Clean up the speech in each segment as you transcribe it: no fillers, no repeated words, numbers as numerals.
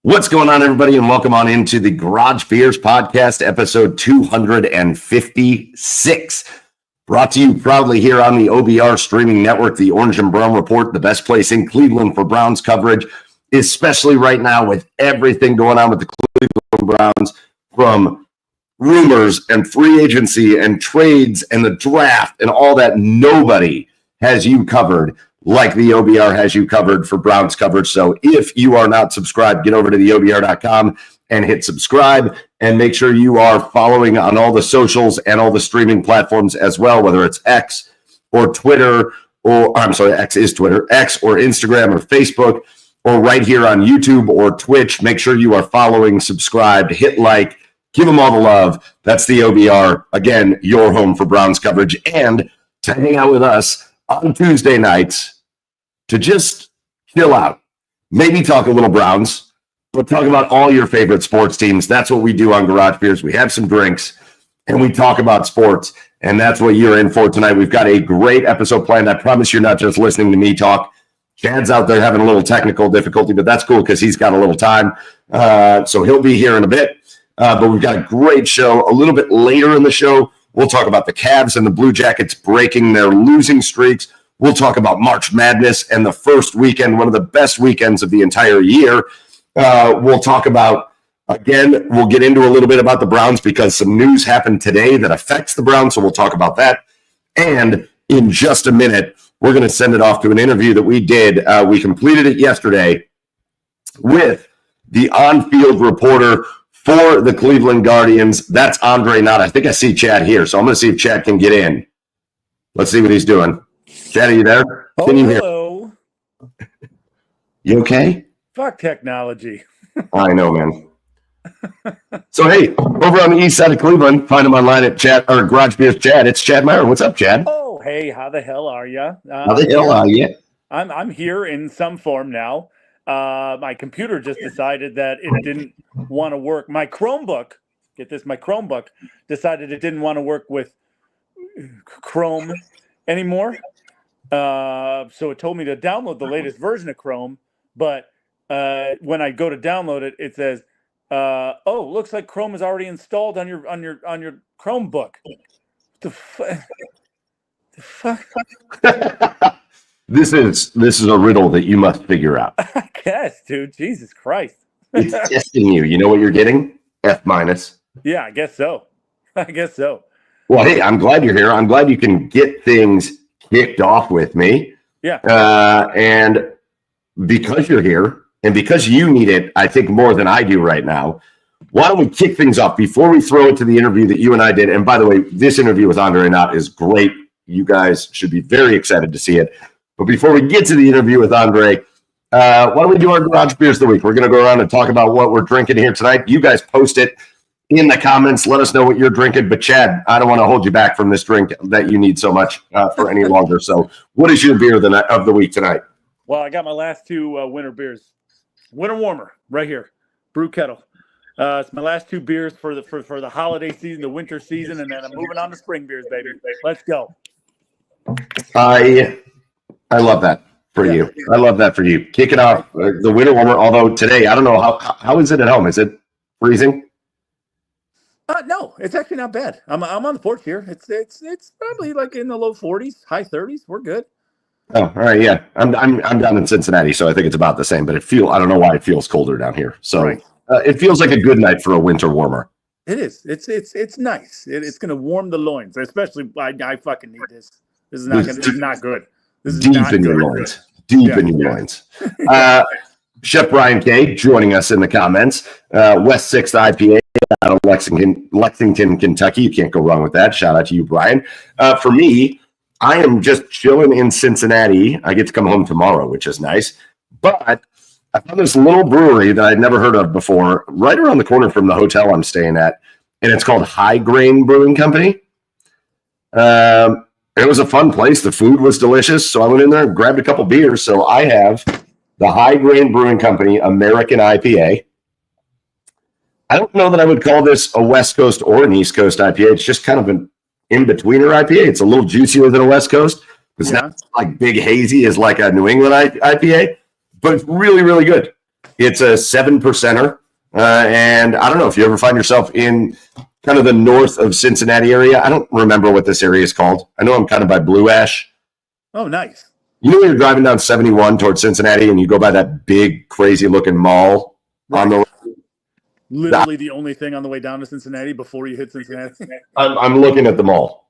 What's going on, everybody, and welcome on into the Garage Beers Podcast, episode 256. Brought to you proudly here on the OBR streaming network, the Orange and Brown Report, the best place in Cleveland for Browns coverage, especially right now with everything going on with the Cleveland Browns, from rumors and free agency and trades and the draft and all that. Nobody has you covered like the OBR has you covered for Browns coverage. So if you are not subscribed, get over to the OBR.com and hit subscribe, and make sure you are following on all the socials and all the streaming platforms as well, whether it's X or Twitter, or I'm sorry, X is Twitter, X or Instagram or Facebook, or right here on YouTube or Twitch. Make sure you are following, subscribed, hit like, give them all the love. That's the OBR. Again, your home for Browns coverage, and to hang out with us on Tuesday nights to just chill out, maybe talk a little Browns, but talk about all your favorite sports teams. That's what we do on Garage Beers. We have some drinks and we talk about sports, and that's what you're in for tonight. We've got a great episode planned. I promise you're not just listening to me talk. Chad's out there having a little technical difficulty, but that's cool because he's got a little time. So he'll be here in a bit. But we've got a great show. A little bit later in the show, we'll talk about the Cavs and the Blue Jackets breaking their losing streaks. We'll talk about March Madness and the first weekend, one of the best weekends of the entire year. We'll talk about, again, we'll get into a little bit about the Browns because some news happened today that affects the Browns, so we'll talk about that. And in just a minute, we're going to send it off to an interview that we did. We completed it yesterday with the on-field reporter for the Cleveland Guardians. That's Andre Knott. I think I see Chad here, so I'm going to see if Chad can get in. Let's see what he's doing. Chad, are you there? Can you hear? Hello. You okay? Fuck technology. I know, man. So, hey, over on the east side of Cleveland, find him online at Garage Beers Chad. It's Chad Meyer. What's up, Chad? Oh, hey, how the hell are you? How the hell are you? I'm here in some form now. My computer just decided that it didn't want to work. My Chromebook, get this, my Chromebook decided it didn't want to work with Chrome anymore. So it told me to download the latest version of Chrome, but when I go to download it, it says, "Oh, looks like Chrome is already installed on your Chromebook." The fuck? This is a riddle that you must figure out. I guess, dude. Jesus Christ! It's testing you. You know what you're getting? F-. Yeah, I guess so. Well, hey, I'm glad you're here. I'm glad you can get things kicked off with me. Yeah. And because you're here and because you need it, I think more than I do right now, why don't we kick things off before we throw it to the interview that you and I did? And by the way, this interview with Andre Knott is great. You guys should be very excited to see it. But before we get to the interview with Andre, why don't we do our Garage Beers of the Week? We're going to go around and talk about what we're drinking here tonight. You guys post it in the comments. Let us know what you're drinking. But Chad, I don't want to hold you back from this drink that you need so much for any longer. So what is your beer of the week tonight? Well, I got my last two winter beers. Winter warmer right here. Brew Kettle. It's my last two beers for the holiday season, the winter season, and then I'm moving on to spring beers, baby. Let's go. I love that for you. I love that for you. Kick it off the winter warmer. Although today, I don't know how is it at home? Is it freezing? No, it's actually not bad. I'm on the porch here. It's probably like in the low 40s, high 30s. We're good. Oh, all right, yeah. I'm down in Cincinnati, so I think it's about the same. But I don't know why it feels colder down here. So right. It feels like a good night for a winter warmer. It is. It's nice. It's going to warm the loins, especially. I fucking need this. This is not good. This is deep in your loins. Deep in your loins. Chef Brian K. joining us in the comments. West 6th IPA out of Lexington, Kentucky. You can't go wrong with that. Shout out to you, Brian. For me, I am just chilling in Cincinnati. I get to come home tomorrow, which is nice. But I found this little brewery that I'd never heard of before, right around the corner from the hotel I'm staying at, and it's called High Grain Brewing Company. It was a fun place. The food was delicious, so I went in there and grabbed a couple beers. So I have the High Grain Brewing Company American IPA. I don't know that I would call this a West Coast or an East Coast IPA. It's just kind of an in-betweener IPA. It's a little juicier than a West Coast. It's not like big hazy as like a New England IPA, but it's really, really good. It's a 7%er. And I don't know if you ever find yourself in kind of the north of Cincinnati area. I don't remember what this area is called. I know I'm kind of by Blue Ash. Oh, nice. You know when you're driving down 71 towards Cincinnati and you go by that big, crazy-looking mall on the literally the only thing on the way down to Cincinnati before you hit Cincinnati? I'm looking at the mall.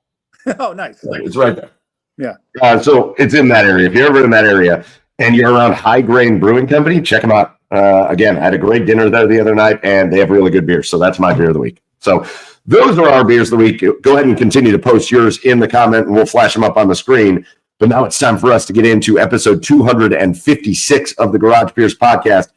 Oh, nice. It's right there. Yeah. So it's in that area. If you're ever in that area and you're around High Grain Brewing Company, check them out. Again, I had a great dinner there the other night, and they have really good beer. So that's my beer of the week. So those are our beers of the week. Go ahead and continue to post yours in the comment, and we'll flash them up on the screen. But now it's time for us to get into episode 256 of the Garage Beers podcast.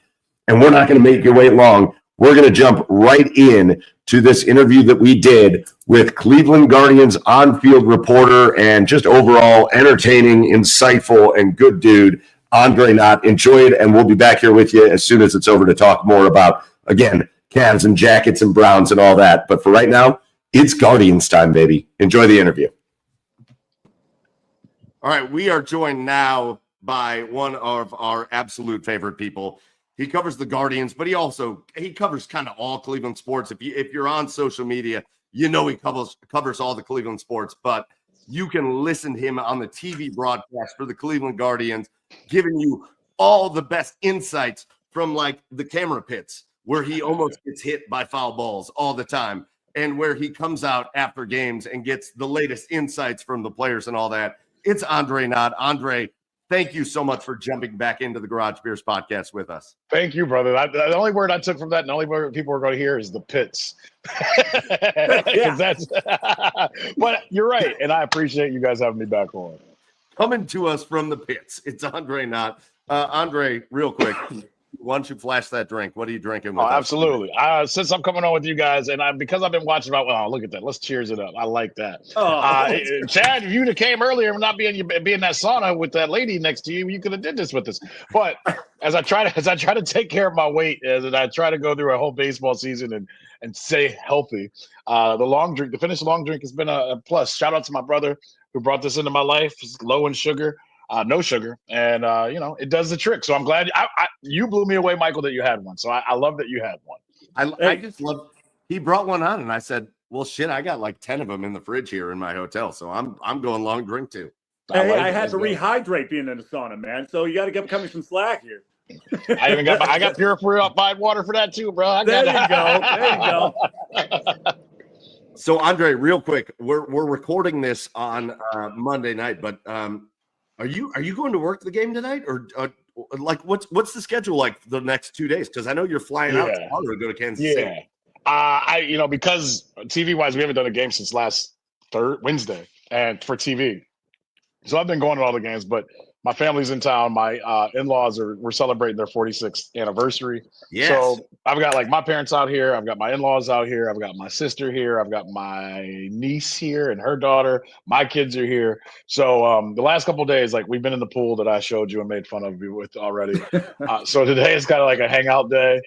And we're not going to make you wait long. We're going to jump right in to this interview that we did with Cleveland Guardians on-field reporter and just overall entertaining, insightful, and good dude, Andre Knott. Enjoy it, and we'll be back here with you as soon as it's over to talk more about, again, Cavs and Jackets and Browns and all that. But for right now, it's Guardians time, baby. Enjoy the interview. All right, we are joined now by one of our absolute favorite people. He covers the Guardians, but he covers kind of all Cleveland sports. If you're on social media, you know he covers all the Cleveland sports, but you can listen to him on the TV broadcast for the Cleveland Guardians, giving you all the best insights from like the camera pits where he almost gets hit by foul balls all the time, and where he comes out after games and gets the latest insights from the players and all that. It's Andre Knott. Andre, thank you so much for jumping back into the Garage Beers podcast with us. Thank you, brother. The only word I took from that, and the only word people are going to hear is the pits. But you're right, and I appreciate you guys having me back on. Coming to us from the pits, it's Andre Knott. Andre, real quick, why don't you flash that drink? What are you drinking with us? Absolutely. Since I'm coming on with you guys, and because I've been watching look at that. Let's cheers it up. I like that. Chad, if you came earlier and not be in that sauna with that lady next to you, you could have did this with us. But as I try to take care of my weight, as I try to go through a whole baseball season and stay healthy, the finished long drink has been a plus. Shout out to my brother who brought this into my life. It's low in sugar. No sugar, and it does the trick. So I'm glad you blew me away, Michael, that you had one. So I love that you had one. I just love. He brought one on, and I said, "Well, shit, I got like 10 of them in the fridge here in my hotel, so I'm going long drink too." I had to rehydrate being in the sauna, man. So you got to cut me some slack here. I got purified water for that too, bro. There you go. So Andre, real quick, we're recording this on Monday night, but Are you going to work the game tonight, or like what's the schedule like the next 2 days? Because I know you're flying out tomorrow to go to Kansas City. Because TV wise, we haven't done a game since last Wednesday, and for TV, so I've been going to all the games. But my family's in town. My in-laws we're celebrating their 46th anniversary. Yes. So I've got like my parents out here. I've got my in-laws out here. I've got my sister here. I've got my niece here and her daughter. My kids are here. So the last couple of days, like we've been in the pool that I showed you and made fun of you with already. So today is kind of like a hangout day.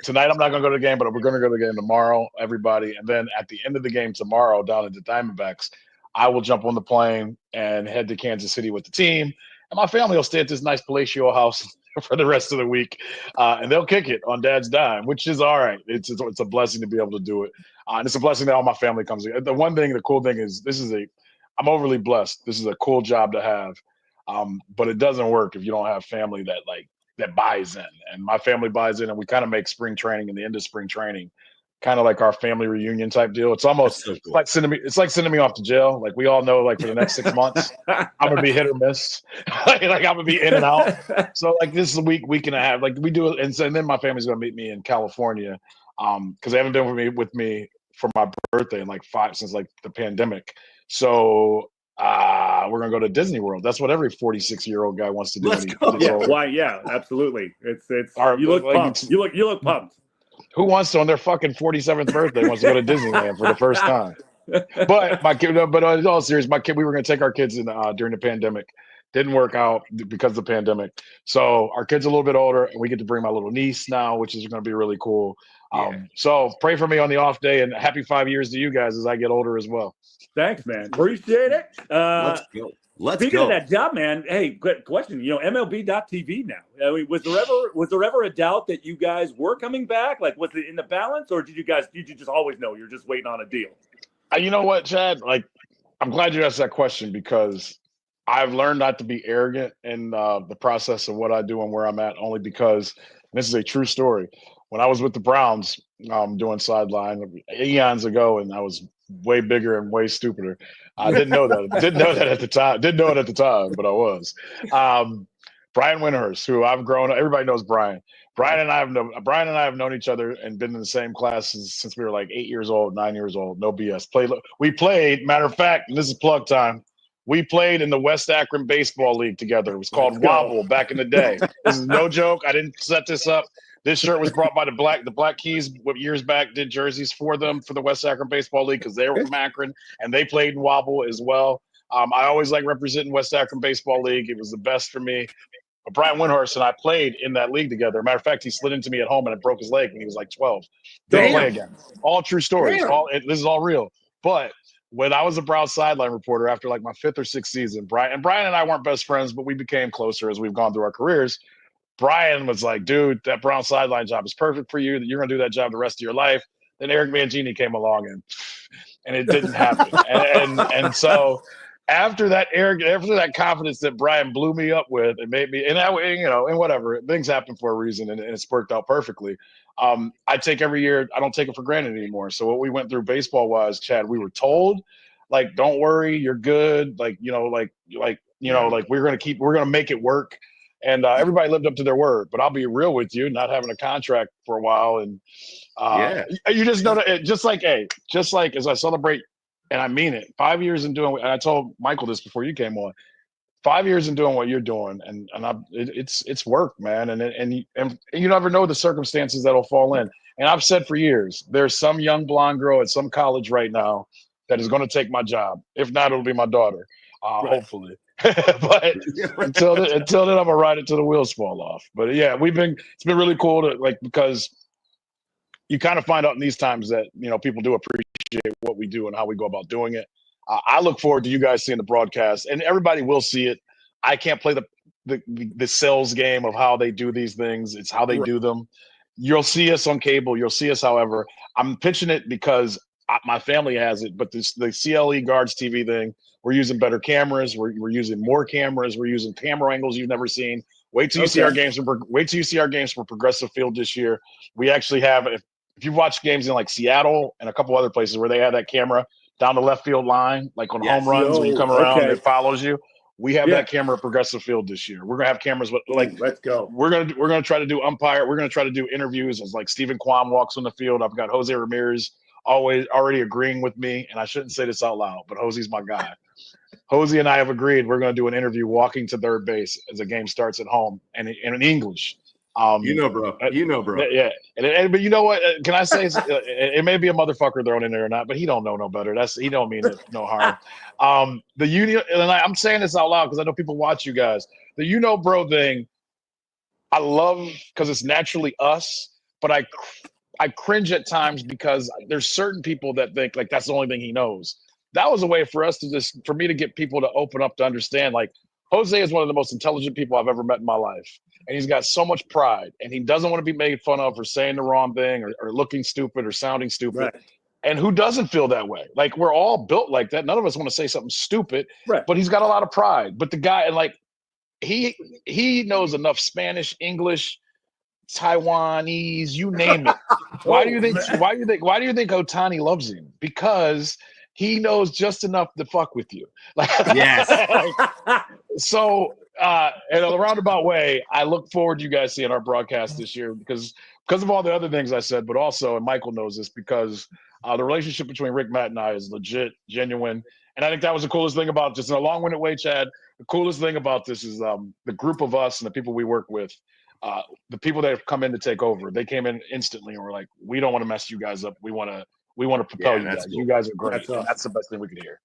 Tonight I'm not going to go to the game, but we're going to go to the game tomorrow, everybody. And then at the end of the game tomorrow down at the Diamondbacks, I will jump on the plane and head to Kansas City with the team. And my family will stay at this nice palatial house for the rest of the week. And they'll kick it on Dad's dime, which is all right. It's a blessing to be able to do it. And it's a blessing that all my family comes in. The cool thing is I'm overly blessed. This is a cool job to have. But it doesn't work if you don't have family that buys in. And my family buys in, and we kind of make spring training and the end of spring training kind of like our family reunion type deal. It's almost so cool. It's like sending me off to jail. Like we all know, like for the next 6 months, I'm gonna be hit or miss. like I'm gonna be in and out. So like this is a week and a half. Like we do it, and then my family's gonna meet me in California, because they haven't been with me for my birthday in since the pandemic. So we're gonna go to Disney World. That's what every 46-year-old guy wants to do. Let's go. Yeah, absolutely. It's you look pumped. You look pumped. Who wants to on their fucking 47th birthday wants to go to Disneyland for the first time? But my kid, but in all seriousness, my kid, we were going to take our kids in during the pandemic. Didn't work out because of the pandemic. So our kid's a little bit older, and we get to bring my little niece now, which is going to be really cool. So pray for me on the off day, and happy 5 years to you guys as I get older as well. Thanks, man. Appreciate it. Let's go. Speaking of that job, man, hey, good question. MLB.TV now. I mean, was there ever a doubt that you guys were coming back? Like, was it in the balance, or did you just always know you're just waiting on a deal? You know what, Chad? Like, I'm glad you asked that question because I've learned not to be arrogant in the process of what I do and where I'm at, only because this is a true story. When I was with the Browns doing sideline eons ago, and I was way bigger and way stupider. I didn't know that. Didn't know that at the time. Didn't know it at the time, but I was. Brian Windhurst, who I've grown. Everybody knows Brian. Brian and I have known each other and been in the same classes since we were like 8 years old, 9 years old. No BS. We played. Matter of fact, and this is plug time. We played in the West Akron Baseball League together. It was called Wobble back in the day. This is no joke. I didn't set this up. This shirt was brought by the Black Keys years back, did jerseys for them for the West Akron Baseball League because they were from Akron and they played in Wobble as well. I always like representing West Akron Baseball League. It was the best for me. But Brian Windhurst and I played in that league together. Matter of fact, he slid into me at home and it broke his leg when he was like 12. Didn't play again. All true stories. This is all real. But when I was a Browns sideline reporter after like my 5th or 6th season, Brian and I weren't best friends, but we became closer as we've gone through our careers. Brian was like, dude, that Brown sideline job is perfect for you. You're going to do that job the rest of your life. Then Eric Mangini came along and it didn't happen. and so after that confidence that Brian blew me up with and made me, and whatever, things happen for a reason and it's worked out perfectly. I take every year, I don't take it for granted anymore. So what we went through baseball wise, Chad, we were told, like, don't worry, you're good. Like, we're going to make it work. And everybody lived up to their word. But I'll be real with you, not having a contract for a while. And you just know that just like as I celebrate, and I mean it, 5 years in doing, and I told Michael this before you came on, 5 years in doing what you're doing. And it's work, man. And you never know the circumstances that'll fall in. And I've said for years, there's some young blonde girl at some college right now that is going to take my job. If not, it'll be my daughter, hopefully. But until then, I'm gonna ride it till the wheels fall off. But yeah, it's been really cool to because you kind of find out in these times that people do appreciate what we do and how we go about doing it. I look forward to you guys seeing the broadcast, and everybody will see it. I can't play the sales game of how they do these things. It's how they do them. You'll see us on cable. You'll see us, however. I'm pitching it because my family has it, but the CLE Guards TV thing. We're using better cameras. We're using more cameras. We're using camera angles you've never seen. Wait till you see our games from Progressive Field this year. We actually have, if you watch games in like Seattle and a couple other places where they have that camera down the left field line, like on home runs when you come around, it follows you. We have that camera at Progressive Field this year. We're gonna have cameras, but let's go. We're gonna try to do umpire. We're gonna try to do interviews as like Stephen Kwan walks on the field. I've got Jose Ramirez already agreeing with me, and I shouldn't say this out loud, but Jose's my guy. Jose and I have agreed we're going to do an interview walking to third base as the game starts at home and in English. Bro. Yeah. But you know what? Can I say it may be a motherfucker thrown in there or not, but he don't know no better. He don't mean it no harm. The union, and I'm saying this out loud because I know people watch you guys. The bro thing, I love because it's naturally us, but I cringe at times because there's certain people that think like that's the only thing he knows. That was a way for us for me to get people to open up to understand, like, Jose is one of the most intelligent people I've ever met in my life. And he's got so much pride and he doesn't want to be made fun of for saying the wrong thing or looking stupid or sounding stupid. Right. And who doesn't feel that way? Like, we're all built like that. None of us want to say something stupid, but he's got a lot of pride. But the guy, and like, he knows enough Spanish, English, Taiwanese, you name it. Why do you think Ohtani loves him? Because he knows just enough to fuck with you. Yes. So, in a roundabout way, I look forward to you guys seeing our broadcast this year because of all the other things I said, but also, and Michael knows this, because the relationship between Rick, Matt, and I is legit, genuine. And I think that was the coolest thing about, just in a long-winded way, Chad, the coolest thing about this is the group of us and the people we work with, the people that have come in to take over, they came in instantly and were like, we don't want to mess you guys up. We want to propel you guys. Cool. You guys are great. That's the best thing we could hear.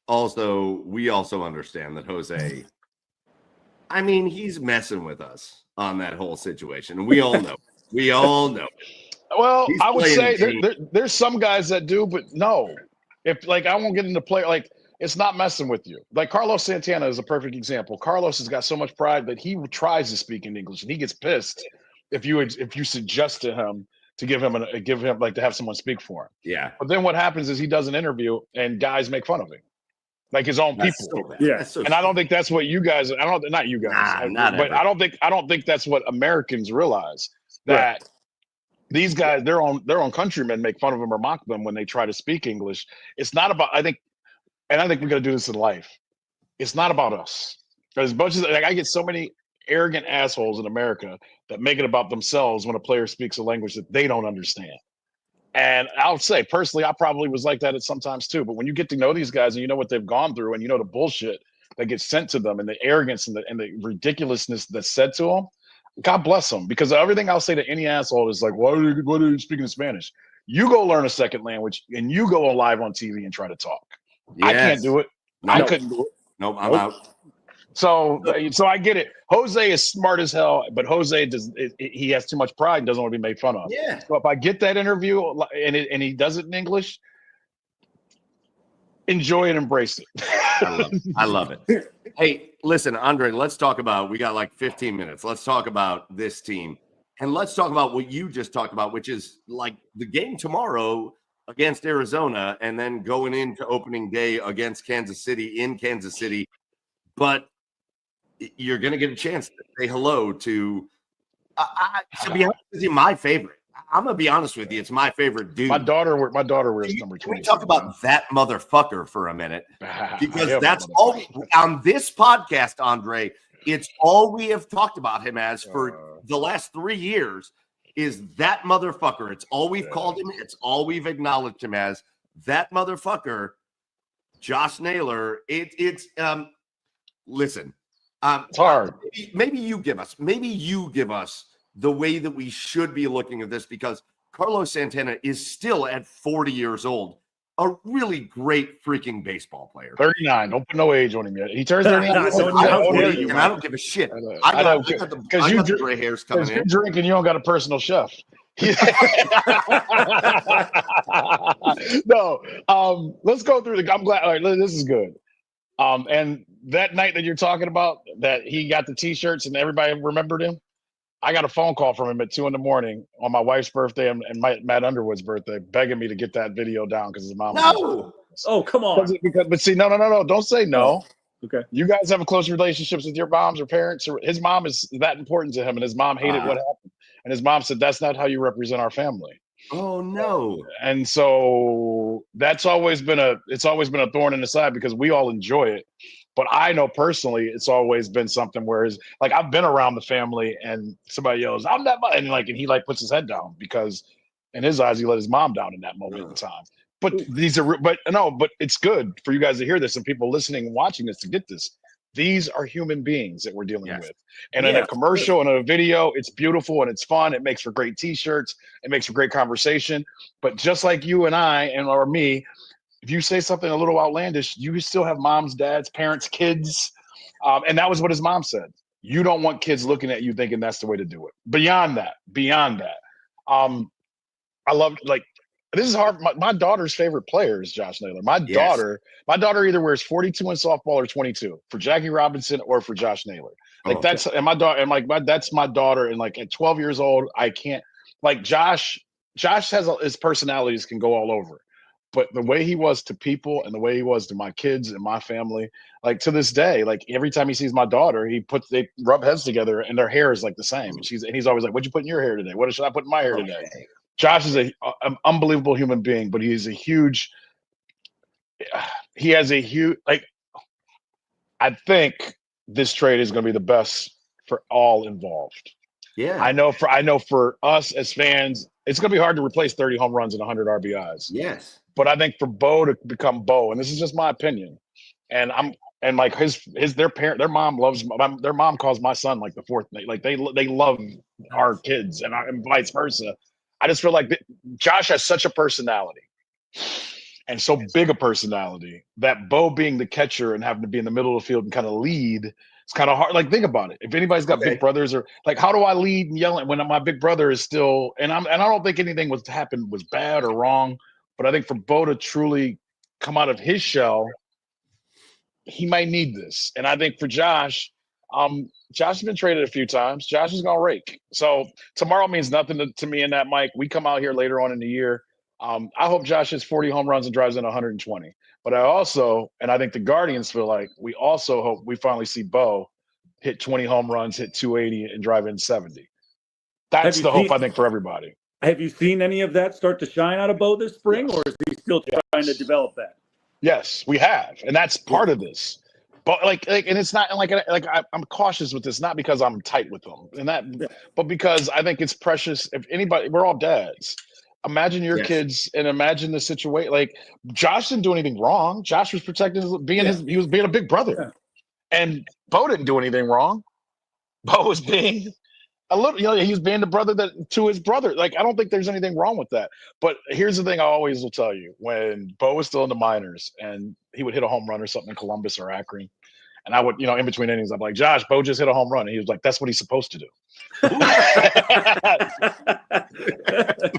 Also, we also understand that Jose, I mean, he's messing with us on that whole situation. And we all know. We all know. Well, He's I would playing say G. there's some guys that do, but no. If like I won't get into play like it's not messing with you. Like Carlos Santana is a perfect example. Carlos has got so much pride that he tries to speak in English and he gets pissed if you suggest to him to give him like to have someone speak for him. Yeah. But then what happens is he does an interview and guys make fun of him, like his own That's people. so bad. Yeah. That's so And I don't think that's what you guys. I don't. Not you guys. Not but ever. I don't think that's what Americans realize that these guys, their own countrymen, make fun of them or mock them when they try to speak English. It's not about. I think we got to do this in life. It's not about us. As much as like I get so many arrogant assholes in America that make it about themselves when a player speaks a language that they don't understand. And I'll say personally, I probably was like that at sometimes too. But when you get to know these guys and you know what they've gone through and you know the bullshit that gets sent to them and the arrogance and the ridiculousness that's said to them, God bless them. Because everything I'll say to any asshole is like, what are you speaking in Spanish? You go learn a second language and you go live on TV and try to talk. I can't do it. I couldn't do it. Nope, I'm out. So I get it. Jose is smart as hell, but Jose he has too much pride and doesn't want to be made fun of. Yeah. So if I get that interview and he does it in English, enjoy and embrace it. I love it. Hey, listen, Andre, let's talk about, we got like 15 minutes. Let's talk about this team. And let's talk about what you just talked about, which is like the game tomorrow against Arizona and then going into opening day against Kansas City in Kansas City. But you're going to get a chance to say hello to be honest with you, my favorite. I'm going to be honest with you. It's my favorite dude. My daughter wears number 20. Can we talk about that motherfucker for a minute? Because that's all on this podcast, Andre. It's all we have talked about him as for the last 3 years is that motherfucker. It's all we've called him. It's all we've acknowledged him as. That motherfucker, Josh Naylor. Listen, it's hard. Maybe you give us the way that we should be looking at this, because Carlos Santana is still at 40 years old, a really great freaking baseball player. 39. Don't put no age on him yet. He turns 39. I don't give a shit. I got the gray hairs coming in. You're drinking, you don't got a personal chef. No. Let's go through I'm glad. All right, this is good. And that night that you're talking about, that he got the T-shirts and everybody remembered him, I got a phone call from him at 2 a.m. on my wife's birthday and Matt Underwood's birthday, begging me to get that video down because his mom. No. Oh, come on. But see, no. Don't say no. Okay. You guys have a close relationships with your moms or parents. Or his mom is that important to him, and his mom hated what happened. And his mom said, "That's not how you represent our family." Oh no! And so that's always been a thorn in the side because we all enjoy it. But I know personally, it's always been something where like I've been around the family and somebody yells, "I'm that," and he puts his head down because in his eyes he let his mom down in that moment in time. But but it's good for you guys to hear this and people listening and watching this to get this. These are human beings that we're dealing with. And in a commercial and a video, it's beautiful and it's fun. It makes for great T-shirts. It makes for great conversation. But just like you and I or me, if you say something a little outlandish, you still have moms, dads, parents, kids. And that was what his mom said. You don't want kids looking at you thinking that's the way to do it. Beyond that, I love, like, this is hard. My daughter's favorite player is Josh Naylor. My daughter either wears 42 in softball or 22 for Jackie Robinson or for Josh Naylor. Like that's that's my daughter. And like at 12 years old, I can't, like, Josh has his personalities can go all over. But the way he was to people and the way he was to my kids and my family, like to this day, like every time he sees my daughter, they rub heads together and their hair is like the same. And he's always like, "What'd you put in your hair today? What should I put in my hair today?" Josh is an unbelievable human being, but he has a huge, like, I think this trade is going to be the best for all involved. Yeah. I know for us as fans, it's going to be hard to replace 30 home runs and 100 RBIs. Yes. But I think for Bo to become Bo, and this is just my opinion, and like their mom calls my son like the fourth mate. Like they love our kids and vice versa. I just feel like Josh has such a personality and so big a personality that Bo being the catcher and having to be in the middle of the field and kind of lead It's kind of hard. Like, think about it. If anybody's got big brothers, or like, how do I lead and yelling when my big brother is still? And I don't think anything was bad or wrong, but I think for Bo to truly come out of his shell, he might need this. And I think for Josh, Josh has been traded a few times. Josh is gonna rake. So tomorrow means nothing to me and that, Mike. We come out here later on in the year. I hope Josh hits 40 home runs and drives in 120. But I also, and I think the Guardians feel like we also hope we finally see Bo hit 20 home runs, hit 280, and drive in 70. That's the hope, I think, for everybody. Have you seen any of that start to shine out of Bo this spring, or is he still trying to develop that? Yes, we have, and that's part of this. But and it's not like I'm cautious with this, not because I'm tight with them, but because I think it's precious. If anybody, we're all dads. Imagine your kids and imagine the situation. Like, Josh didn't do anything wrong. Josh was protecting he was being a big brother. And Bo didn't do anything wrong. Bo was being a little, he was being the brother to his brother. Like, I don't think there's anything wrong with that. But here's the thing I always will tell you. When Bo was still in the minors and he would hit a home run or something in Columbus or Akron, and I would, in between innings, I'm like, Josh, Bo just hit a home run. And he was like, that's what he's supposed to do.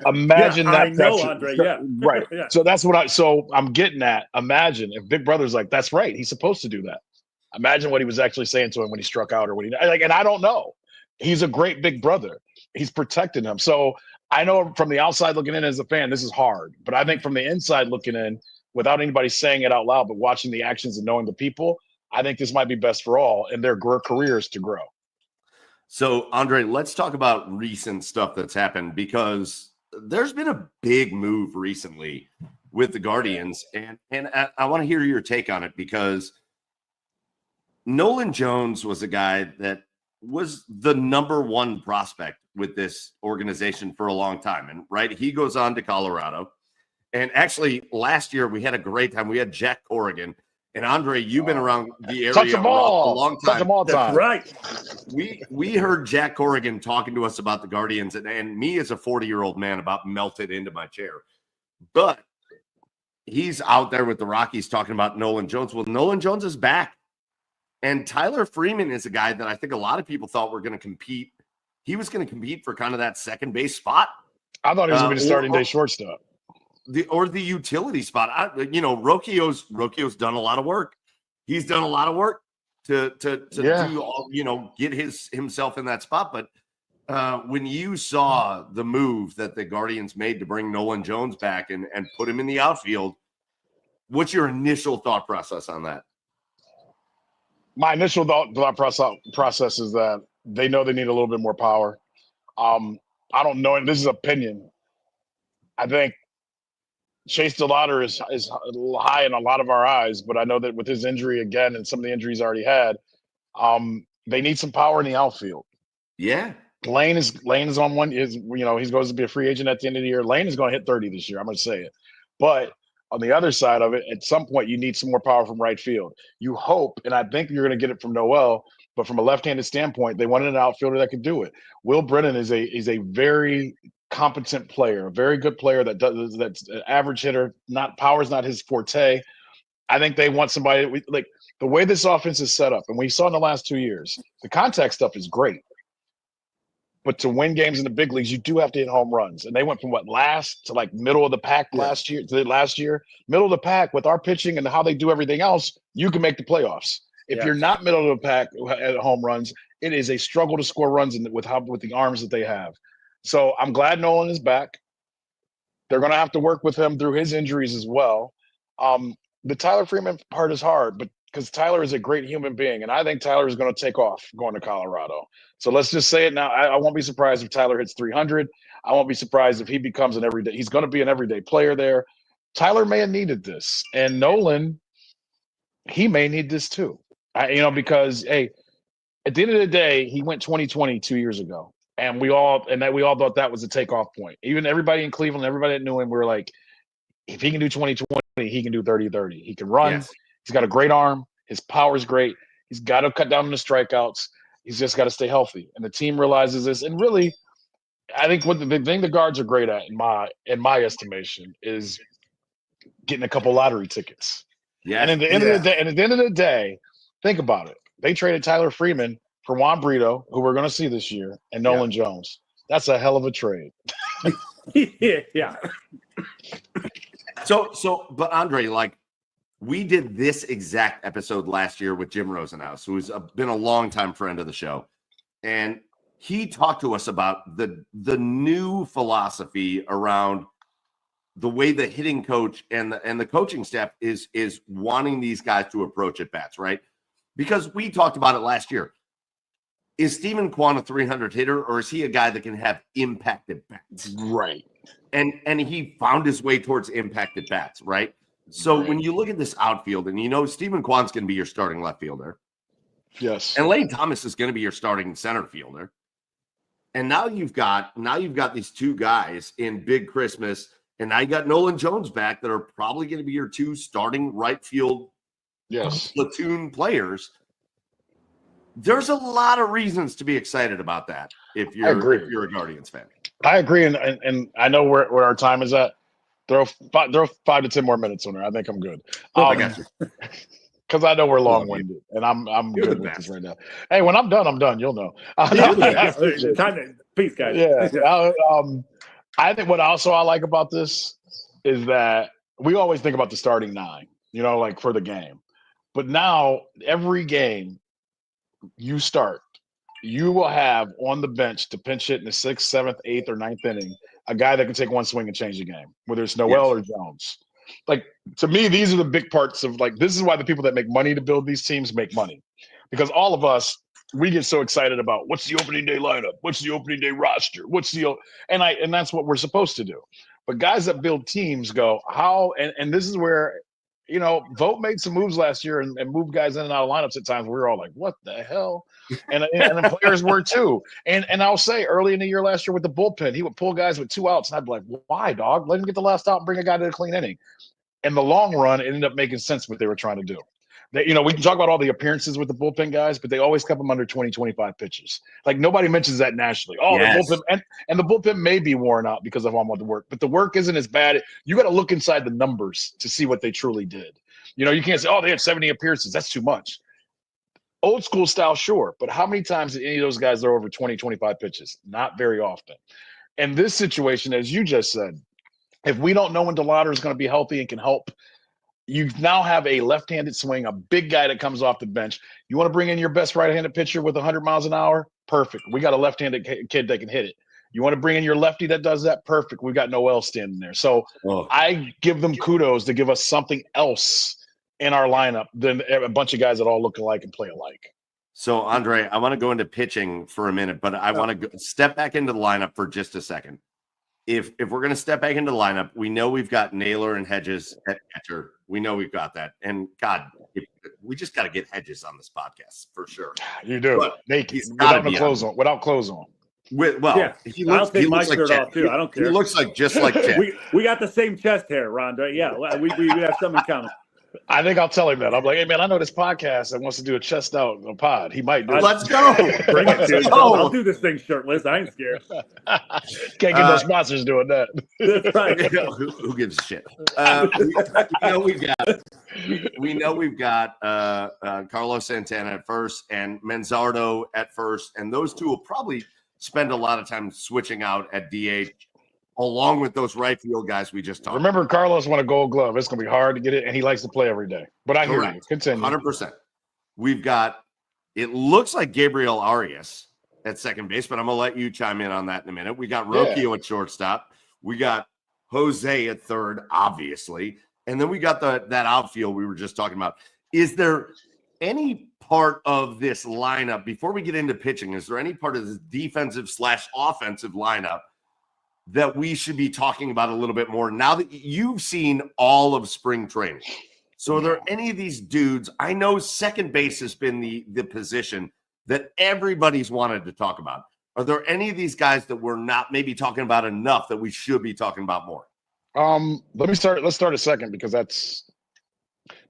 Imagine that. I know, Andre. Yeah. Right. Yeah. So I'm getting at, imagine if Big Brother's like, that's right, he's supposed to do that. Imagine what he was actually saying to him when he struck out or when and I don't know. He's a great big brother. He's protecting him. So I know from the outside looking in as a fan, this is hard. But I think from the inside looking in, without anybody saying it out loud, but watching the actions and knowing the people, I think this might be best for all and their careers to grow. So, Andre, let's talk about recent stuff that's happened, because there's been a big move recently with the Guardians. And I want to hear your take on it, because Nolan Jones was a guy that was the number one prospect with this organization for a long time. And he goes on to Colorado. And actually, last year we had a great time. We had Jack Corrigan. And Andre, you've been around the area a long time. Touch them all time. That's right. We heard Jack Corrigan talking to us about the Guardians, and me as a 40-year-old man about melted into my chair. But he's out there with the Rockies talking about Nolan Jones. Well, Nolan Jones is back. And Tyler Freeman is a guy that I think a lot of people thought were going to compete. He was going to compete for kind of that second base spot. I thought he was going to be the starting day shortstop. The utility spot. Rocchio's done a lot of work. He's done a lot of work to do all, get himself in that spot. But when you saw the move that the Guardians made to bring Nolan Jones back and put him in the outfield, what's your initial thought process on that? My initial thought process is that they know they need a little bit more power. I don't know, and this is opinion. I think Chase DeLauder is high in a lot of our eyes, but I know that with his injury again and some of the injuries already had, they need some power in the outfield. Yeah. Lane is on one. He's going to be a free agent at the end of the year. Lane is going to hit 30 this year. I'm going to say it. But on the other side of it, at some point, you need some more power from right field. You hope, and I think you're going to get it from Noel, but from a left-handed standpoint, they wanted an outfielder that could do it. Will Brennan is a very competent player, a very good player that's an average hitter. Power's not his forte. I think they want somebody like the way this offense is set up, and we saw in the last 2 years, the contact stuff is great. But to win games in the big leagues, you do have to hit home runs. And they went from last to middle of the pack last year. Middle of the pack with our pitching and how they do everything else, you can make the playoffs. If you're not middle of the pack at home runs, it is a struggle to score runs with the arms that they have. So I'm glad Nolan is back. They're going to have to work with him through his injuries as well. The Tyler Freeman part is hard, but because Tyler is a great human being, and I think Tyler is going to take off going to Colorado. So let's just say it now. I won't be surprised if Tyler hits 300. I won't be surprised if he becomes an everyday. He's going to be an everyday player there. Tyler may have needed this, and Nolan, he may need this too. Because hey, at the end of the day, he went 2020 2 years ago, and we all thought that was a takeoff point. Even everybody in Cleveland, everybody that knew him, we were like, if he can do 2020, he can do 30-30. He can run. Yes. He's got a great arm. His power is great. He's got to cut down on the strikeouts. He's just got to stay healthy. And the team realizes this. And really, I think what the thing the guards are great at, in my estimation, is getting a couple lottery tickets. Yeah. And at the end of the day, think about it. They traded Tyler Freeman for Juan Brito, who we're going to see this year, and Nolan Jones. That's a hell of a trade. Yeah. But Andre, like, we did this exact episode last year with Jim Rosenhaus, who's been a longtime friend of the show. And he talked to us about the new philosophy around the way the hitting coach and the coaching staff is wanting these guys to approach at bats, right? Because we talked about it last year. Is Steven Kwan a 300 hitter, or is he a guy that can have impacted bats? Right. And he found his way towards impacted bats, right? So when you look at this outfield, and you know Steven Kwan's going to be your starting left fielder. Yes. And Lane Thomas is going to be your starting center fielder. And now you've got these two guys in Big Christmas, and now you got Nolan Jones back that are probably going to be your two starting right field platoon players. There's a lot of reasons to be excited about that if you're a Guardians fan. I agree, and I know where our time is at. Throw 5 to 10 more minutes on there. I think I'm good. I got you. Because I know we're long-winded, and I'm good with this right now. Hey, when I'm done. You'll know. Peace, guys. Yeah. I think what also I like about this is that we always think about the starting 9, like for the game. But now every game you start, you will have on the bench to pinch hit in the 6th, 7th, 8th, or 9th inning a guy that can take one swing and change the game, whether it's Noel or Jones. Like, to me, these are the big parts of, like, this is why the people that make money to build these teams make money. Because all of us, we get so excited about what's the opening day lineup, what's the opening day roster, and that's what we're supposed to do. But guys that build teams go, how, and this is where, Vogt made some moves last year and moved guys in and out of lineups at times. We were all like, what the hell? And the players were too. And I'll say early in the year last year with the bullpen, he would pull guys with 2 outs. And I'd be like, why, dog? Let him get the last out and bring a guy to the clean inning. In the long run, it ended up making sense what they were trying to do. We can talk about all the appearances with the bullpen guys, but they always kept them under 20, 25 pitches. Like, nobody mentions that nationally. Oh, yes. The bullpen, and the bullpen may be worn out because of all the work, but the work isn't as bad. You got to look inside the numbers to see what they truly did. You can't say, oh, they had 70 appearances. That's too much. Old school style, sure, but how many times did any of those guys throw over 20, 25 pitches? Not very often. And this situation, as you just said, if we don't know when DeLauder is going to be healthy and can help, you now have a left-handed swing, a big guy that comes off the bench. You want to bring in your best right-handed pitcher with 100 miles an hour? Perfect. We got a left-handed kid that can hit it. You want to bring in your lefty that does that? Perfect. We got Noel standing there. So I give them kudos to give us something else in our lineup than a bunch of guys that all look alike and play alike. So, Andre, I want to go into pitching for a minute, but I want to step back into the lineup for just a second. If we're going to step back into the lineup, we know we've got Naylor and Hedges at catcher. We know we've got that. And, God, we just got to get Hedges on this podcast for sure. You do. Naked, without clothes on. He looks like shirt off too. I don't care. He looks like just like Chet. we got the same chest hair, Ron. Right? Yeah, we have something in common. I think I'll tell him that. I'm like, hey, man, I know this podcast and wants to do a chest out pod. He might do it. Let's go. Bring it, dude. I'll do this thing shirtless. I ain't scared. Can't get no sponsors doing that. That's right. Who gives a shit? We know we've got Carlos Santana at first and Manzardo at first. And those two will probably spend a lot of time switching out at DH. Along with those right field guys we just talked about. Remember, Carlos won a gold glove. It's going to be hard to get it, and he likes to play every day. But I hear you. Continue. 100%. We've got, it looks like Gabriel Arias at second base, but I'm going to let you chime in on that in a minute. We got Rocchio at shortstop. We got Jose at third, obviously. And then we got that outfield we were just talking about. Is there any part of this lineup, before we get into pitching, is there any part of this defensive/offensive lineup that we should be talking about a little bit more now that you've seen all of spring training? So are there any of these dudes? I know second base has been the position that everybody's wanted to talk about. Are there any of these guys that we're not maybe talking about enough that we should be talking about more? Let's start a second, because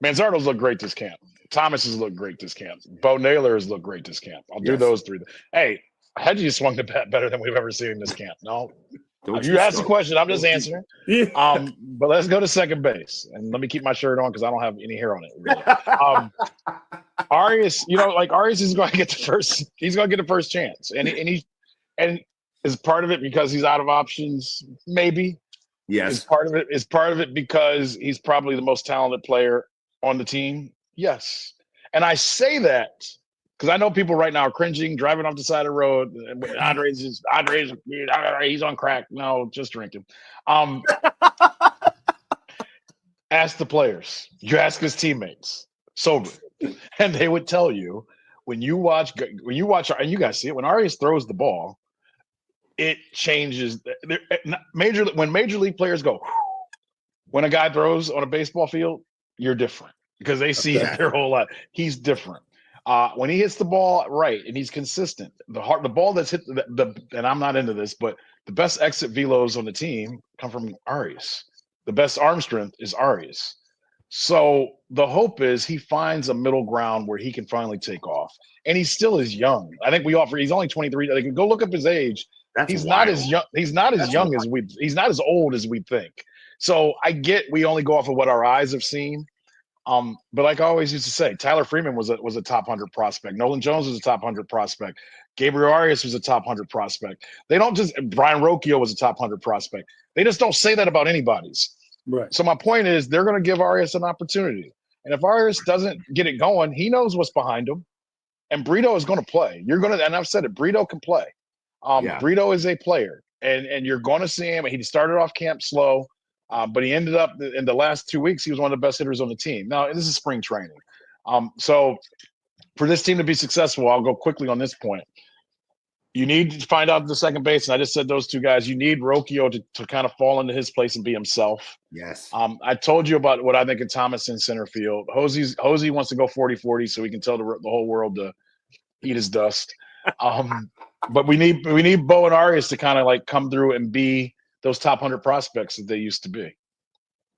Manzardo's looked great this camp. Thomas has looked great this camp. Bo Naylor has looked great this camp. I'll do those three. Hey, Hedges swung the bat better than we've ever seen in this camp. No. You asked the question. I'm just answering. But let's go to second base. And let me keep my shirt on because I don't have any hair on it. Really. Arias, like Arias is going to get the first. He's going to get the first chance, and is part of it because he's out of options. Maybe Yes. Is part of it because he's probably the most talented player on the team. Yes, and I say that because I know people right now are cringing, driving off the side of the road. Andre's he's on crack. No, just drinking. Ask the players. You ask his teammates, sober, and they would tell you when you watch, and you guys see it when Arias throws the ball, it changes. When major league players go, when a guy throws on a baseball field, you're different because they see it their whole life. He's different. When he hits the ball right and he's consistent, the ball that's hit and I'm not into this, but the best exit velos on the team come from Arias. The best arm strength is Arias. So the hope is he finds a middle ground where he can finally take off. And he still is young. I think he's only 23. Like, go look up his age. He's not as young. He's not as young as he's not as old as we think. So I get we only go off of what our eyes have seen. But like I always used to say, Tyler Freeman was a top 100 prospect. Nolan Jones was a top 100 prospect. Gabriel Arias was a top 100 prospect. They don't just Brian Rocchio was a top 100 prospect. They just don't say that about anybody's. Right. So my point is they're going to give Arias an opportunity. And if Arias doesn't get it going, he knows what's behind him. And Brito is going to play. And I've said it, Brito can play. Brito is a player. And you're going to see him. He started off camp slow, but he ended up in the last 2 weeks, he was one of the best hitters on the team. Now, this is spring training. So for this team to be successful, I'll go quickly on this point. You need to find out the second base, and I just said those two guys. You need Rocchio to kind of fall into his place and be himself. Yes. I told you about what I think of Thomas in center field. Hosey wants to go 40-40 so he can tell the whole world to eat his dust. But we need Bo and Arias to kind of like come through and be those top 100 prospects that they used to be.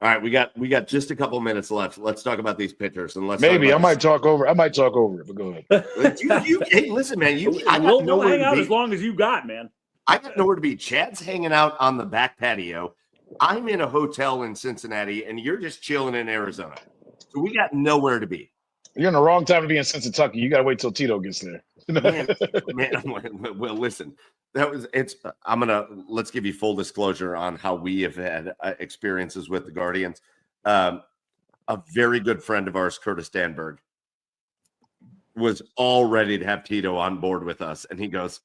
All right, we got just a couple minutes left. Let's talk about these pitchers, and I might talk over it, but go ahead. Hey, listen, man. We'll hang out as long as you got, man. I got nowhere to be. Chad's hanging out on the back patio. I'm in a hotel in Cincinnati, and you're just chilling in Arizona. So we got nowhere to be. You're in the wrong time to be in Cincinnati. You got to wait till Tito gets there. man, well, listen. Let's give you full disclosure on how we have had experiences with the Guardians. A very good friend of ours, Curtis Danberg, was all ready to have Tito on board with us. And he goes,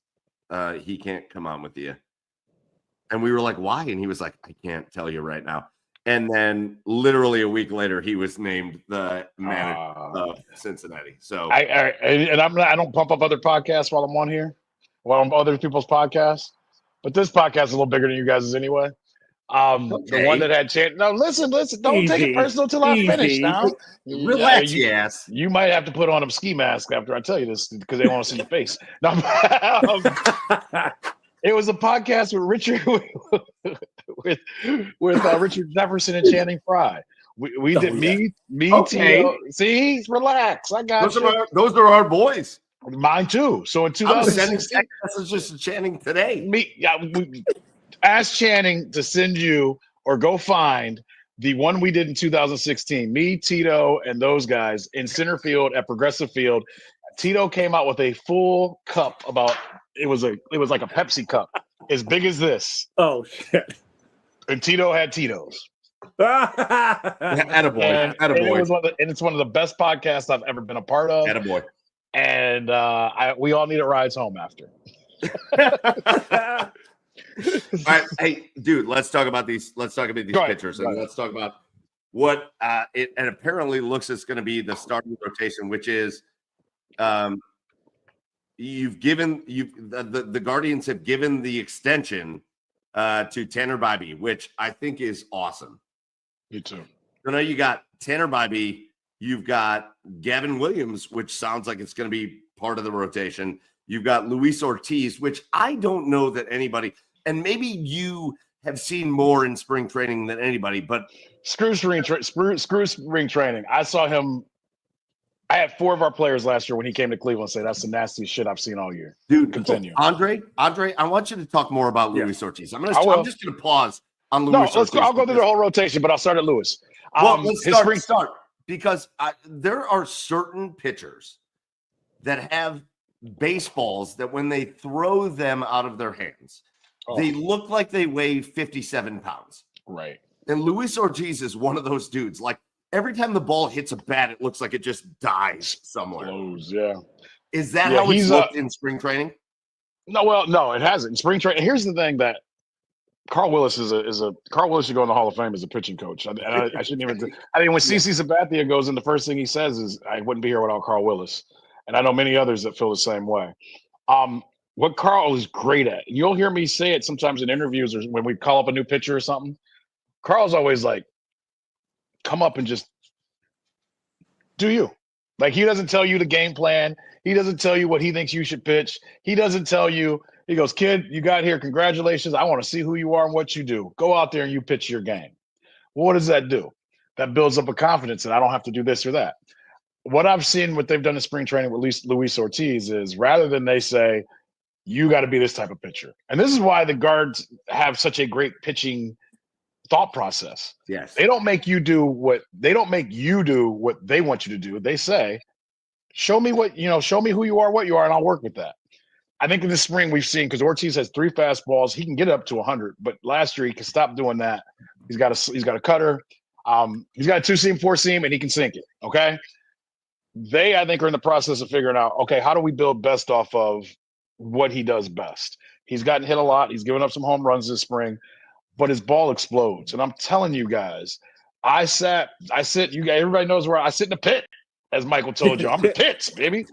he can't come on with you. And we were like, why? And he was like, I can't tell you right now. And then literally a week later, he was named the manager of Cincinnati. So I don't pump up other podcasts while I'm on here. On other people's podcasts, but this podcast is a little bigger than you guys' anyway. The one that had chance. No, listen, don't take it personal till I finish now. Relax, yes. You might have to put on a ski mask after I tell you this because they want to see your face. No, it was a podcast with Richard with Richard Jefferson and Channing Frye. We did me, Tito. See, relax. I got those are our boys. Mine too. So in 2016, this is just Channing today. Ask Channing to send you or go find the one we did in 2016. Me, Tito, and those guys in center field at Progressive Field. Tito came out with a full cup. It was like a Pepsi cup as big as this. Oh shit! And Tito had Tito's. Attaboy. And it's one of the best podcasts I've ever been a part of. Attaboy. And we all need rides home after. All right, hey, dude, let's talk about these pitchers, and let's talk about what it apparently looks it's going to be the starting rotation, which is the Guardians have given the extension to Tanner Bybee, which I think is awesome. Me too. So now you got Tanner Bybee. You've got Gavin Williams, which sounds like it's going to be part of the rotation. You've got Luis Ortiz, which I don't know that anybody, and maybe you have seen more in spring training than anybody, but screw spring training. I saw him. I had 4 of our players last year when he came to Cleveland say that's the nastiest shit I've seen all year. Dude, continue. Andre, I want you to talk more about Luis Ortiz. I'm just going to pause on Luis Ortiz. I'll go through the whole rotation, but I'll start at Luis. Well, let's start. because there are certain pitchers that have baseballs that when they throw them out of their hands, they look like they weigh 57 pounds. Right. And Luis Ortiz is one of those dudes. Like every time the ball hits a bat, it looks like it just dies somewhere. Explodes, yeah. Is that how it's looked in spring training? No, it hasn't. Spring training. Here's the thing that Carl Willis Carl Willis should go in the Hall of Fame as a pitching coach. I shouldn't even. I mean, when CC Sabathia goes in, the first thing he says is, "I wouldn't be here without Carl Willis," and I know many others that feel the same way. What Carl is great at, you'll hear me say it sometimes in interviews or when we call up a new pitcher or something. Carl's always like, "Come up and just do you." Like he doesn't tell you the game plan. He doesn't tell you what he thinks you should pitch. He doesn't tell you. He goes, "Kid, you got here. Congratulations. I want to see who you are and what you do. Go out there and you pitch your game." Well, what does that do? That builds up a confidence that I don't have to do this or that. What I've seen, what they've done in spring training with Luis Ortiz is rather than they say, you got to be this type of pitcher. And this is why the guards have such a great pitching thought process. Yes. They don't make you do what they want you to do. They say, show me who you are, what you are, and I'll work with that. I think in the spring we've seen, because Ortiz has 3 fastballs, he can get up to 100, but last year he can stop doing that. He's got a cutter, he's got a 2-seam, 4-seam, and he can sink it. Okay, they I think are in the process of figuring out, okay, how do we build best off of what he does best? He's gotten hit a lot. He's given up some home runs this spring, but his ball explodes. And I'm telling you guys, everybody knows where I sit in the pit. As Michael told you, I'm the pits, baby.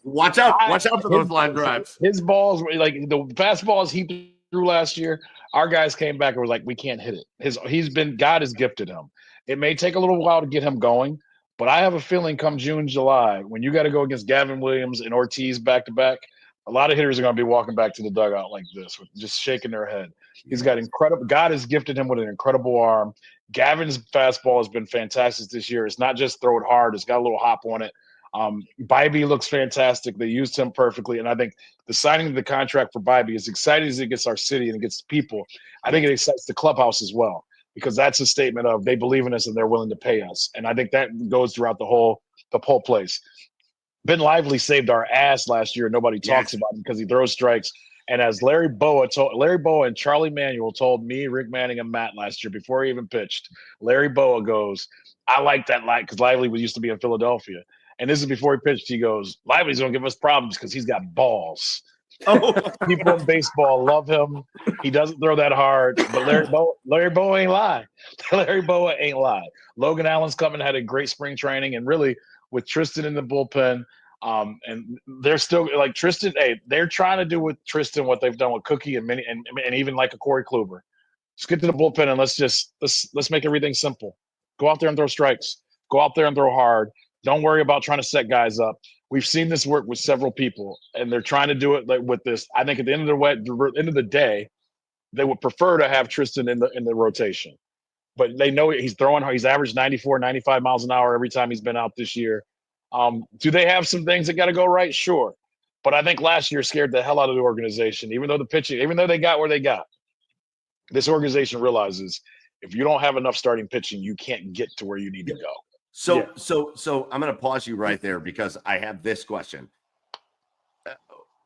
Watch out for those line drives. His balls were like the fastballs he threw last year. Our guys came back and were like, we can't hit it. God has gifted him. It may take a little while to get him going, but I have a feeling come June, July, when you got to go against Gavin Williams and Ortiz back to back, a lot of hitters are going to be walking back to the dugout like this, just shaking their head. He's got incredible. God has gifted him with an incredible arm. Gavin's fastball has been fantastic this year. It's not just throw it hard; it's got a little hop on it. Bybee looks fantastic. They used him perfectly, and I think the signing of the contract for Bybee, as exciting as it gets our city and it gets the people, I think it excites the clubhouse as well, because that's a statement of they believe in us and they're willing to pay us. And I think that goes throughout the whole place. Ben Lively saved our ass last year. Nobody talks about him because he throws strikes. And as Larry Boa and Charlie Manuel told me, Rick Manning, and Matt last year before he even pitched, Larry Boa goes, I like that because Lively used to be in Philadelphia. And this is before he pitched. He goes, Lively's going to give us problems because he's got balls. People in baseball love him. He doesn't throw that hard, but Larry Boa ain't lie. Larry Boa ain't lie. Logan Allen's coming, had a great spring training, and really with Tristan in the bullpen, and they're still like Tristan. Hey, they're trying to do with Tristan what they've done with Cookie and even like a Corey Kluber. Just get to the bullpen and let's make everything simple. Go out there and throw strikes. Go out there and throw hard. Don't worry about trying to set guys up. We've seen this work with several people, and they're trying to do it like with this. I think at the end of the day, they would prefer to have Tristan in the rotation. But they know he's averaged 94, 95 miles an hour every time he's been out this year. Do they have some things that got to go right? Sure. But I think last year scared the hell out of the organization, even though they got where they got. This organization realizes if you don't have enough starting pitching, you can't get to where you need to go. So I'm going to pause you right there because I have this question.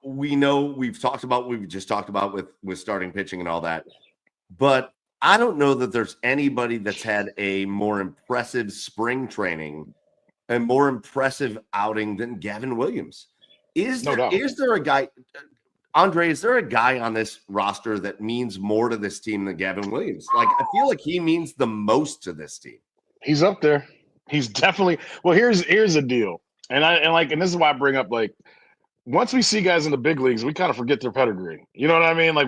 We know we've just talked about with starting pitching and all that, but I don't know that there's anybody that's had a more impressive spring training and more impressive outing than Gavin Williams. Is there a guy, Andre, is there a guy on this roster that means more to this team than Gavin Williams? Like, I feel like he means the most to this team. He's up there. He's definitely – well, here's the deal. And this is why I bring up, like, once we see guys in the big leagues, we kind of forget their pedigree. You know what I mean? Like,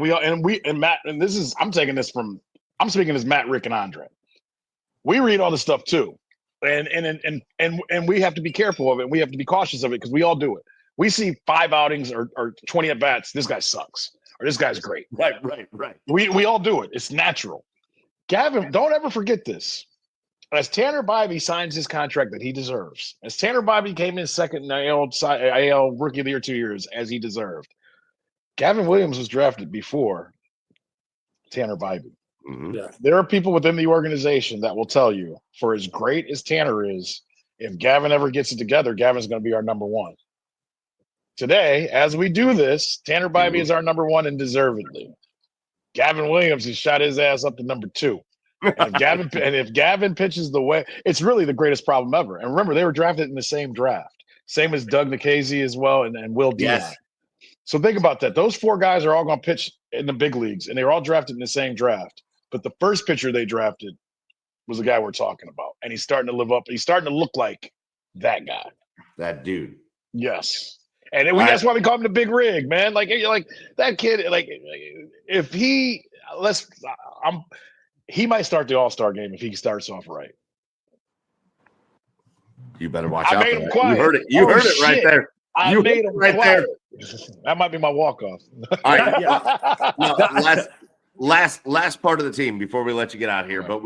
Matt, and this is – I'm speaking as Matt, Rick, and Andre. We read all this stuff too. And we have to be careful of it. We have to be cautious of it because we all do it. We see 5 outings or 20 at-bats, this guy sucks, or this guy's great. Right. We all do it. It's natural. Gavin, don't ever forget this. As Tanner Bybee signs his contract that he deserves, as Tanner Bybee came in second in AL Rookie of the Year 2 years, as he deserved, Gavin Williams was drafted before Tanner Bybee. Mm-hmm. Yeah. There are people within the organization that will tell you, for as great as Tanner is, If Gavin ever gets it together, Gavin's going to be our number one. Today, as we do this, Tanner Bybee is our number one and deservedly. Gavin Williams has shot his ass up to number 2. And if Gavin pitches the way, it's really the greatest problem ever. And remember, they were drafted in the same draft, same as Doug Nikhazy as well, and Will Dion. Yes. So think about that. Those 4 guys are all going to pitch in the big leagues, and they were all drafted in the same draft. But the first pitcher they drafted was the guy we're talking about, and he's starting to live up. He's starting to look like that guy, that dude. Yes. And that's why we call him the big rig, man. Like that kid. Like if he he might start the All-Star game if he starts off right. You better watch out. I made him quiet. You heard it. You heard it right there. I made him right quiet. There. That might be my walk-off. All right. Yeah. No, last part of the team before we let you get out here. But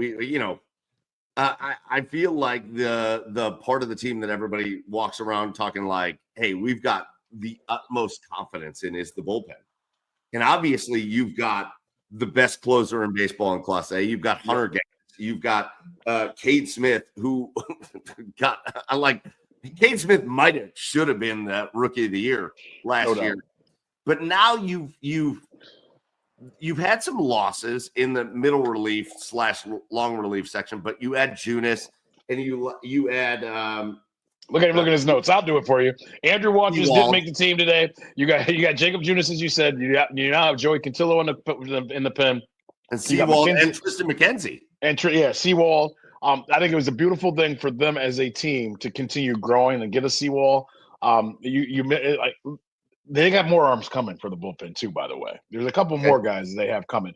I feel like the part of the team that everybody walks around talking like, hey, we've got the utmost confidence in is the bullpen. And obviously you've got the best closer in baseball in Class A. You've got Hunter Gaines. You've got Cade Smith, who Cade Smith should have been the rookie of the year last year. But now you've had some losses in the middle relief / long relief section, but you add Junis and you add look at him looking at his notes. I'll do it for you. Andrew Walters didn't make the team today. You got Jacob Junis, as you said. You now have Joey Cantillo in the pen. And Seawald and Tristan McKenzie. And Seawald. I think it was a beautiful thing for them as a team to continue growing and get a Seawald. They got more arms coming for the bullpen too, by the way. There's a couple more guys they have coming.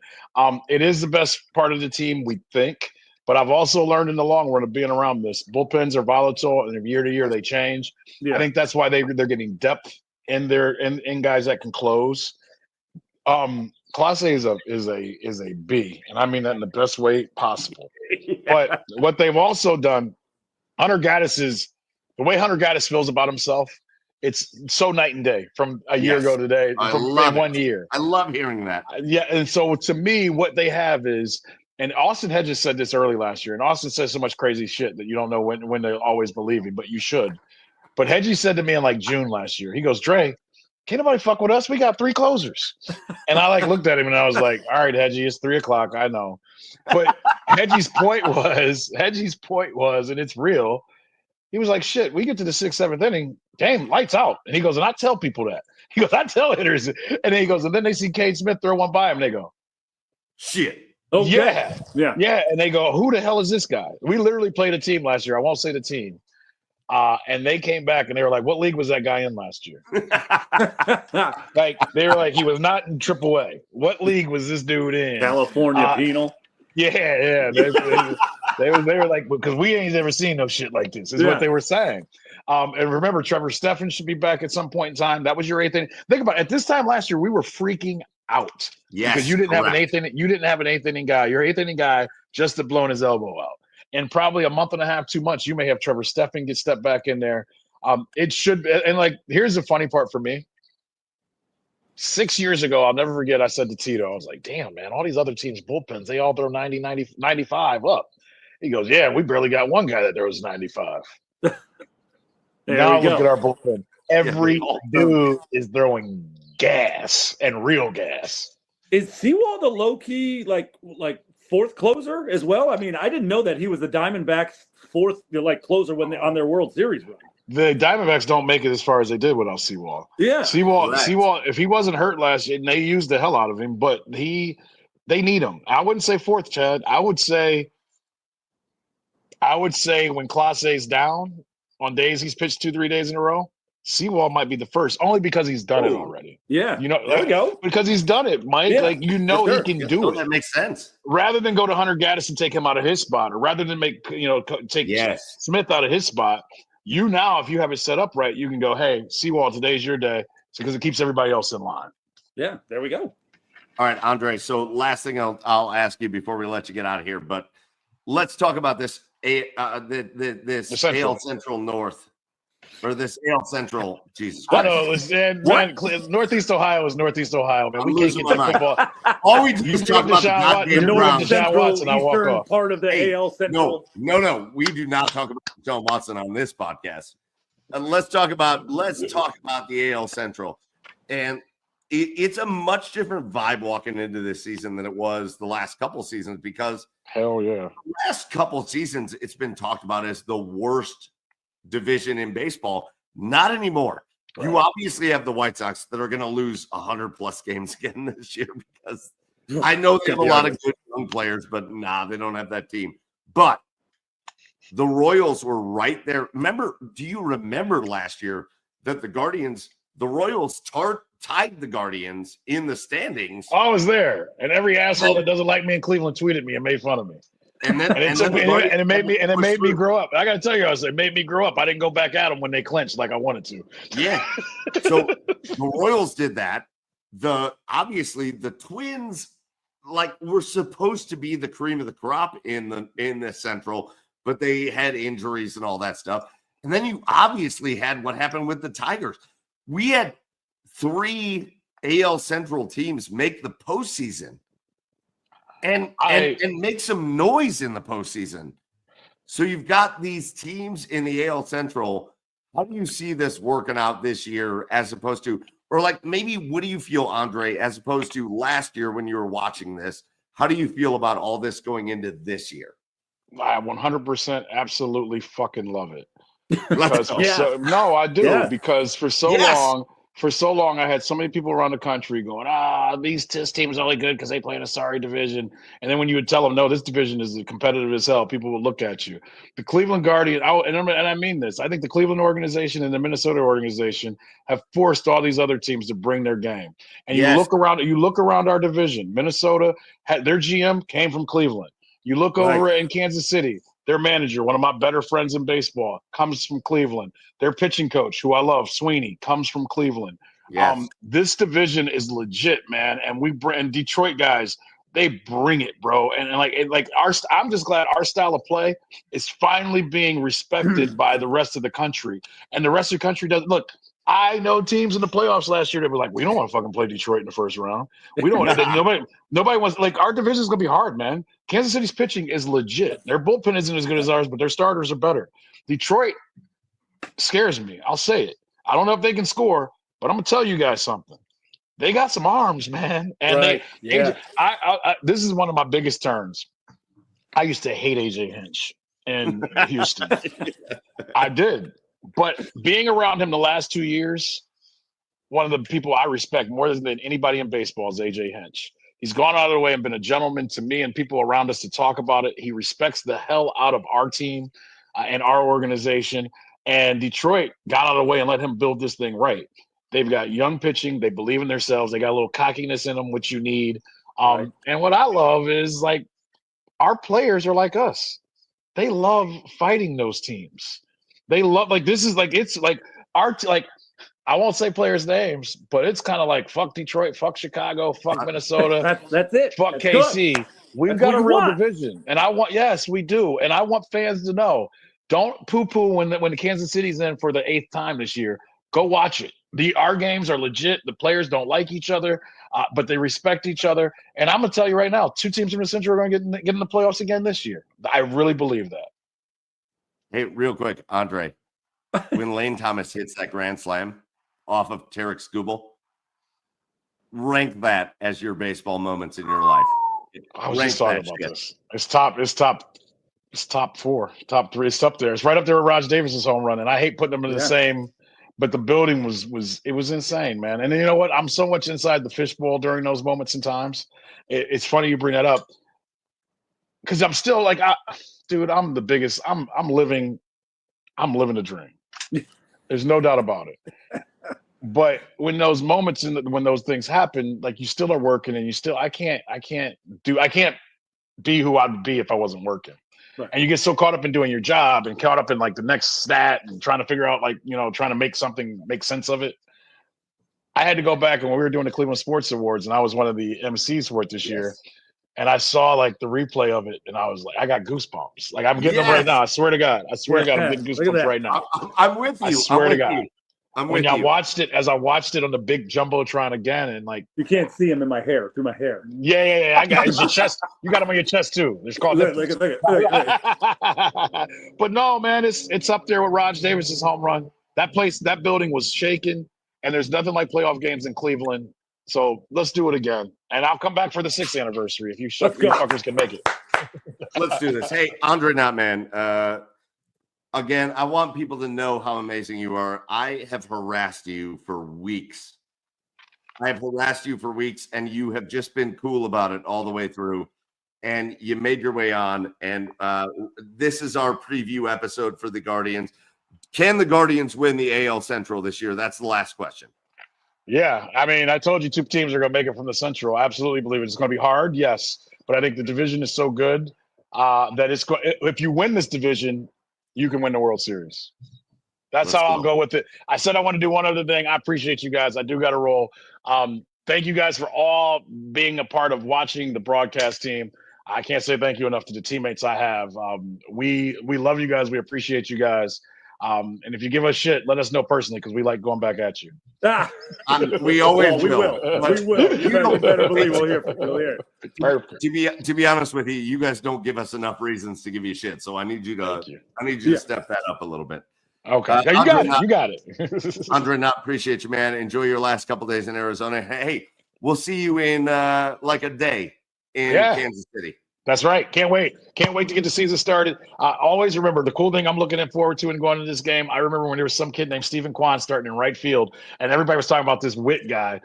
It is the best part of the team, we think. But I've also learned in the long run of being around this, bullpens are volatile, and year to year they change. Yeah. I think that's why they're getting depth in guys that can close. Class A is a B, and I mean that in the best way possible. Yeah. But what they've also done, the way Hunter Gaddis feels about himself, it's so night and day from a year ago today. From 1 year. I love hearing that. Yeah, and so to me, what they have is. And Austin Hedges said this early last year, and Austin says so much crazy shit that you don't know when to always believe him, but you should. But Hedges said to me in like June last year, he goes, Dre, can't nobody fuck with us? We got 3 closers. And I looked at him and I was like, all right, Hedgie, it's 3:00. I know. But Hedgie's point was, and it's real. He was like, shit, we get to the 6th, 7th inning, damn, lights out. And he goes, and I tell people that. He goes, I tell hitters. And then he goes, and then they see Cade Smith throw one by him. And they go, shit. Okay. Yeah. And they go, who the hell is this guy? We literally played a team last year. I won't say the team. And they came back and they were like, what league was that guy in last year? They were like, he was not in AAA. What league was this dude in? California Penal. Yeah. They were like, because we ain't ever seen no shit like this, is what they were saying. And remember, Trevor Stephan should be back at some point in time. That was your 8th inning. Think about it. At this time last year, we were freaking out. Yes, because you didn't have an 8th inning. You didn't have an 8th inning guy. Your 8th inning guy just had blown his elbow out. And probably a month and a half, 2 months, you may have Trevor Stephan get stepped back in there. It should be. And here's the funny part for me. 6 years ago, I'll never forget, I said to Tito, I was like, damn, man, all these other teams' bullpens, they all throw 90, 95 up. He goes, yeah, we barely got one guy that throws 95. Now look at our bullpen. Every dude is throwing gas and real gas. Is Seawald a low-key, like 4th closer as well? I mean, I didn't know that he was the Diamondbacks' 4th closer when on their World Series run. The Diamondbacks don't make it as far as they did without Seawald. Yeah. Seawald, if he wasn't hurt last year, and they used the hell out of him, but they need him. I wouldn't say 4th, Chad. I would say when Clase is down on days he's pitched 2-3 days in a row, Seawald might be the first, only because he's done it already. Yeah. There we go. Because he's done it, Mike. Yeah, he can do it. That makes sense. Rather than go to Hunter Gaddis and take him out of his spot, or rather than take Smith out of his spot, now, if you have it set up right, you can go, hey, Seawald, today's your day, because it keeps everybody else in line. Yeah, there we go. All right, Andre. So last thing I'll ask you before we let you get out of here, but let's talk about this AL Central North or this AL Central. Jesus I Christ. know, man, Northeast Ohio is Northeast Ohio, man. I'm We can't losing get my that mind. football. All we do You is bring talk up about the Deshaun Watson, goddamn you bring up Browns. Deshaun Watson, I walk Eastern off. part of the Hey, AL Central. No. We do not talk about Deshaun Watson on this podcast. Let's talk about the AL Central. And it's a much different vibe walking into this season than it was the last couple seasons, because Hell yeah. the last couple seasons it's been talked about as the worst division in baseball. Not anymore. Right. You obviously have the White Sox that are going to lose 100+ games again this year, because I know they have a lot of good young players, but they don't have that team. But the Royals were right there. Do you remember last year that the Royals tied the Guardians in the standings? I was there, and every asshole that doesn't like me in Cleveland tweeted me and made fun of me. And it made me grow up. I got to tell you, it made me grow up. I didn't go back at them when they clinched like I wanted to. Yeah. So the Royals did that. Obviously the Twins were supposed to be the cream of the crop in the Central, but they had injuries and all that stuff. And then you obviously had what happened with the Tigers. We had 3 AL Central teams make the postseason and make some noise in the postseason. So you've got these teams in the AL Central. How do you see this working out this year as opposed to, or maybe what do you feel, Andre, as opposed to last year when you were watching this? How do you feel about all this going into this year? I 100% absolutely fucking love it. Because I do. Yeah. Because for so long, I had so many people around the country going, this team's only good because they play in a sorry division. And then when you would tell them, no, this division is competitive as hell, people would look at you. The Cleveland Guardians, and I mean this, I think the Cleveland organization and the Minnesota organization have forced all these other teams to bring their game. And you look around our division. Minnesota had their GM came from Cleveland. You look over in Kansas City. Their manager, one of my better friends in baseball, comes from Cleveland. Their pitching coach, who I love, Sweeney, comes from Cleveland. Yes. This division is legit, man. And Detroit guys, they bring it, bro. I'm just glad our style of play is finally being respected by the rest of the country. And the rest of the country doesn't look. I know teams in the playoffs last year that were like, we don't want to fucking play Detroit in the first round. We don't want nobody wants, our division is gonna be hard, man. Kansas City's pitching is legit. Their bullpen isn't as good as ours, but their starters are better. Detroit scares me. I'll say it. I don't know if they can score, but I'm gonna tell you guys something. They got some arms, man. And this is one of my biggest turns. I used to hate AJ Hinch in Houston. I did. But being around him the last 2 years, one of the people I respect more than anybody in baseball is AJ Hinch. He's gone out of the way and been a gentleman to me and people around us to talk about it. He respects the hell out of our team and our organization. And Detroit got out of the way and let him build this thing right. They've got young pitching. They believe in themselves. They got a little cockiness in them, which you need. And what I love is our players are like us. They love fighting those teams. They love I won't say players' names, but it's kind of fuck Detroit, fuck Chicago, fuck Minnesota. That's it. Fuck That's KC. Good. We've That's got a real want. division. And yes, we do. And I want fans to know, don't poo-poo when the Kansas City's in for the 8th time this year. Go watch it. Our games are legit. The players don't like each other, but they respect each other. And I'm going to tell you right now, 2 teams from the Central are going to get in the playoffs again this year. I really believe that. Hey, real quick, Andre, when Lane Thomas hits that grand slam off of Tarek Skubal, rank that as your baseball moments in your life. I was just talking about this. It's top 4, top 3. It's up there. It's right up there with Raj Davis's home run. And I hate putting them in the same, but the building was insane, man. And you know what? I'm so much inside the fishbowl during those moments and times. It's funny you bring that up because I'm still dude, I'm the biggest. I'm living the dream. There's no doubt about it. But when those moments when those things happen, you still are working, and you still I can't be who I'd be if I wasn't working. Right. And you get so caught up in doing your job and caught up in the next stat and trying to figure out trying to make sense of it. I had to go back, and when we were doing the Cleveland Sports Awards, and I was one of the MCs for it this year. and I saw like the replay of it, and I was like, I got goosebumps. Like I'm getting them right now. I swear to God. I swear to God, I'm getting goosebumps right now. I'm with you. I swear to God. I'm when with I you. watched it, as I watched it on the big jumbotron again, and like you can't see him in my hair through my hair. Yeah. I got it's your chest. You got them on your chest too. It's called. Look. But no, man, it's up there with Raj Davis's home run. That building was shaking, and there's nothing like playoff games in Cleveland. So let's do it again, and I'll come back for the 6th anniversary if you fuckers can make it. Let's do this. Hey, Andre Knott, man. Again, I want people to know how amazing you are. I have harassed you for weeks. And you have just been cool about it all the way through. And you made your way on. And this is our preview episode for the Guardians. Can the Guardians win the AL Central this year? That's the last question. Yeah, I mean, I told you 2 teams are going to make it from the Central. I absolutely believe it's going to be hard, yes. But I think the division is so good that if you win this division, you can win the World Series. That's how I'll go with it. I said I want to do one other thing. I appreciate you guys. I do got to roll. Thank you guys for all being a part of watching the broadcast team. I can't say thank you enough to the teammates I have. We love you guys. We appreciate you guys. And if you give us shit, let us know personally because we like going back at you. We always will. We will. You better believe we'll hear from you. Perfect. To be honest with you, you guys don't give us enough reasons to give you shit. So I need you to step that up a little bit. Okay. You got it. Andre Knott, appreciate you, man. Enjoy your last couple days in Arizona. Hey, we'll see you in like a day in Kansas City. That's right. Can't wait. Can't wait to get the season started. Always remember the cool thing I'm looking forward to and going into this game. I remember when there was some kid named Stephen Kwan starting in right field, and everybody was talking about this Witt guy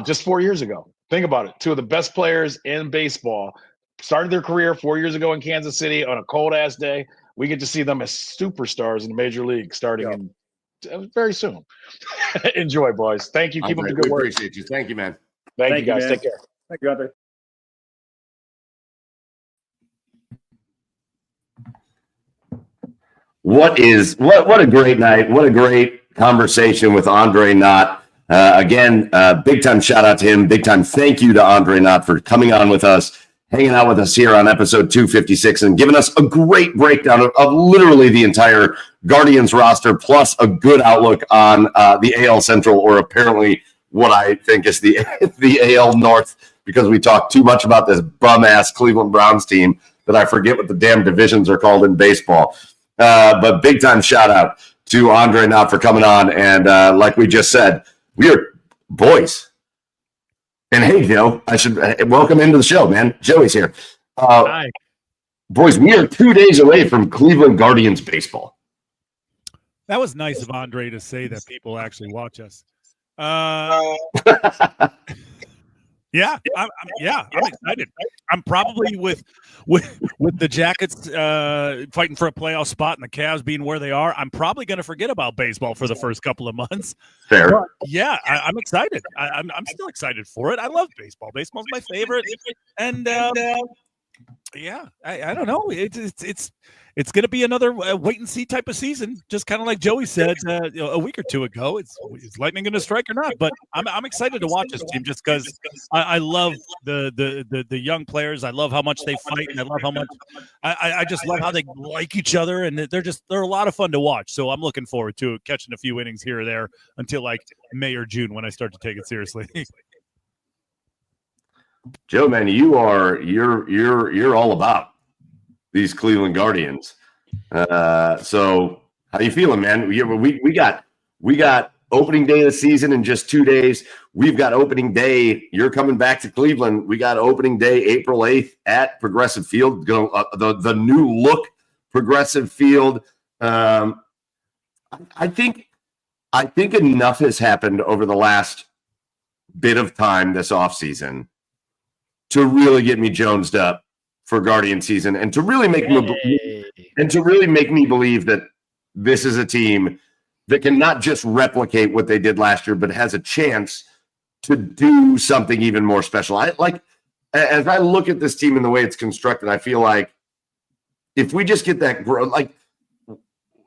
just 4 years ago. Think about it. 2 of the best players in baseball started their career 4 years ago in Kansas City on a cold-ass day. We get to see them as superstars in the major league starting very soon. Enjoy, boys. Thank you. Keep up the good work. Appreciate you. Thank you, man. Thank you, guys. Man. Take care. Thank you, Andre. What a great night. What a great conversation with Andre Knott. Again, big time shout out to him. Big time thank you to Andre Knott for coming on with us, hanging out with us here on episode 256 and giving us a great breakdown of literally the entire Guardians roster, plus a good outlook on the AL Central, or apparently what I think is the AL North, because we talked too much about this bum-ass Cleveland Browns team that I forget what the damn divisions are called in baseball. But big time shout out to Andre Knott for coming on. And like we just said, we are boys. And hey, Joe, I should welcome into the show, man. Joey's here. Hi. Boys, we are 2 days away from Cleveland Guardians baseball. That was nice of Andre to say that people actually watch us. Yeah, I'm excited. I'm probably with the Jackets fighting for a playoff spot and the Cavs being where they are. I'm probably going to forget about baseball for the first couple of months. Fair. But I'm excited. I'm still excited for it. I love baseball. Baseball's my favorite. And I don't know. It's going to be another wait and see type of season. Just kind of like Joey said a week or two ago. Is Lightning going to strike or not? But I'm excited to watch this team just because I love the young players. I love how much they fight, and I love how much I just love how they like each other, and they're a lot of fun to watch. So I'm looking forward to catching a few innings here or there until like May or June when I start to take it seriously. Joe, man, you're all about these Cleveland Guardians. So how you feeling, man? We got opening day of the season in just 2 days. We've got opening day. You're coming back to Cleveland. We got opening day April 8th at Progressive Field, the new look Progressive Field. I think enough has happened over the last bit of time this offseason to really get me jonesed up for Guardian season, and to really make me believe that this is a team that can not just replicate what they did last year, but has a chance to do something even more special. As I look at this team and the way it's constructed, I feel like if we just get that growth, like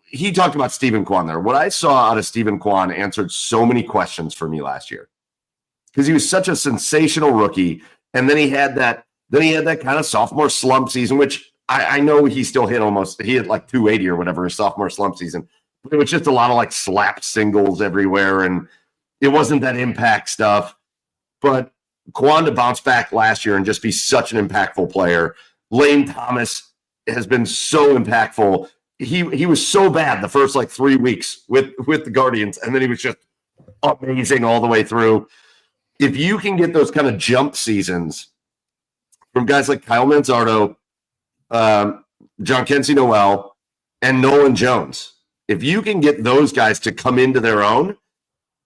he talked about Stephen Kwan there. What I saw out of Stephen Kwan answered so many questions for me last year because he was such a sensational rookie. And then he had that Then he had that kind of sophomore slump season, which I know he still hit he had like 280 or whatever his sophomore slump season. But it was just a lot of like slap singles everywhere, and it wasn't that impact stuff. But Quan to bounce back last year and just be such an impactful player. Lane Thomas has been so impactful. He was so bad the first like 3 weeks with the Guardians, and then he was just amazing all the way through. If you can get those kind of jump seasons from guys like Kyle Manzardo, John Kensey Noel, and Nolan Jones, if you can get those guys to come into their own,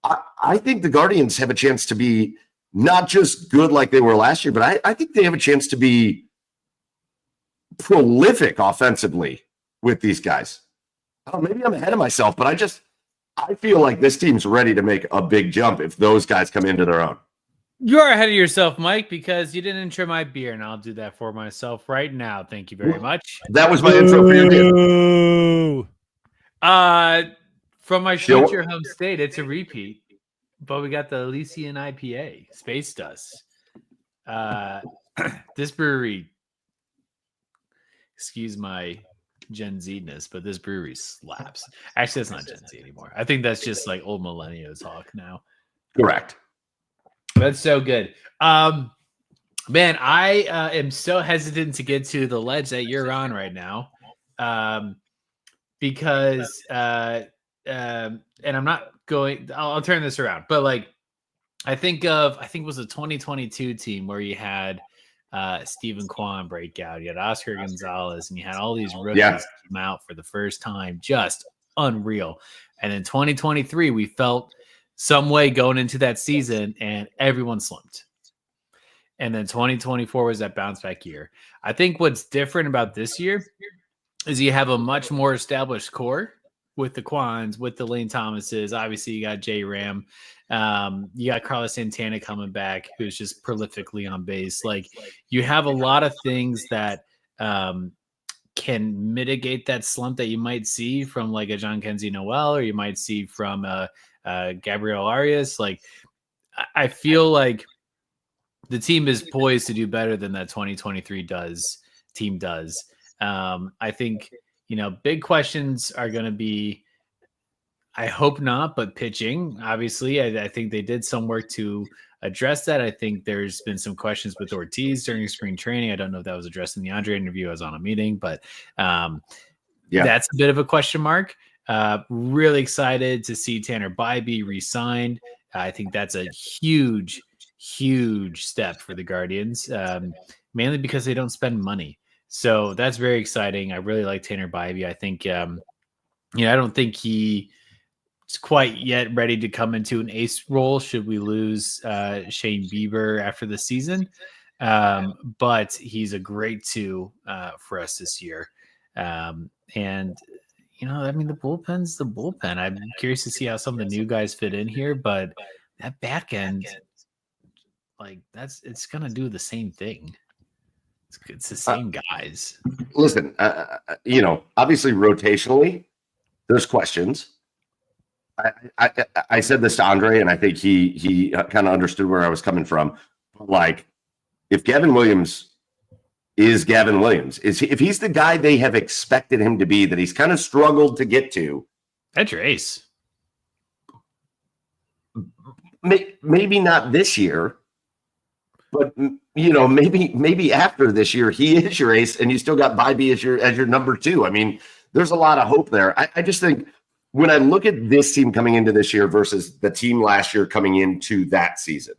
I think the Guardians have a chance to be not just good like they were last year, but I think they have a chance to be prolific offensively with these guys. Oh, maybe I'm ahead of myself, but I feel like this team's ready to make a big jump if those guys come into their own. You're ahead of yourself, Mike, because you didn't intro my beer, and I'll do that for myself right now. Thank you very much. That was my intro for your dude. From my future home state, it's a repeat, but we got the Elysian IPA, Space Dust. This brewery, excuse my Gen Z-ness, but this brewery slaps. Actually, that's not Gen Z anymore. I think that's just like old millennial talk now. Correct. That's so good. Man, I am so hesitant to get to the ledge that you're on right now. Because and I'm not going, I'll turn this around, but like, I think it was a 2022 team where you had Stephen Kwan break out, you had Oscar Gonzalez, and you had all these rookies come out for the first time, just unreal. And in 2023, we felt some way going into that season, and everyone slumped. And then 2024 was that bounce back year. I think what's different about this year is you have a much more established core with the Quans, with the Lane Thomases. Obviously, you got J Ram. You got Carlos Santana coming back, who's just prolifically on base. Like, you have a lot of things that can mitigate that slump that you might see from like a John Kensey Noel, or you might see from Gabriel Arias. Like, I feel like the team is poised to do better than that 2023 team does. I think, big questions are going to be, I hope not, but pitching. Obviously, I think they did some work to address that. I think there's been some questions with Ortiz during spring training. I don't know if that was addressed in the Andre interview. I was on a meeting, but that's a bit of a question mark. Really excited to see Tanner Bybee re-signed. I think that's a huge step for the Guardians, mainly because they don't spend money. So that's very exciting. I really like Tanner Bybee. I think, I don't think he's quite yet ready to come into an ace role should we lose Shane Bieber after the season. But he's a great two for us this year. And, the bullpen's the bullpen. I'm curious to see how some of the new guys fit in here, but that back end, it's going to do the same thing. It's the same guys. Listen, obviously rotationally, there's questions. I said this to Andre, and I think he kind of understood where I was coming from. Like, if Gavin Williams is Gavin Williams, if he's the guy they have expected him to be, that he's kind of struggled to get to, that's your ace. Maybe not this year, but maybe after this year he is your ace, and you still got Bybee as your number two. I mean, there's a lot of hope there. I just think when I look at this team coming into this year versus the team last year coming into that season,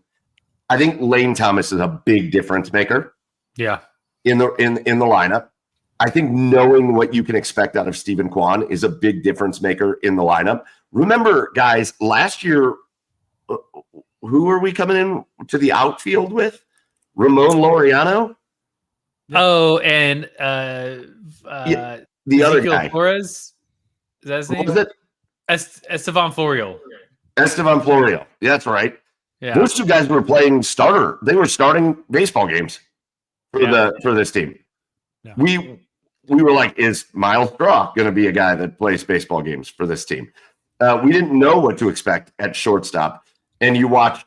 I think Lane Thomas is a big difference maker. Yeah. In the lineup. I think knowing what you can expect out of Stephen Kwan is a big difference maker in the lineup. Remember, guys, last year, who are we coming in to the outfield with? Ramon Laureano? Oh, and the other guy. Flores? Is that his name? Was it? Estevan Florial. Estevan Florial. Yeah, that's right. Yeah. Those two guys were playing starter. They were starting baseball games for this team. Yeah. We were like, is Miles Straw going to be a guy that plays baseball games for this team? We didn't know what to expect at shortstop. And you watch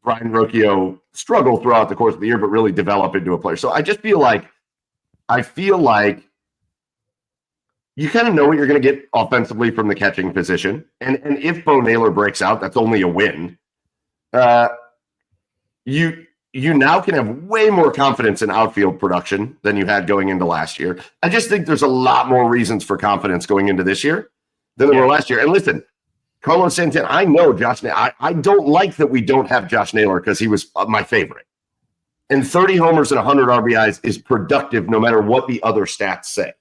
Brian Rocchio struggle throughout the course of the year, but really develop into a player. So I just feel like you kind of know what you're going to get offensively from the catching position. And if Bo Naylor breaks out, that's only a win. You now can have way more confidence in outfield production than you had going into last year. I just think there's a lot more reasons for confidence going into this year than there were last year. And listen, Carlos Santana, I know Josh Naylor. I don't like that we don't have Josh Naylor because he was my favorite. And 30 homers and 100 RBIs is productive no matter what the other stats say.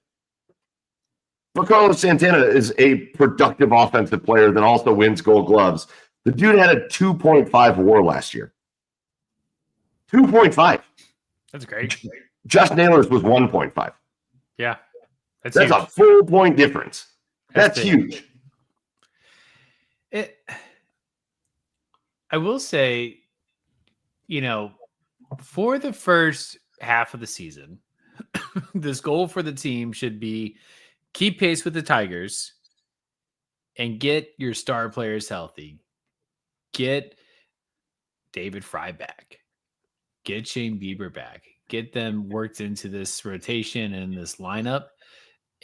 But Carlos Santana is a productive offensive player that also wins Gold Gloves. The dude had a 2.5 WAR last year. 2.5. That's great. Josh Naylor's was 1.5. Yeah. That's a full point difference. That's huge. I will say, for the first half of the season, this goal for the team should be keep pace with the Tigers and get your star players healthy. Get David Fry back. Get Shane Bieber back. Get them worked into this rotation and this lineup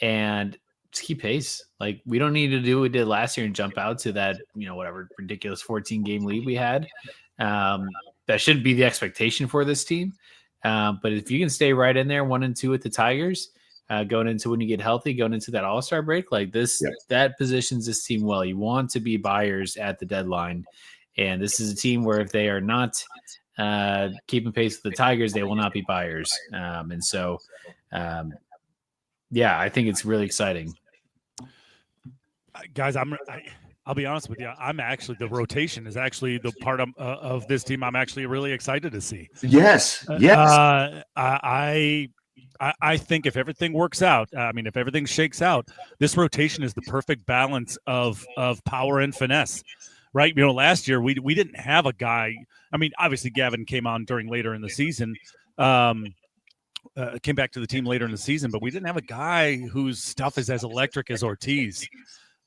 and just keep pace. Like, we don't need to do what we did last year and jump out to that, whatever ridiculous 14-game lead we had. That shouldn't be the expectation for this team. But if you can stay right in there 1-2 with the Tigers, going into when you get healthy, going into that All-Star break, like this, that positions this team well. You want to be buyers at the deadline. And this is a team where if they are not keeping pace with the Tigers, they will not be buyers. I think it's really exciting. Guys, I'll be honest with you. The rotation is actually the part of this team I'm actually really excited to see. Yes. I think if everything works out, if everything shakes out, this rotation is the perfect balance of power and finesse. Right. Last year we didn't have a guy. Obviously Gavin came on later in the season, came back to the team later in the season, but we didn't have a guy whose stuff is as electric as Ortiz.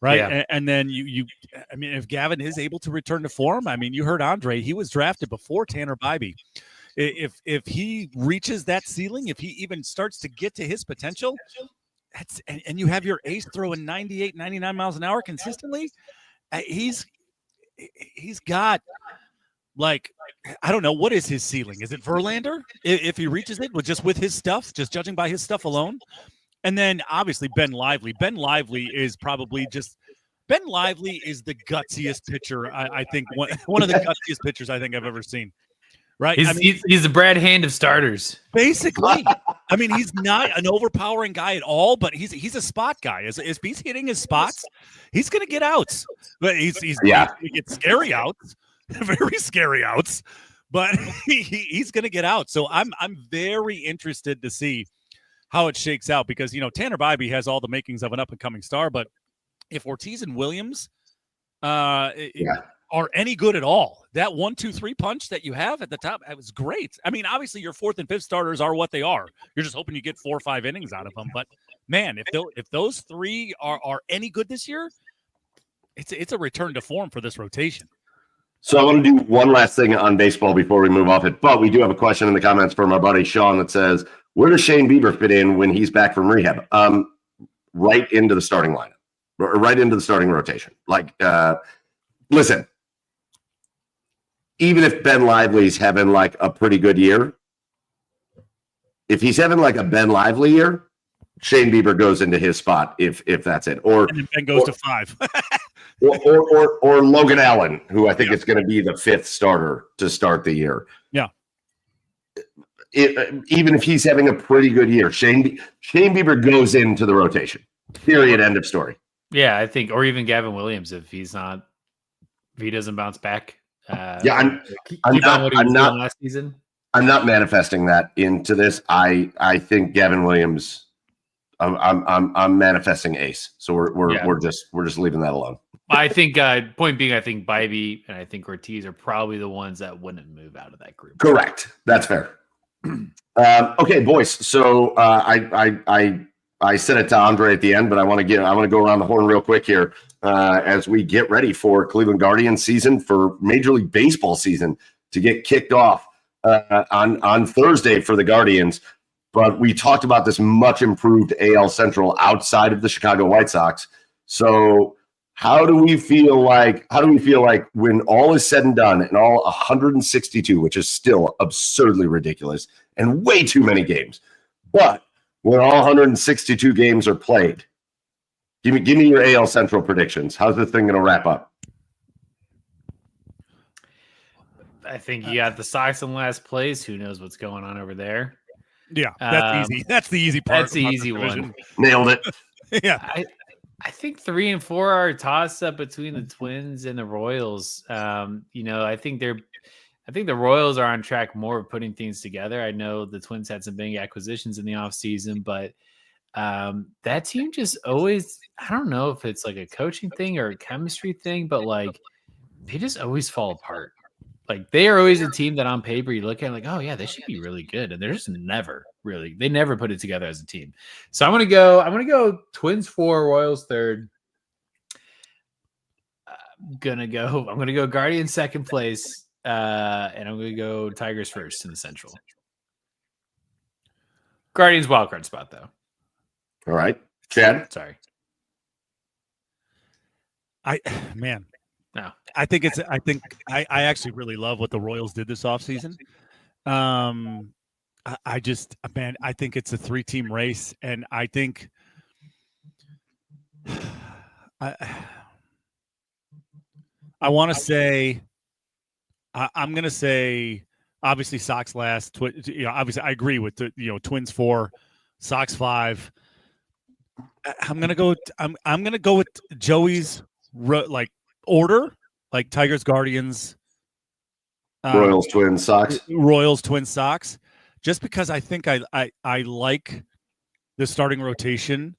Right. Yeah. And then if Gavin is able to return to form, you heard Andre, he was drafted before Tanner Bybee. If he reaches that ceiling, if he even starts to get to his potential, and you have your ace throwing 98, 99 miles an hour consistently, he's got, like, I don't know, what is his ceiling? Is it Verlander? If he reaches it with his stuff, just judging by his stuff alone. And then obviously Ben Lively. Ben Lively is the gutsiest pitcher. I think one of the gutsiest pitchers I think I've ever seen. Right? He's the Brad Hand of starters. Basically. He's not an overpowering guy at all, but he's a spot guy. As he's hitting his spots, he's going to get outs. But he's going to get scary outs, very scary outs. But he's going to get out. So I'm very interested to see how it shakes out because Tanner Bybee has all the makings of an up and coming star. But if Ortiz and Williams, are any good at all, that 1-2-3 punch that you have at the top, it was great. Obviously your fourth and fifth starters are what they are. You're just hoping you get 4 or 5 innings out of them. But man, if those three are any good this year, it's a return to form for this rotation. So I want to do one last thing on baseball before we move off it. But we do have a question in the comments from our buddy Sean that says, where does Shane Bieber fit in when he's back from rehab? Right into the starting lineup, or right into the starting rotation. Listen, even if Ben Lively's having like a pretty good year, if he's having like a Ben Lively year, Shane Bieber goes into his spot if that's it. Or and then Ben goes to 5. or Logan Allen, who I think is going to be the 5th starter to start the year. Yeah. Even if he's having a pretty good year, Shane Bieber goes into the rotation. Period. End of story. Yeah, I think, or even Gavin Williams if he doesn't bounce back. I'm not last season. I'm not manifesting that into this. I think Gavin Williams. I'm manifesting ace. So we're just leaving that alone. I think point being, I think Bybee and I think Ortiz are probably the ones that wouldn't move out of that group. Correct. That's fair. Okay, boys. So I said it to Andre at the end, but I want to go around the horn real quick here as we get ready for Cleveland Guardians season, for Major League Baseball season to get kicked off on Thursday for the Guardians. But we talked about this much improved AL Central outside of the Chicago White Sox. So how do we feel like when all is said and done and all 162, which is still absurdly ridiculous and way too many games, but when all 162 games are played, give me your AL Central predictions. How's this thing going to wrap up? I think you got the Sox in last place. Who knows what's going on over there? Yeah, that's easy. That's the easy part. That's the easy one. Nailed it. Yeah. I think 3 and 4 are a toss up between the Twins and the Royals. I think the Royals are on track more of putting things together. I know the Twins had some big acquisitions in the offseason, but that team just always, I don't know if it's like a coaching thing or a chemistry thing, but like they just always fall apart. Like they are always a team that on paper you look at like, oh yeah, they should be really good. And they're just they never put it together as a team. So I'm going to go Twins 4, Royals 3rd. I'm going to go Guardians 2nd place. And I'm going to go Tigers 1st in the Central. Guardians wildcard spot though. All right. Chad? Sorry. No. I think I actually really love what the Royals did this offseason. I think it's a 3-team race, and I think I want to say I'm going to say obviously Sox last. Obviously I agree with the Twins 4, Sox 5. I'm going to go with Joey's order, like Tigers, Guardians, Royals, Twins, Sox, just because I think I like the starting rotation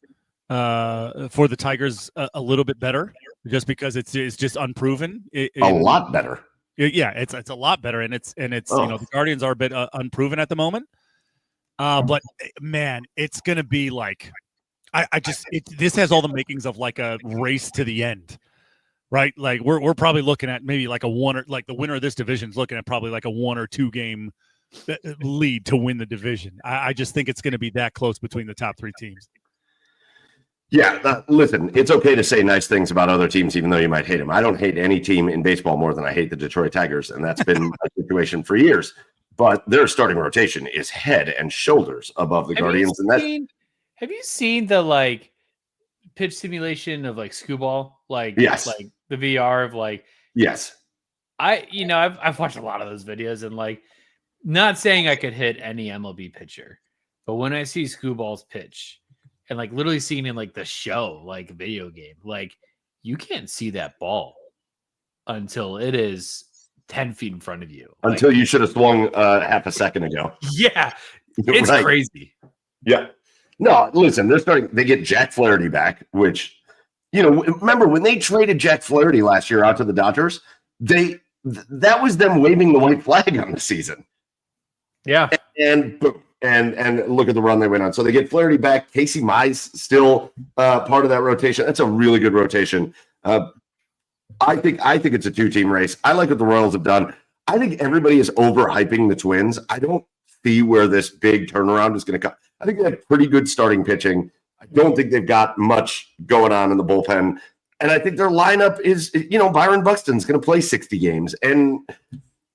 for the Tigers a little bit better, just because it's just unproven. A lot better. Yeah, it's a lot better, and it's the Guardians are a bit unproven at the moment. But man, it's gonna be like this has all the makings of like a race to the end. Right, like we're probably looking at maybe like a one, or like the winner of this division is looking at probably like a 1 or 2 game lead to win the division. I just think it's going to be that close between the top 3 teams. Yeah, listen, it's okay to say nice things about other teams, even though you might hate them. I don't hate any team in baseball more than I hate the Detroit Tigers, and that's been a situation for years. But their starting rotation is head and shoulders above the Guardians. Have you seen the pitch simulation of Scooball? Yes. Like the VR of yes. I've watched a lot of those videos, and not saying I could hit any MLB pitcher, but when I see Scooball's pitch and literally seeing in the show, video game, you can't see that ball until it is 10 feet in front of you. Until you should have swung half a second ago. Yeah. It's right. Crazy. Yeah. No, listen, they get Jack Flaherty back, which, remember when they traded Jack Flaherty last year out to the Dodgers, that was them waving the white flag on the season. Yeah. And look at the run they went on. So they get Flaherty back. Casey Mize still part of that rotation. That's a really good rotation. I think it's a 2-team race. I like what the Royals have done. I think everybody is overhyping the Twins. I don't see where this big turnaround is going to come. I think they have pretty good starting pitching. I don't think they've got much going on in the bullpen. And I think their lineup is, Byron Buxton's going to play 60 games. And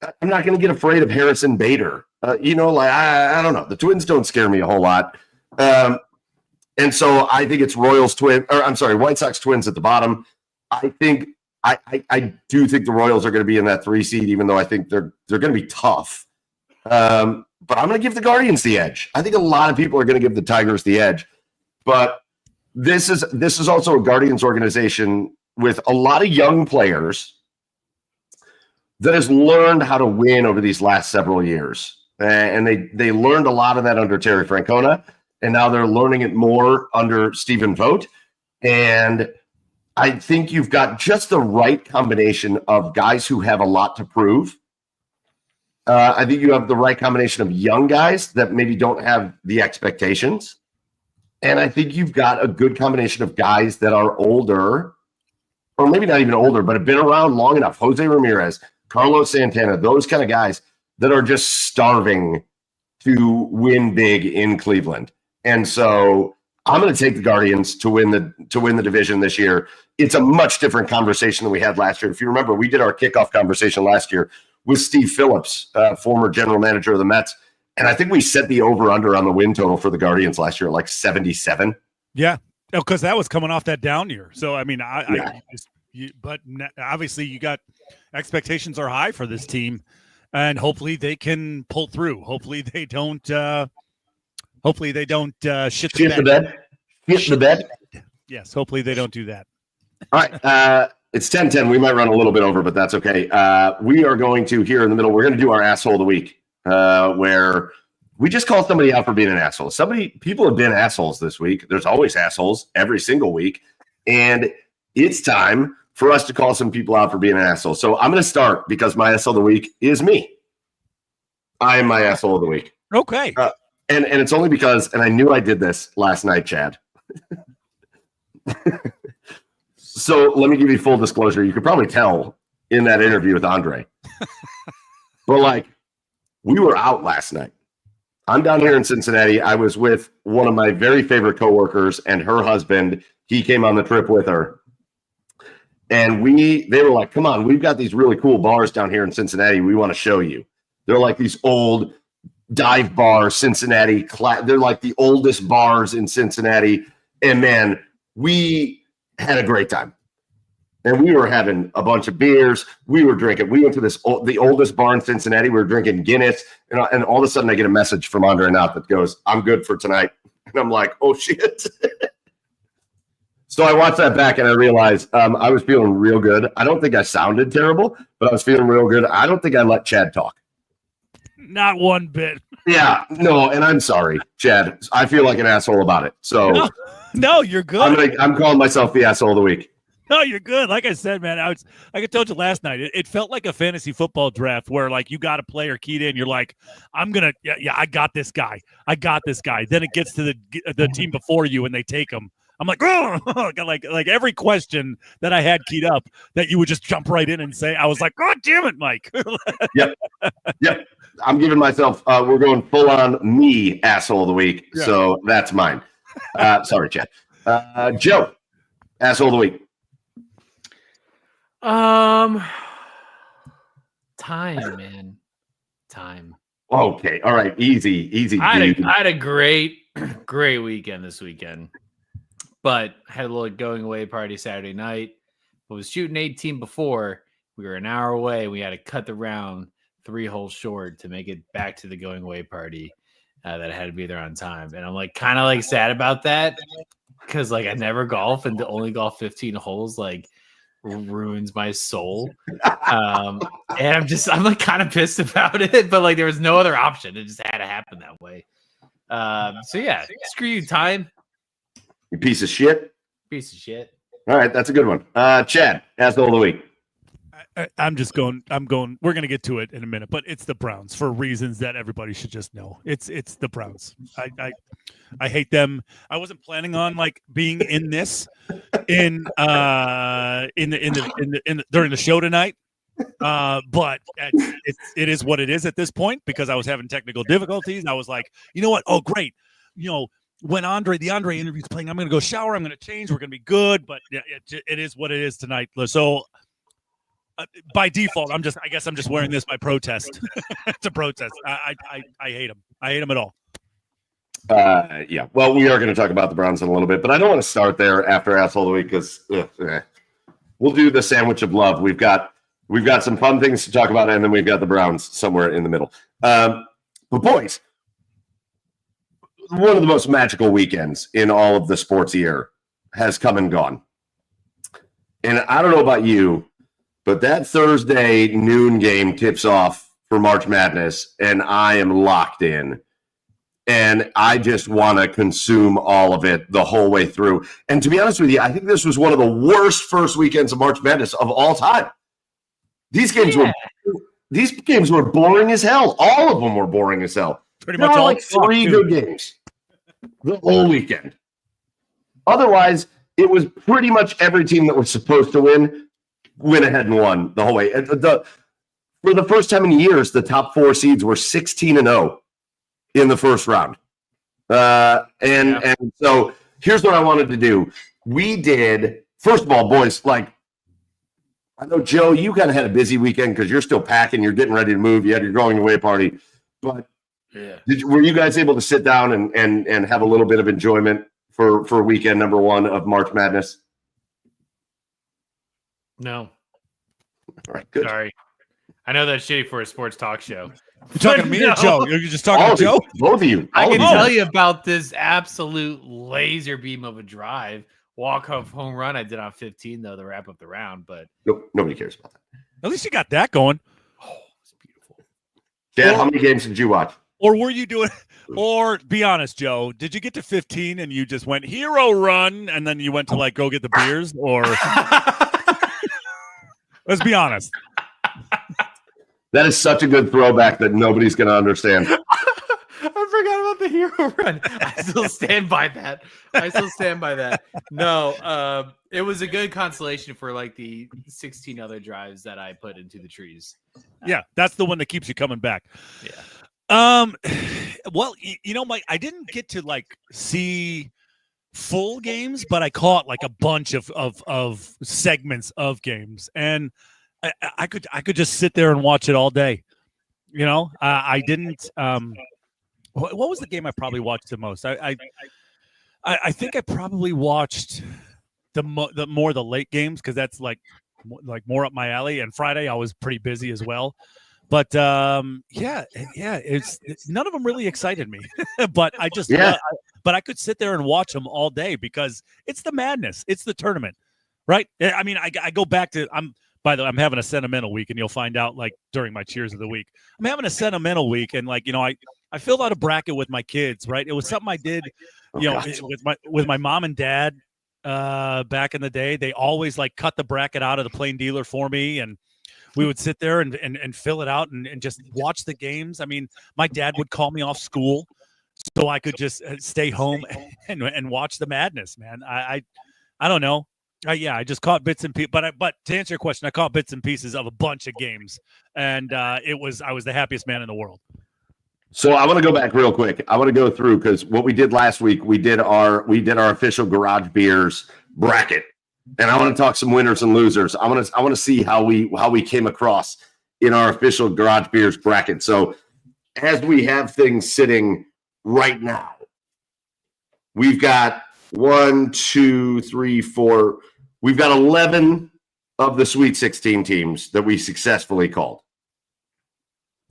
I'm not going to get afraid of Harrison Bader. I don't know. The Twins don't scare me a whole lot. And so I think it's White Sox Twins at the bottom. I think I do think the Royals are going to be in that 3 seed, even though I think they're going to be tough. But I'm going to give the Guardians the edge. I think a lot of people are going to give the Tigers the edge. But this is also a Guardians organization with a lot of young players that has learned how to win over these last several years. And they learned a lot of that under Terry Francona, and now they're learning it more under Stephen Vogt. And I think you've got just the right combination of guys who have a lot to prove. I think you have the right combination of young guys that maybe don't have the expectations. And I think you've got a good combination of guys that are older, or maybe not even older, but have been around long enough. Jose Ramirez, Carlos Santana, those kind of guys that are just starving to win big in Cleveland. And so I'm going to take the Guardians to win the division this year. It's a much different conversation than we had last year. If you remember, we did our kickoff conversation last year with Steve Phillips, former general manager of the Mets. And I think we set the over-under on the win total for the Guardians last year at like 77. Yeah, because that was coming off that down year. So, I mean, obviously you got expectations are high for this team, and hopefully they can pull through. Hopefully they don't shit the bed. Shit the bed. Yes, hopefully they don't do that. All right. It's 10:10. We might run a little bit over, but that's okay. We are going to, here in the middle, we're going to do our asshole of the week, where we just call somebody out for being an asshole. People have been assholes this week. There's always assholes every single week. And it's time for us to call some people out for being an asshole. So I'm going to start because my asshole of the week is me. I am my asshole of the week. Okay. And it's only because, and I knew I did this last night, Chad. So let me give you full disclosure. You could probably tell in that interview with Andre. But we were out last night. I'm down here in Cincinnati. I was with one of my very favorite coworkers and her husband. He came on the trip with her. And they were like, come on, we've got these really cool bars down here in Cincinnati. We want to show you. They're like these old dive bars, Cincinnati. They're like the oldest bars in Cincinnati. And man, we had a great time. And we were having a bunch of beers. We were drinking. We went to the oldest bar in Cincinnati. We were drinking Guinness. And all of a sudden I get a message from Andre Knott that goes, I'm good for tonight. And I'm like, oh, shit. So I watched that back and I realized I was feeling real good. I don't think I sounded terrible, but I was feeling real good. I don't think I let Chad talk. Not one bit. Yeah, no, and I'm sorry, Chad. I feel like an asshole about it. So no, you're good. I'm calling myself the asshole of the week. No, you're good. Like I said, man, like I told you last night, it felt like a fantasy football draft where you got a player keyed in. You're like, I got this guy. Then it gets to the team before you and they take him. I'm like, oh, like every question that I had keyed up that you would just jump right in and say, I was like, God damn it, Mike. Yep. I'm giving myself, we're going full on me asshole of the week. Yeah. So that's mine. Sorry, Chad. Joe, asshole of the week. Time, man. Time. Okay. All right. Easy. I had a great weekend this weekend, but I had a little going away party Saturday night. I was shooting 18 before. We were an hour away. We had to cut the round 3 holes short to make it back to the going away party that I had to be there on time. And I'm kind of sad about that because I never golf and to only golf 15 holes ruins my soul. And I'm kind of pissed about it, but there was no other option. It just had to happen that way. So yeah, screw you, time. You piece of shit. All right, that's a good one. Chad, asshole of the week. I'm going. We're going to get to it in a minute, but it's the Browns for reasons that everybody should just know. It's the Browns. I hate them. I wasn't planning on being in this during the show tonight. But it is what it is at this point because I was having technical difficulties. I was like, you know what? Oh, great. When the Andre interview's playing, I'm going to go shower. I'm going to change. We're going to be good. But it is what it is tonight. So. By default, I guess I'm just wearing this by protest. It's a protest. I hate them. I hate them at all. Yeah. Well, we are going to talk about the Browns in a little bit, but I don't want to start there after asshole of the week because we'll do the sandwich of love. We've got some fun things to talk about, and then we've got the Browns somewhere in the middle. But boys, one of the most magical weekends in all of the sports year has come and gone. And I don't know about you, but that Thursday noon game tips off for March Madness, and I am locked in. And I just want to consume all of it the whole way through. And to be honest with you, I think this was one of the worst first weekends of March Madness of all time. These games were boring as hell. All of them were boring as hell. Pretty much all 3 good games the whole weekend. Otherwise, it was pretty much every team that was supposed to win ahead and won the whole way. for the first time in years, the top 4 seeds were 16-0 in the first round. And so here's what I wanted to do. We did, first of all, boys, like, I know, Joe, you kind of had a busy weekend because you're still packing, you're getting ready to move, you had your going away party. But were you guys able to sit down and have a little bit of enjoyment for weekend number 1 of March Madness? No. All right, good. Sorry. I know that's shitty for a sports talk show. You're talking to me or Joe? You're just talking to Joe? Both of you. I All can of you. tell you about this absolute laser beam of a drive, walk-off home run I did on 15, though, to wrap up the round. But Nope, nobody cares about that. At least you got that going. oh, it's beautiful. Dad, how many games did you watch? Or were you doing, or be honest, Joe, did you get to 15 and you just went hero run and then you went to like go get the beers? Or let's be honest. That is such a good throwback that nobody's going to understand. I forgot about the hero run. I still stand by that. No, it was a good consolation for like the 16 other drives that I put into the trees. Yeah, that's the one that keeps you coming back. Yeah. Well, you know, Mike, I didn't get to like see full games, but I caught like a bunch of segments of games, and I could just sit there and watch it all day. You know, I didn't. What was the game I probably watched the most? I think I probably watched the late games because that's like more up my alley. And Friday I was pretty busy as well. But it's none of them really excited me. But I just but I could sit there and watch them all day because it's the madness. It's the tournament, right? I mean, I go back to By the way, I'm having a sentimental week, and you'll find out like during my cheers of the week. I'm having a sentimental week, and like, you know, I filled out a bracket with my kids, right? It was something I did, you know, with my mom and dad back in the day. They always like cut the bracket out of the plain dealer for me, and we would sit there and fill it out and just watch the games. I mean, my dad would call me off school so I could just stay home and watch the madness, man. I don't know. I just caught bits and pieces, but to answer your question, I caught bits and pieces of a bunch of games, and I was the happiest man in the world. So I want to go back real quick. I want to go through because what we did last week, we did our official Garage Beers bracket, and I want to talk some winners and losers. I want to see how we came across in our official Garage Beers bracket. So as we have things sitting right now, we've got 1, 2, 3, 4. We've got 11 of the Sweet 16 teams that we successfully called.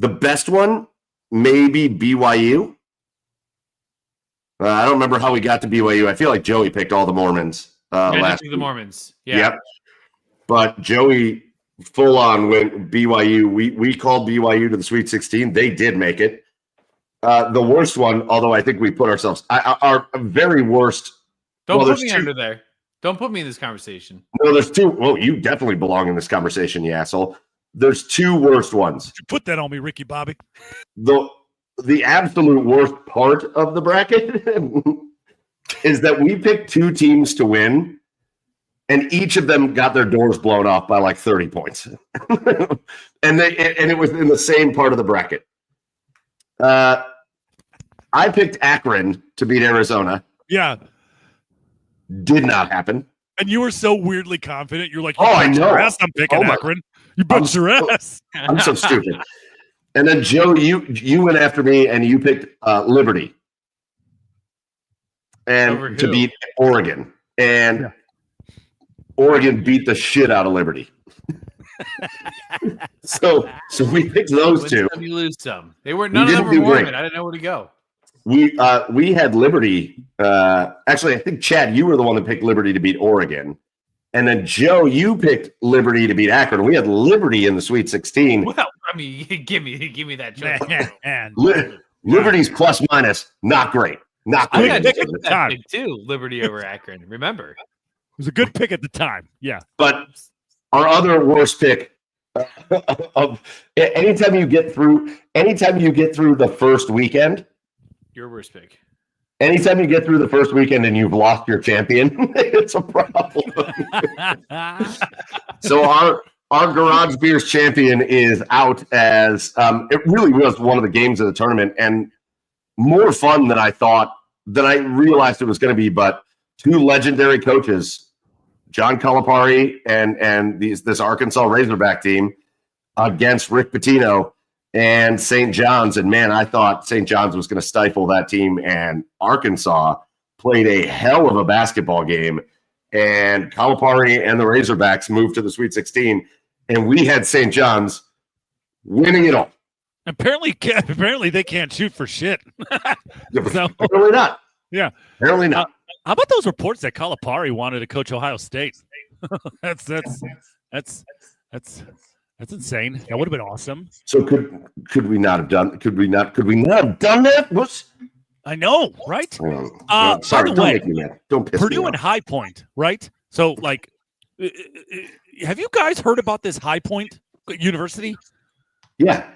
The best one, maybe BYU. I don't remember how we got to BYU. I feel like Joey picked all the Mormons last week. The Mormons. Yeah. Yep. But Joey full on went BYU. We called BYU to the Sweet 16. They did make it. The worst one, although I think we put ourselves, our very worst. Don't put me under there. Don't put me in this conversation. No, there's two. Well, you definitely belong in this conversation, you asshole. There's two worst ones. Put that on me, Ricky Bobby. The absolute worst part of the bracket is that we picked two teams to win, and each of them got their doors blown off by like 30 points. and it was in the same part of the bracket. I picked Akron to beat Arizona. Yeah. Did not happen. And you were so weirdly confident. You're like, I know. Your ass, I'm picking Akron. You bet your ass. I'm so stupid. And then, Joe, you went after me, and you picked Liberty and to beat Oregon. And Oregon beat the shit out of Liberty. so we picked those two. You lose some. They were none of them were Mormon. I didn't know where to go. We had Liberty. Actually, I think Chad, you were the one that picked Liberty to beat Oregon, and then Joe, you picked Liberty to beat Akron. We had Liberty in the Sweet 16. Well, I mean, give me that choice. Liberty's plus minus not great. Not I great. got that pick too. Liberty over Akron. Remember, it was a good pick at the time. Yeah, but our other worst pick of anytime you get through the first weekend. Your worst pick. Anytime you get through the first weekend and you've lost your champion, it's a problem. So Our Garage Beers champion is out as it really was one of the games of the tournament and more fun than I thought, than I realized it was going to be. But two legendary coaches, John Calipari and this Arkansas Razorback team against Rick Pitino and St. John's. And man, I thought St. John's was going to stifle that team, and Arkansas played a hell of a basketball game. And Calipari and the Razorbacks moved to the Sweet 16. And we had St. John's winning it all. Apparently they can't shoot for shit. So, apparently not. Yeah, apparently not. How about those reports that Calipari wanted to coach Ohio State? That's insane. That would have been awesome. So could we not have done? Could we not have done that? I know, right? Sorry, by the don't way, make me mad. Don't piss Purdue me and off. Have you guys heard about this High Point University? Yeah.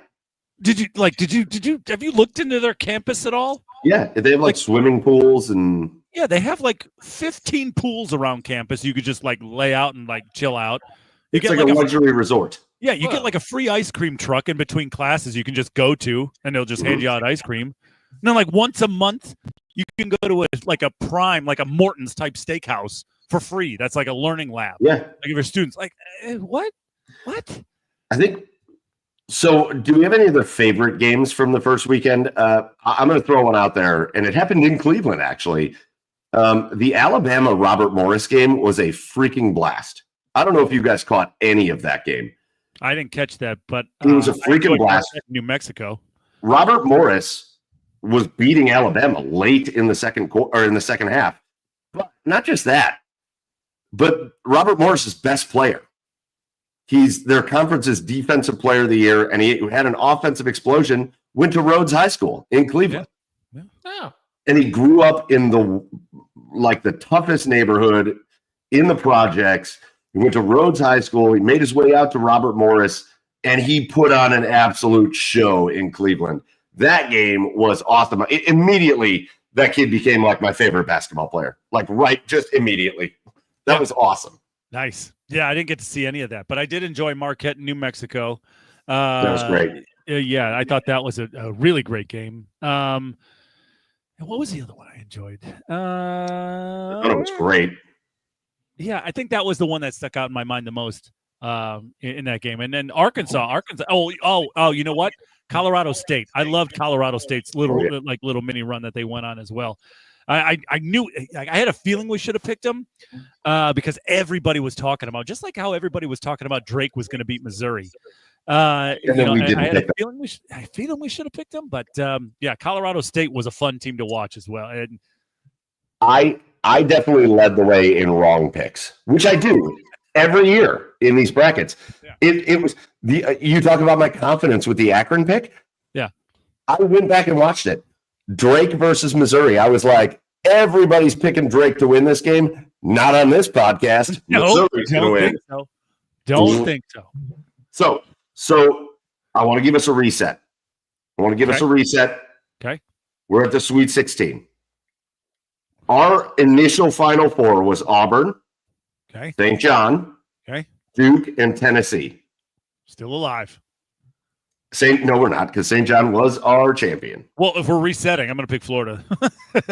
Have you looked into their campus at all? Yeah, they have like swimming pools and yeah, they have like 15 pools around campus. You could just like lay out and like chill out. You it's like a luxury resort. Yeah, you get like a free ice cream truck in between classes you can just go to, and they'll just hand you out ice cream. And then like once a month, you can go to a Morton's type steakhouse for free. That's like a learning lab. Yeah. Like if your students like, what? I think so. Do we have any other favorite games from the first weekend? I'm going to throw one out there, and it happened in Cleveland, actually. The Alabama Robert Morris game was a freaking blast. I don't know if you guys caught any of that game. I didn't catch that, but it was a freaking blast. New Mexico. Robert Morris was beating Alabama late in the second quarter or in the second half. But not just that, but Robert Morris's best player. He's their conference's defensive player of the year, and he had an offensive explosion, went to Rhodes High School in Cleveland. Yeah. Oh. And he grew up in the toughest neighborhood in the projects. He went to Rhodes High School. He made his way out to Robert Morris, and he put on an absolute show in Cleveland. That game was awesome. Immediately, that kid became like my favorite basketball player. Just immediately. That was awesome. Nice. Yeah, I didn't get to see any of that, but I did enjoy Marquette, New Mexico. That was great. Yeah, I thought that was a really great game. And what was the other one I enjoyed? I thought it was great. Yeah, I think that was the one that stuck out in my mind the most in that game. And then Arkansas. Oh, you know what? Colorado State. I loved Colorado State's little mini run that they went on as well. I knew I had a feeling we should have picked them because everybody was talking about, just like how everybody was talking about Drake was going to beat Missouri. I had a feeling we should have picked them, but yeah, Colorado State was a fun team to watch as well. And I definitely led the way in wrong picks, which I do every year in these brackets. Yeah. It was you talk about my confidence with the Akron pick. Yeah, I went back and watched it. Drake versus Missouri. I was like, everybody's picking Drake to win this game. Not on this podcast. Missouri's going to win. Don't think so. So I want to give us a reset. Okay. We're at the Sweet 16. Our initial Final Four was Auburn, okay, St. John, okay, Duke, and Tennessee. Still alive. No, we're not, because St. John was our champion. Well, if we're resetting, I'm going to pick Florida.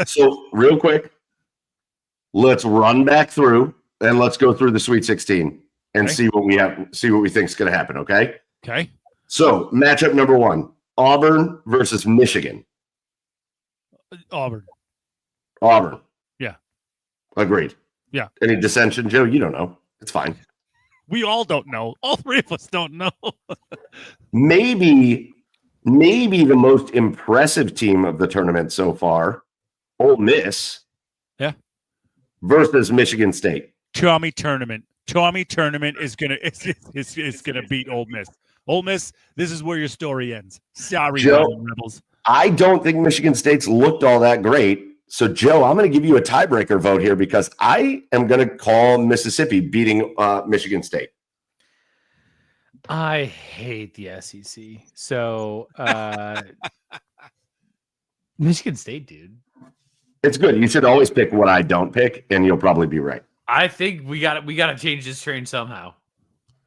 So, real quick, let's run back through and let's go through the Sweet 16 and see what we think is going to happen, okay? Okay. So, matchup number 1, Auburn versus Michigan. Auburn. Yeah. Agreed. Yeah. Any dissension, Joe? You don't know. It's fine. We all don't know. All three of us don't know. Maybe the most impressive team of the tournament so far, Ole Miss. Yeah. Versus Michigan State. Chummy tournament is gonna beat Ole Miss. Ole Miss, this is where your story ends. Sorry, Joe, Rebels. I don't think Michigan State's looked all that great. So, Joe, I'm going to give you a tiebreaker vote here because I am going to call Mississippi beating Michigan State. I hate the SEC. So, Michigan State, dude. It's good. You should always pick what I don't pick, and you'll probably be right. I think we got to change this train somehow.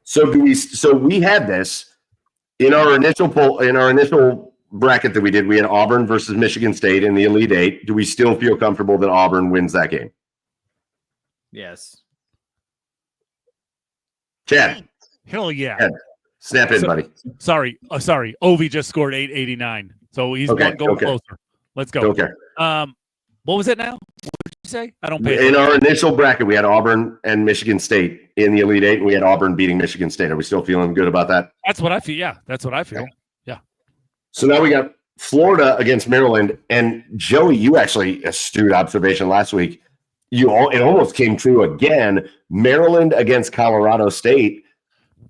So we had this in our initial poll, in our initial bracket that we did. We had Auburn versus Michigan State in the Elite Eight. Do we still feel comfortable that Auburn wins that game? Yes. Chad. Hell yeah. Chad, snap in, buddy. Sorry. Ovi just scored 889. So he's one goal closer. Let's go. Okay. What was it now? What did you say? I don't pay. In our initial bracket, we had Auburn and Michigan State in the Elite Eight, and we had Auburn beating Michigan State. Are we still feeling good about that? That's what I feel. Yeah, that's what I feel. Okay. Yeah. So now we got Florida against Maryland, and Joey, you actually astute observation last week. It almost came true again. Maryland against Colorado State.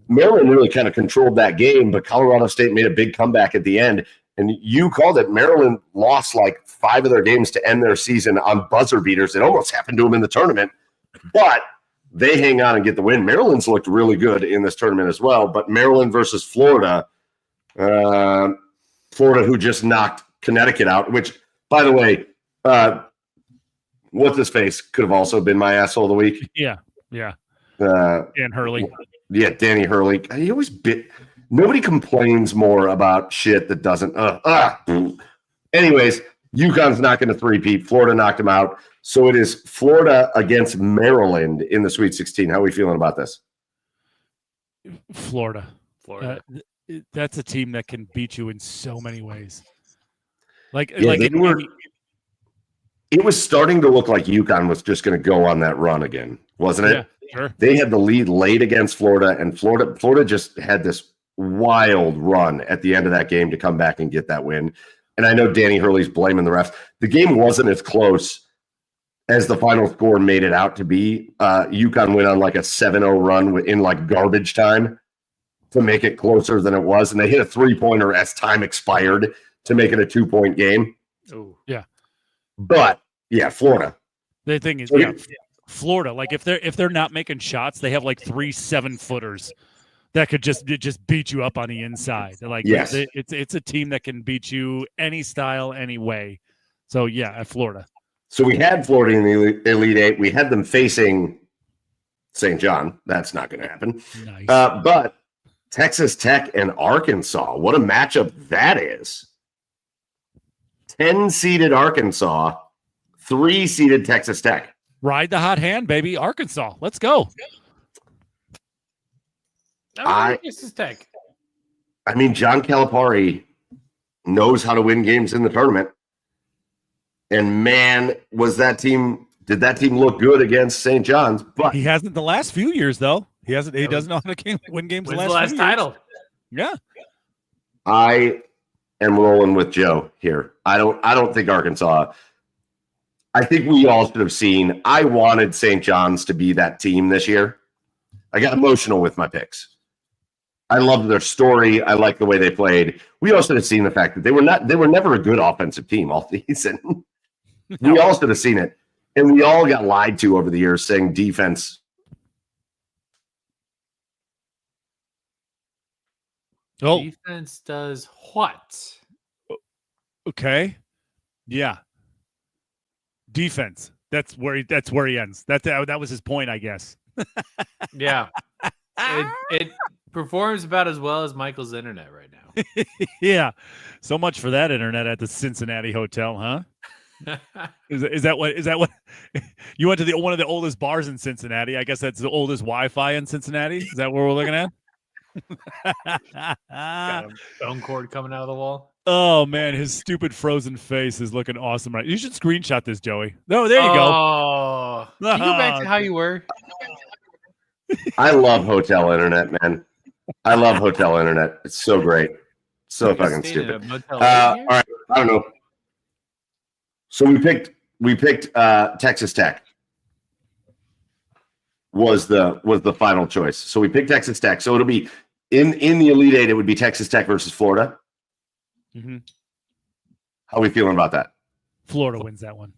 Maryland really kind of controlled that game, but Colorado State made a big comeback at the end. And you called it. Maryland lost like 5 of their games to end their season on buzzer beaters. It almost happened to them in the tournament, but they hang on and get the win. Maryland's looked really good in this tournament as well. But Maryland versus Florida, Florida who just knocked Connecticut out, which, by the way, what's his face could have also been my asshole of the week. Yeah. Dan Hurley. Yeah, Danny Hurley. He always bit. Nobody complains more about shit that doesn't. Anyways, UConn's not going to three-peat. Florida knocked him out. So it is Florida against Maryland in the Sweet 16. How are we feeling about this? Florida. That's a team that can beat you in so many ways. It was starting to look like UConn was just going to go on that run again, wasn't it? Yeah, sure. They had the lead late against Florida, and Florida just had this wild run at the end of that game to come back and get that win. And I know Danny Hurley's blaming the refs. The game wasn't as close as the final score made it out to be. UConn went on like a 7-0 run in like garbage time to make it closer than it was. And they hit a 3-pointer as time expired to make it a 2-point game. Oh, yeah. But yeah, Florida. The thing is, Florida, like if they're not making shots, they have like 3 7-footers that could just beat you up on the inside. Like, yes. It's a team that can beat you any style, any way. So yeah, at Florida. So we had Florida in the Elite Eight. We had them facing St. John. That's not going to happen. Nice. But Texas Tech and Arkansas. What a matchup that is. 10-seeded Arkansas, 3-seeded Texas Tech. Ride the hot hand, baby. Arkansas. Let's go. Texas Tech. I mean, John Calipari knows how to win games in the tournament. And man, did that team look good against St. John's? But he hasn't the last few years, though. He doesn't know how to win games. When's the last title? Yeah. I am rolling with Joe here. I don't think Arkansas. I think we all should have seen. I wanted St. John's to be that team this year. I got emotional with my picks. I loved their story. I liked the way they played. We all should have seen the fact that they were never a good offensive team all season. We all should have seen it. And we all got lied to over the years saying defense. Oh, defense does what? Okay. Yeah. Defense. That's where he ends. That was his point, I guess. Yeah. It performs about as well as Michael's internet right now. Yeah. So much for that internet at the Cincinnati hotel, huh? Is that what you went to one of the oldest bars in Cincinnati? I guess that's the oldest Wi-Fi in Cincinnati. Is that what we're looking at? Got a phone cord coming out of the wall. Oh man, his stupid frozen face is looking awesome right. You should screenshot this, Joey. No, there you go. Oh, can you go back to how you were? I love hotel internet, man. I love hotel internet. It's so great. So fucking stupid. All right, I don't know. So we picked Texas Tech. Was the final choice. So we picked Texas Tech. So it'll be in the Elite Eight. It would be Texas Tech versus Florida. Mm-hmm. How are we feeling about that? Florida wins that one.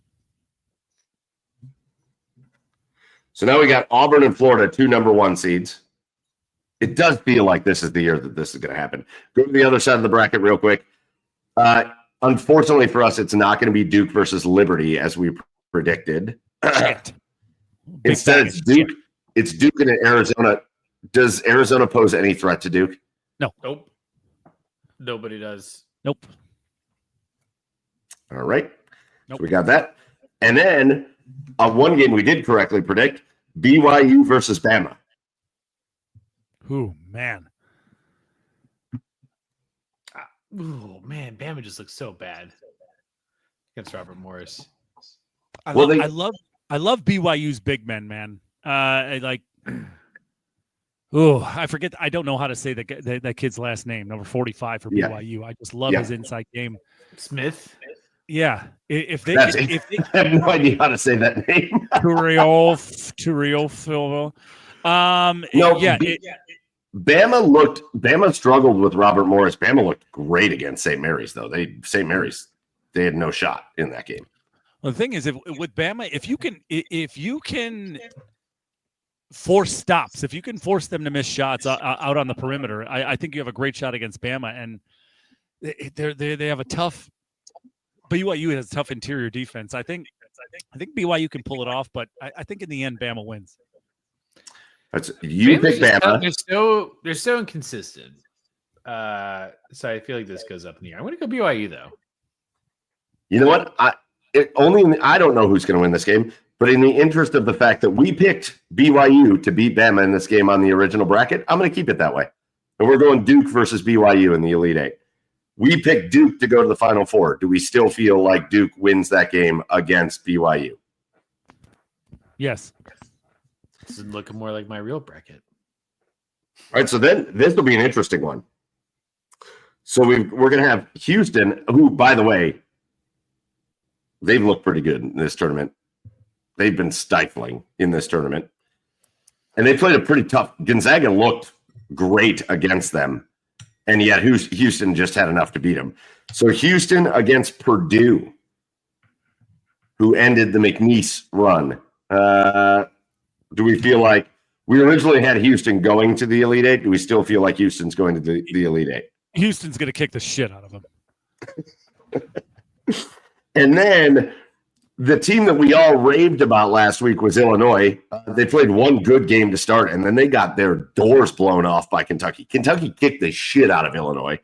So now we got Auburn and Florida, 2 number 1 seeds. It does feel like this is the year that this is going to happen. Go to the other side of the bracket real quick. Unfortunately for us, it's not going to be Duke versus Liberty as we predicted. Instead, it's Duke. It's Duke and Arizona. Does Arizona pose any threat to Duke? Nope. Nobody does. Nope. All right. Nope. So we got that. And then one game we did correctly predict, BYU versus Bama. Ooh, man. Oh man, Bama just looks so bad against Robert Morris. I love BYU's big men, man. I forget. I don't know how to say that kid's last name. Number 45 for BYU. I just love his inside game. Smith. Yeah, if they I have no idea how to say that name. Turiel. Bama struggled with Robert Morris. Bama looked great against St. Mary's, though. St. Mary's, they had no shot in that game. Well, the thing is, with Bama, if you can force stops, if you can force them to miss shots out on the perimeter, I think you have a great shot against Bama. And they have a tough. BYU has a tough interior defense. I think BYU can pull it off, but I think in the end, Bama wins. You pick Bama. They're so inconsistent. So I feel like this goes up in the air. I'm going to go BYU though. You know what? I don't know who's going to win this game, but in the interest of the fact that we picked BYU to beat Bama in this game on the original bracket, I'm going to keep it that way. And we're going Duke versus BYU in the Elite Eight. We picked Duke to go to the Final Four. Do we still feel like Duke wins that game against BYU? Yes. This is looking more like my real bracket. All right, so then this will be an interesting one. So we're going to have Houston, who, by the way, they've looked pretty good in this tournament. They've been stifling in this tournament. And they played a pretty tough – Gonzaga looked great against them. And yet Houston just had enough to beat them. So Houston against Purdue, who ended the McNeese run. Do we feel like we originally had Houston going to the Elite Eight? Do we still feel like Houston's going to the Elite Eight? Houston's going to kick the shit out of them. And then the team that we all raved about last week was Illinois. They played one good game to start, and then they got their doors blown off by Kentucky. Kentucky kicked the shit out of Illinois.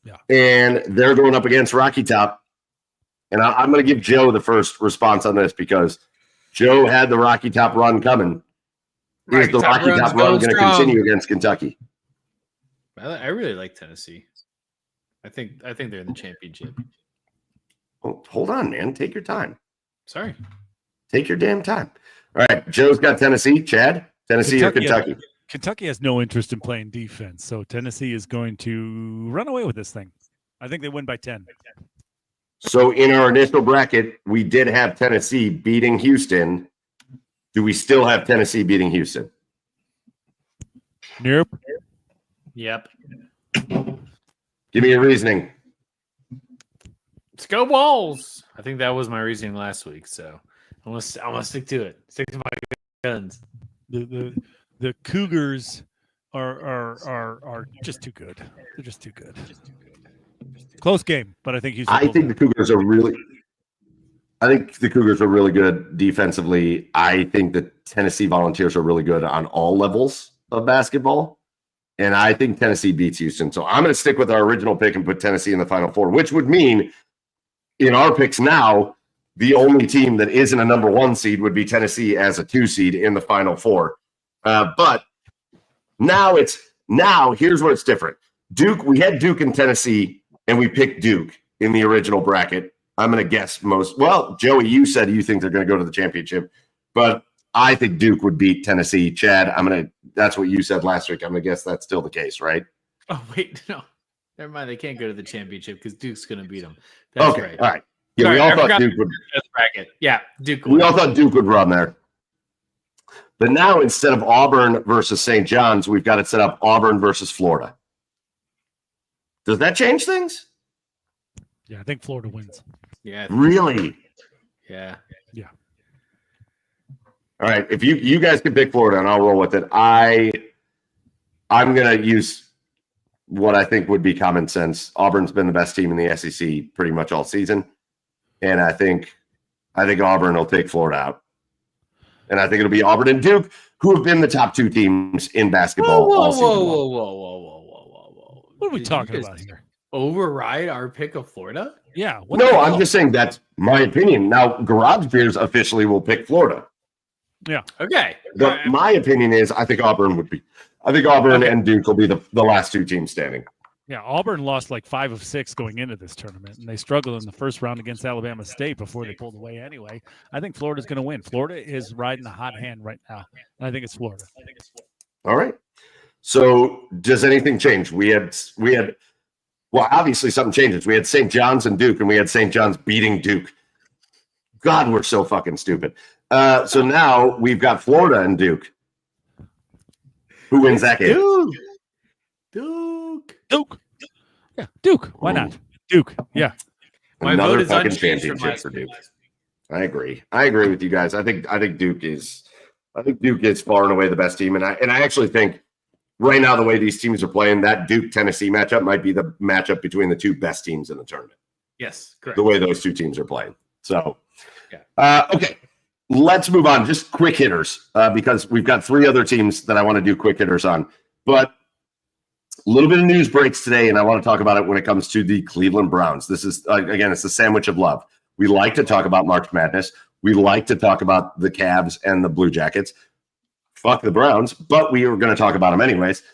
Yeah. And they're going up against Rocky Top. And I'm going to give Joe the first response on this because Joe had the Rocky Top run coming. Is the Rocky Top run going to continue against Kentucky? I really like Tennessee. I think they're in the championship. Well, hold on, man. Take your time. Sorry. Take your damn time. All right. Joe's got Tennessee. Chad, Tennessee or Kentucky? Kentucky has no interest in playing defense, so Tennessee is going to run away with this thing. I think they win by 10. So in our initial bracket, we did have Tennessee beating Houston. Do we still have Tennessee beating Houston? Nope. Yep. Give me your reasoning. Let's go Wolves. I think that was my reasoning last week, so I'm gonna stick to it. Stick to my guns. The Cougars are just too good. They're just too good. Close game, but I think Houston. I think the Cougars are really good defensively. I think the Tennessee Volunteers are really good on all levels of basketball. And I think Tennessee beats Houston. So I'm going to stick with our original pick and put Tennessee in the Final Four, which would mean in our picks now, the only team that isn't a number 1 seed would be Tennessee as a 2 seed in the Final Four. But now here's where it's different. Duke, we had Duke and Tennessee, and we picked Duke in the original bracket. I'm going to guess Joey, you said you think they're going to go to the championship, but I think Duke would beat Tennessee. Chad, that's what you said last week. I'm going to guess that's still the case, right? Oh, wait, no. Never mind. They can't go to the championship because Duke's going to beat them. That's okay, right. All right. Yeah, Sorry, we all thought Duke would. Bracket. Yeah, Duke. We all thought Duke would run there. But now instead of Auburn versus St. John's, we've got it set up Auburn versus Florida. Does that change things? Yeah, I think Florida wins. Yeah. Really? Yeah. Yeah. All right. If you guys can pick Florida and I'll roll with it, I'm going to use what I think would be common sense. Auburn's been the best team in the SEC pretty much all season. And I think Auburn will take Florida out. And I think it'll be Auburn and Duke. who have been the top 2 teams in basketball all season long. Whoa. What are we talking about here? Override our pick of Florida? Yeah. No, I'm just saying that's my opinion. Now, Garage Beers officially will pick Florida. Yeah. Okay. But my opinion is I think Auburn and Duke will be the last 2 teams standing. Yeah, Auburn lost like 5 of 6 going into this tournament, and they struggled in the first round against Alabama State before they pulled away anyway. I think Florida's going to win. Florida is riding the hot hand right now, and I think it's Florida. All right. So does anything change? We had well, obviously something changes. We had St. John's and Duke, and we had St. John's beating Duke. God, we're so fucking stupid. So now we've got Florida and Duke. Who wins that game? Duke. Yeah, Duke. Why not? Duke. Yeah. My Another vote is fucking unchanged from championship last for Duke. week. I agree with you guys. I think Duke is far and away the best team, and I actually think right now the way these teams are playing, that Duke Tennessee matchup might be the matchup between the 2 best teams in the tournament. Yes, correct. The way those 2 teams are playing. So, yeah. Okay, let's move on. Just quick hitters because we've got 3 other teams that I want to do quick hitters on, but. A little bit of news breaks today, and I want to talk about it when it comes to the Cleveland Browns. This is, again, it's the sandwich of love. We like to talk about March Madness. We like to talk about the Cavs and the Blue Jackets. Fuck the Browns, but we are going to talk about them anyways.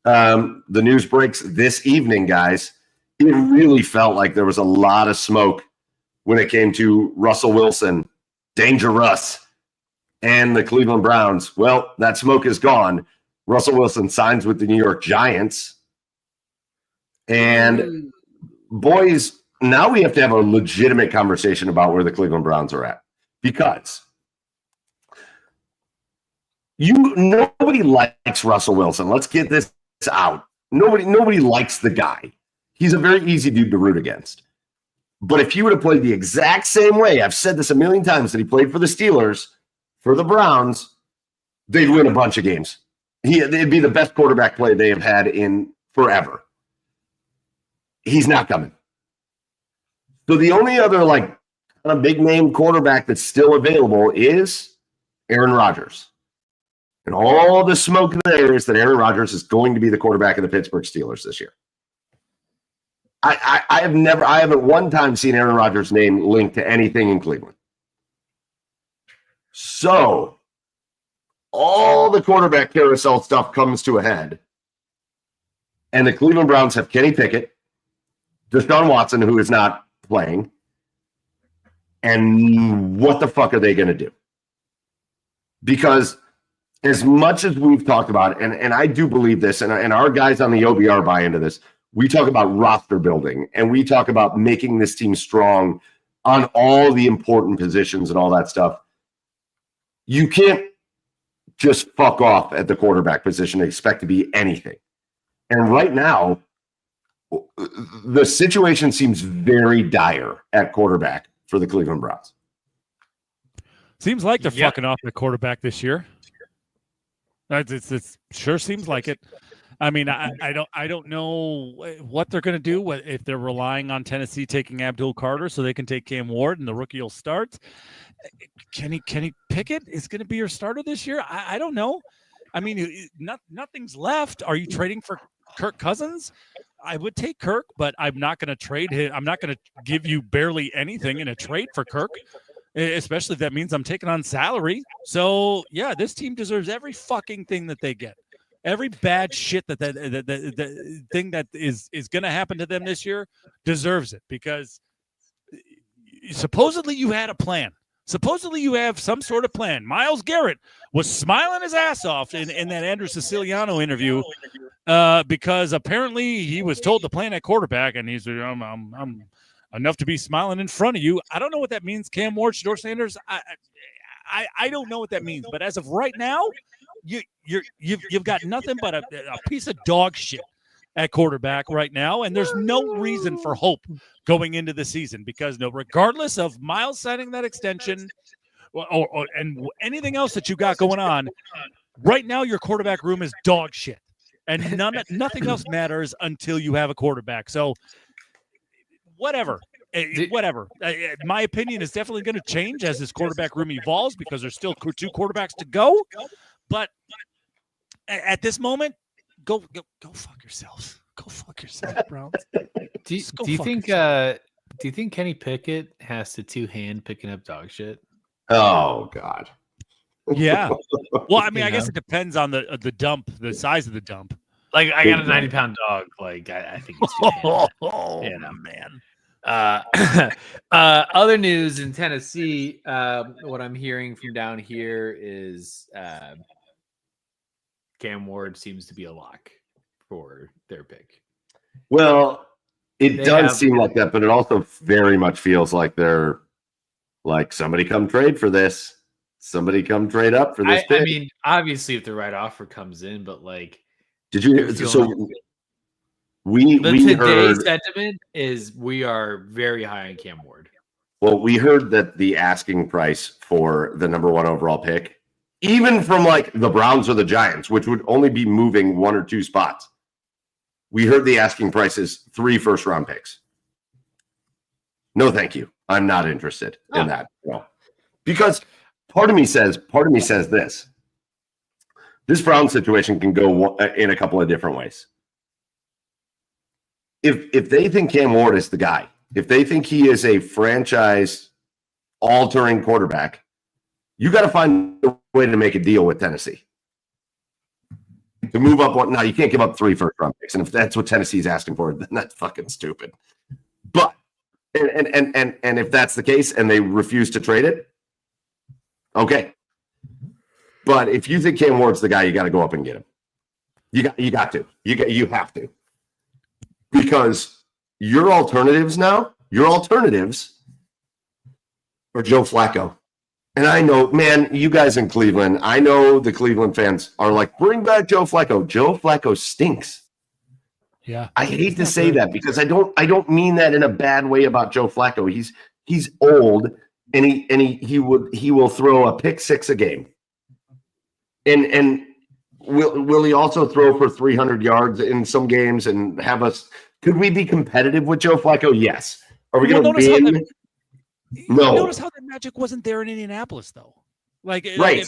The news breaks this evening, guys. It really felt like there was a lot of smoke when it came to Russell Wilson, Danger Russ, and the Cleveland Browns. Well, that smoke is gone. Russell Wilson signs with the New York Giants. And boys, now we have to have a legitimate conversation about where the Cleveland Browns are at. Because nobody likes Russell Wilson. Let's get this out. Nobody likes the guy. He's a very easy dude to root against. But if he would have played the exact same way, I've said this a million times, that he played for the Steelers, for the Browns, they'd win a bunch of games. It'd be the best quarterback play they have had in forever. He's not coming. So the only other kind of big name quarterback that's still available is Aaron Rodgers. And all the smoke there is that Aaron Rodgers is going to be the quarterback of the Pittsburgh Steelers this year. I haven't one time seen Aaron Rodgers' name linked to anything in Cleveland. So all the quarterback carousel stuff comes to a head. And the Cleveland Browns have Kenny Pickett, Deshaun Watson, who is not playing. And what the fuck are they going to do? Because as much as we've talked about, and I do believe this, and our guys on the OBR buy into this, we talk about roster building, and we talk about making this team strong on all the important positions and all that stuff. You can't just fuck off at the quarterback position and expect to be anything. And right now, the situation seems very dire at quarterback for the Cleveland Browns. Seems like they're fucking off the quarterback this year. It sure seems like it. I mean, I don't know what they're going to do if they're relying on Tennessee taking Abdul Carter so they can take Cam Ward and the rookie will start. Kenny Pickett is going to be your starter this year? I don't know. I mean, nothing's left. Are you trading for Kirk Cousins? I would take Kirk, but I'm not going to trade him. I'm not going to give you barely anything in a trade for Kirk, especially if that means I'm taking on salary. So, yeah, this team deserves every fucking thing that they get. Every bad shit that the thing that is going to happen to them this year deserves it, because supposedly you had a plan. Supposedly you have some sort of plan. Myles Garrett was smiling his ass off in that Andrew Siciliano interview because apparently he was told to plan at quarterback, and he's I'm enough to be smiling in front of you. I don't know what that means. Cam Ward, Shedeur Sanders. I don't know what that means. But as of right now, you've got nothing but a piece of dog shit at quarterback right now, and there's no reason for hope going into the season, because regardless of Myles signing that extension or anything else that you got going on right now, your quarterback room is dog shit, and nothing else matters until you have a quarterback. So whatever. My opinion is definitely going to change as this quarterback room evolves, because there's still 2 quarterbacks to go. But at this moment, go fuck yourselves. Go fuck yourself, Browns. Do you think Kenny Pickett has to two-hand picking up dog shit? Oh God. Yeah. Well, I mean, You I guess know? it depends on the dump, the size of the dump. Like, I got a 90-pound dog. Like, I think it's two-handed. You know? man. Other news in Tennessee, what I'm hearing from down here is Cam Ward seems to be a lock for their pick. Well, it They does have- seem like that, but it also very much feels like they're like, somebody come trade for this. Somebody come trade up for this pick. I mean, obviously, if the right offer comes in, but like, Did you? you're So feeling- we today's heard. sentiment is we are very high on Cam Ward. Well, we heard that the asking price for the number 1 overall pick, even from like the Browns or the Giants, which would only be moving 1 or 2 spots, we heard the asking price is 3 first-round picks. No, thank you. I'm not interested in that. No. Because part of me says this. This Brown situation can go in a couple of different ways. If they think Cam Ward is the guy, if they think he is a franchise-altering quarterback, you got to find a way to make a deal with Tennessee to move up. Now, you can't give up 3 first-round picks, and if that's what Tennessee's asking for, then that's fucking stupid. But and if that's the case, and they refuse to trade it, okay. But if you think Cam Ward's the guy, you got to go up and get him. You have to, because your alternatives are Joe Flacco. And I know, man, you guys in Cleveland, I know the Cleveland fans are like, bring back Joe Flacco. Joe Flacco stinks. Yeah. I hate to say that because I don't mean that in a bad way about Joe Flacco. He's old and he will throw a pick 6 a game. And will he also throw for 300 yards in some games and have us? Could we be competitive with Joe Flacco? Yes. Are we going to win? No. Notice how that magic wasn't there in Indianapolis, though. Like, right.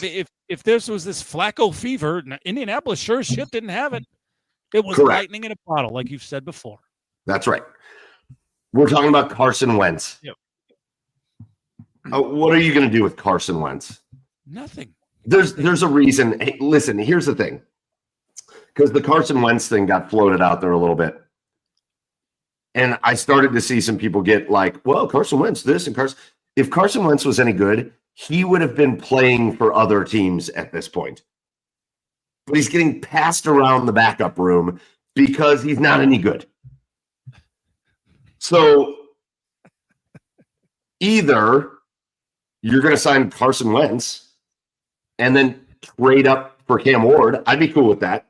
if this was this Flacco fever, Indianapolis sure as shit didn't have it. It was Correct. lightning in a bottle, like you've said before. That's right. We're talking about Carson Wentz. Yep. What are you going to do with Carson Wentz? Nothing. There's a reason. Hey, listen, here's the thing. Because the Carson Wentz thing got floated out there a little bit. And I started to see some people get like, well, Carson Wentz this and Carson. If Carson Wentz was any good, he would have been playing for other teams at this point. But he's getting passed around the backup room because he's not any good. So either you're going to sign Carson Wentz and then trade up for Cam Ward. I'd be cool with that.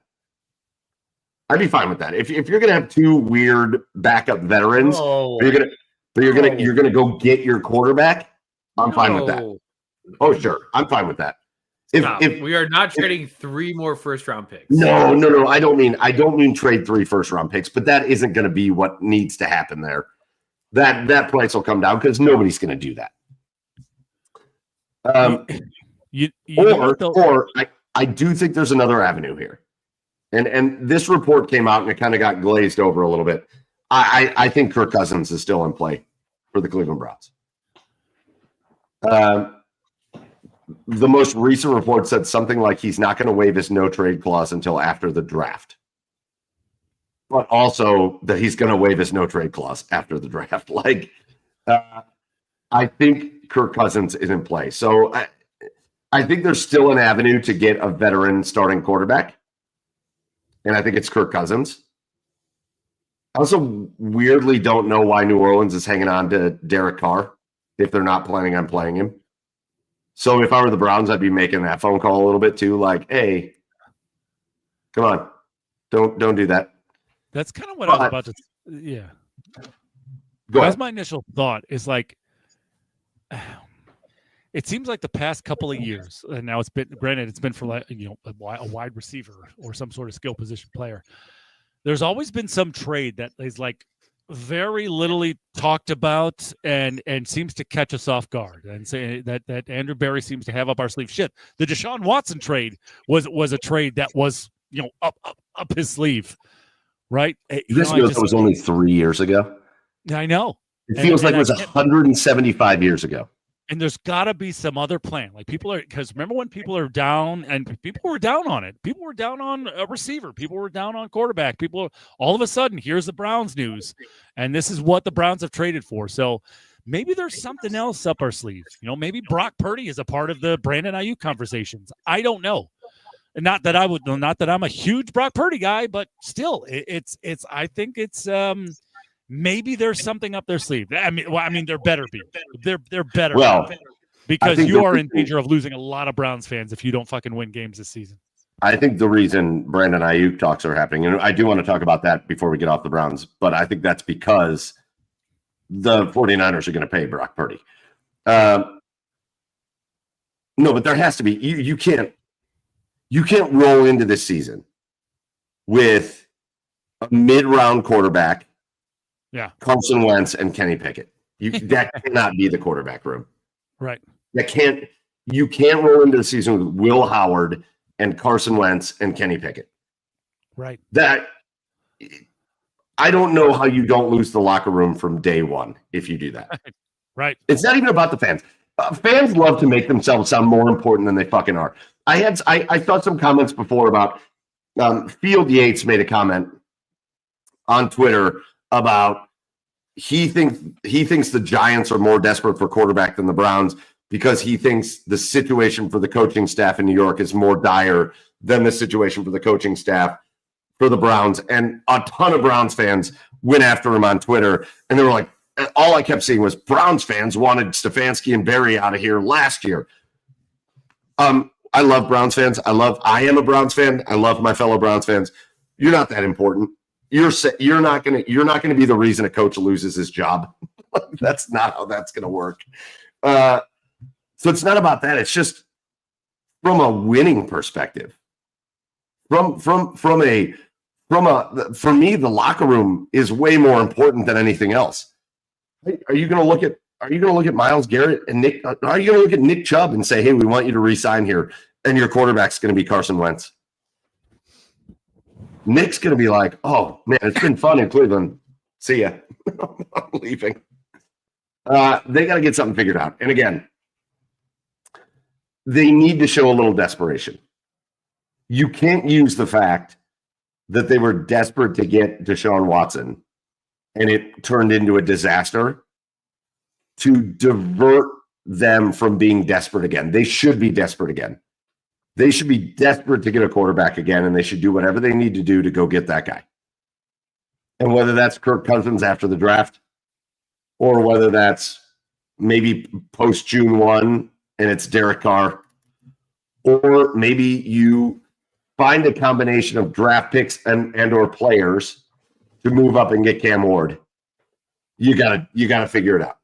I'd be fine with that. If you're going to have 2 weird backup veterans, you're going to go get your quarterback, I'm fine with that. Oh, sure. I'm fine with that. If we are not trading 3 more first-round picks. No. I don't mean trade 3 first-round picks, but that isn't going to be what needs to happen there. That price will come down because nobody's going to do that. I do think there's another avenue here, and this report came out and it kind of got glazed over a little bit. I think Kirk Cousins is still in play for the Cleveland Browns. The most recent report said something like he's not going to waive his no trade clause until after the draft, but also that he's going to waive his no trade clause after the draft. Like, I think Kirk Cousins is in play. So I think there's still an avenue to get a veteran starting quarterback. And I think it's Kirk Cousins. I also weirdly don't know why New Orleans is hanging on to Derek Carr if they're not planning on playing him. So if I were the Browns, I'd be making that phone call a little bit too. Like, hey, come on, don't do that. That's kind of what I was about to. Yeah. That's my initial thought. Is like, it seems like the past couple of years, and now it's been for like a wide receiver or some sort of skill position player. There's always been some trade that is like very little talked about and seems to catch us off guard, and say that Andrew Berry seems to have up our sleeve. Shit, the Deshaun Watson trade was a trade that was up his sleeve, right? This was only 3 years ago. I know. It feels like it was 175 years ago. And there's got to be some other plan. Like because remember when people are down, and people were down on it. People were down on a receiver. People were down on quarterback. All of a sudden, here's the Browns news, and this is what the Browns have traded for. So maybe there's something else up our sleeves. Maybe Brock Purdy is a part of the Brandon Ayuk conversations. I don't know. Not that I'm a huge Brock Purdy guy, but still, I think it's maybe there's something up their sleeve. I mean, there better be. They're better. Well, because you are in danger of losing a lot of Browns fans if you don't fucking win games this season. I think the reason Brandon Ayuk talks are happening, and I do want to talk about that before we get off the Browns, but I think that's because the 49ers are going to pay Brock Purdy. No, but there has to be. You can't roll into this season with a mid-round quarterback. Yeah, Carson Wentz and Kenny Pickett. That cannot be the quarterback room. Right. You can't roll into the season with Will Howard and Carson Wentz and Kenny Pickett. Right. That I don't know how you don't lose the locker room from day one if you do that. Right. It's not even about the fans. Fans love to make themselves sound more important than they fucking are. I thought some comments before about Field Yates made a comment on Twitter about he thinks the Giants are more desperate for quarterback than the Browns because he thinks the situation for the coaching staff in New York is more dire than the situation for the coaching staff for the Browns. And a ton of Browns fans went after him on Twitter, and they were like, all I kept seeing was Browns fans wanted Stefanski and Barry out of here last year. I love Browns fans. I am a Browns fan. I love my fellow Browns fans. You're not that important. You're not gonna be the reason a coach loses his job. That's not how that's gonna work. So it's not about that. It's just from a winning perspective. For me, the locker room is way more important than anything else. Are you gonna look at Myles Garrett and Nick? Are you gonna look at Nick Chubb and say, "Hey, we want you to re-sign here," and your quarterback's gonna be Carson Wentz? Nick's going to be like, "Oh, man, it's been fun in Cleveland. See ya." I'm leaving. They got to get something figured out. And again, they need to show a little desperation. You can't use the fact that they were desperate to get Deshaun Watson and it turned into a disaster to divert them from being desperate again. They should be desperate again. They should be desperate to get a quarterback again, and they should do whatever they need to do to go get that guy. And whether that's Kirk Cousins after the draft, or whether that's maybe post June 1 and it's Derek Carr, or maybe you find a combination of draft picks and or players to move up and get Cam Ward. You gotta figure it out.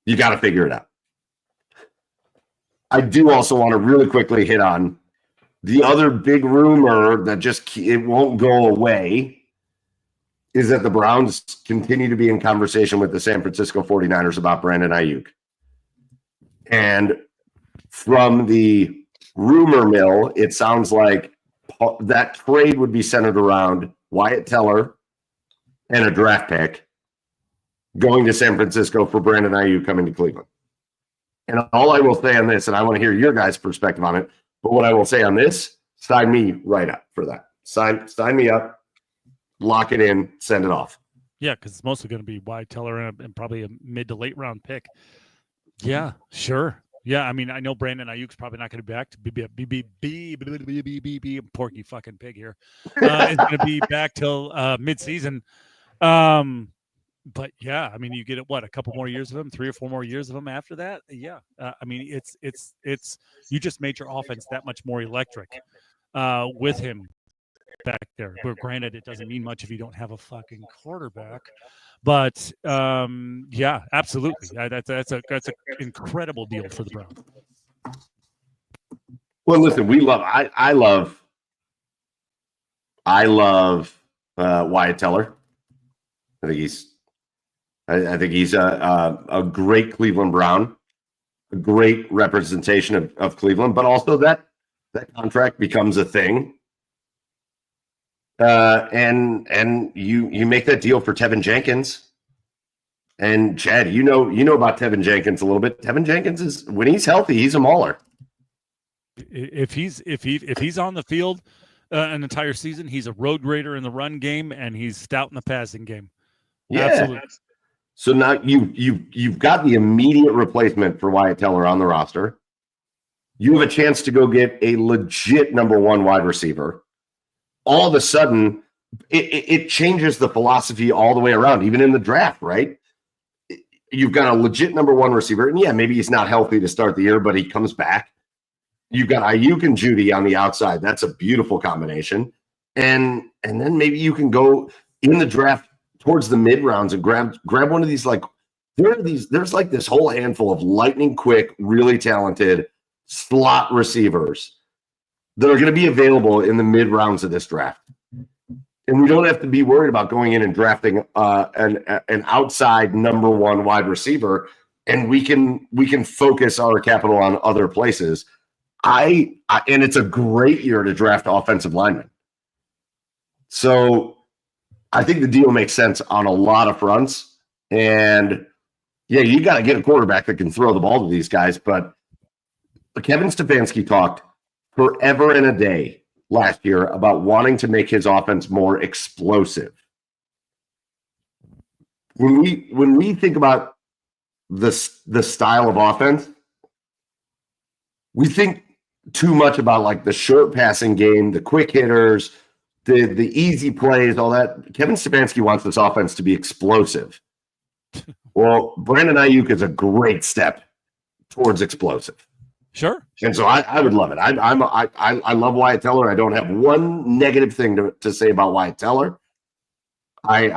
You gotta figure it out. I do also want to really quickly hit on the other big rumor that it won't go away is that the Browns continue to be in conversation with the San Francisco 49ers about Brandon Ayuk. And from the rumor mill, it sounds like that trade would be centered around Wyatt Teller and a draft pick going to San Francisco for Brandon Ayuk coming to Cleveland. And all I will say on this, and I want to hear your guys' perspective on it, but what I will say on this, sign me right up for that. Sign me up, lock it in, send it off. Yeah, because it's mostly going to be Wyatt Teller and probably a mid to late round pick. Yeah, sure. Yeah, I mean, I know Brandon Ayuk's probably not going to be back to be Porky fucking pig here. It's going to be back till mid-season. But yeah, I mean, you get a couple more years of him, 3 or 4 more years of him after that. Yeah, I mean, it's you just made your offense that much more electric with him back there. But granted, it doesn't mean much if you don't have a fucking quarterback. But yeah, absolutely, that's an incredible deal for the Browns. Well, listen, I love Wyatt Teller. I think he's a great Cleveland Brown, a great representation of Cleveland, but also that contract becomes a thing. And you make that deal for Tevin Jenkins. And Chad, you know about Tevin Jenkins a little bit. Tevin Jenkins is, when he's healthy, he's a mauler. If he's on the field an entire season, he's a road grader in the run game, and he's stout in the passing game. Yeah. Absolutely. So now you've got the immediate replacement for Wyatt Teller on the roster. You have a chance to go get a legit number one wide receiver. All of a sudden, it changes the philosophy all the way around, even in the draft, right? You've got a legit number one receiver, and yeah, maybe he's not healthy to start the year, but he comes back. You've got Ayuk and Judy on the outside. That's a beautiful combination. And then maybe you can go in the draft towards the mid rounds and grab one of these, like, there's like this whole handful of lightning quick, really talented slot receivers that are going to be available in the mid rounds of this draft. And we don't have to be worried about going in and drafting an outside number one wide receiver, and we can focus our capital on other places. And it's a great year to draft offensive linemen. So I think the deal makes sense on a lot of fronts. And yeah, you got to get a quarterback that can throw the ball to these guys. But Kevin Stefanski talked forever and a day last year about wanting to make his offense more explosive. When we think about the style of offense, we think too much about like the short passing game, the quick hitters, the easy plays, all that. Kevin Stefanski wants this offense to be explosive. Well, Brandon Ayuk is a great step towards explosive. Sure. And so I would love it. I love Wyatt Teller. I don't have one negative thing to say about Wyatt Teller. I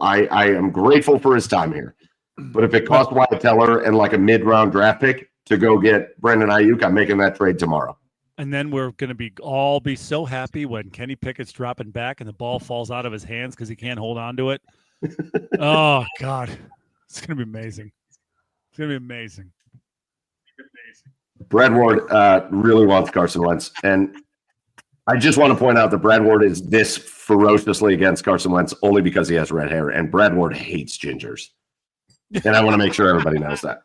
am grateful for his time here. But if it costs Wyatt Teller and like a mid-round draft pick to go get Brandon Ayuk, I'm making that trade tomorrow. And then we're going to all be so happy when Kenny Pickett's dropping back and the ball falls out of his hands because he can't hold on to it. Oh, God. It's going to be amazing. It's going to be amazing. Brad Ward really wants Carson Wentz. And I just want to point out that Brad Ward is this ferociously against Carson Wentz only because he has red hair. And Brad Ward hates gingers. And I want to make sure everybody knows that.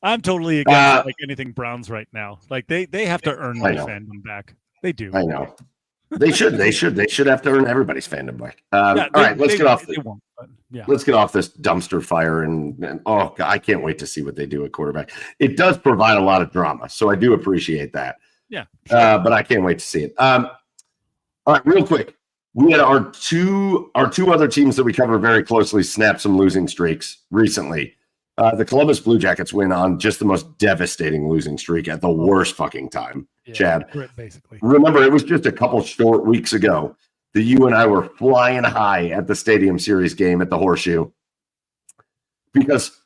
I'm totally against like anything Browns right now. Like they have to earn my fandom back. They do. I know. They should have to earn everybody's fandom back. All right, let's get off. Let's get off this dumpster fire and oh God, I can't wait to see what they do at quarterback. It does provide a lot of drama, so I do appreciate that. Yeah, sure. But I can't wait to see it. All right, real quick, we had our two other teams that we cover very closely snap some losing streaks recently. The Columbus Blue Jackets win on just the most devastating losing streak at the worst fucking time. Yeah, Chad, basically. Remember, it was just a couple short weeks ago that you and I were flying high at the Stadium Series game at the Horseshoe. Because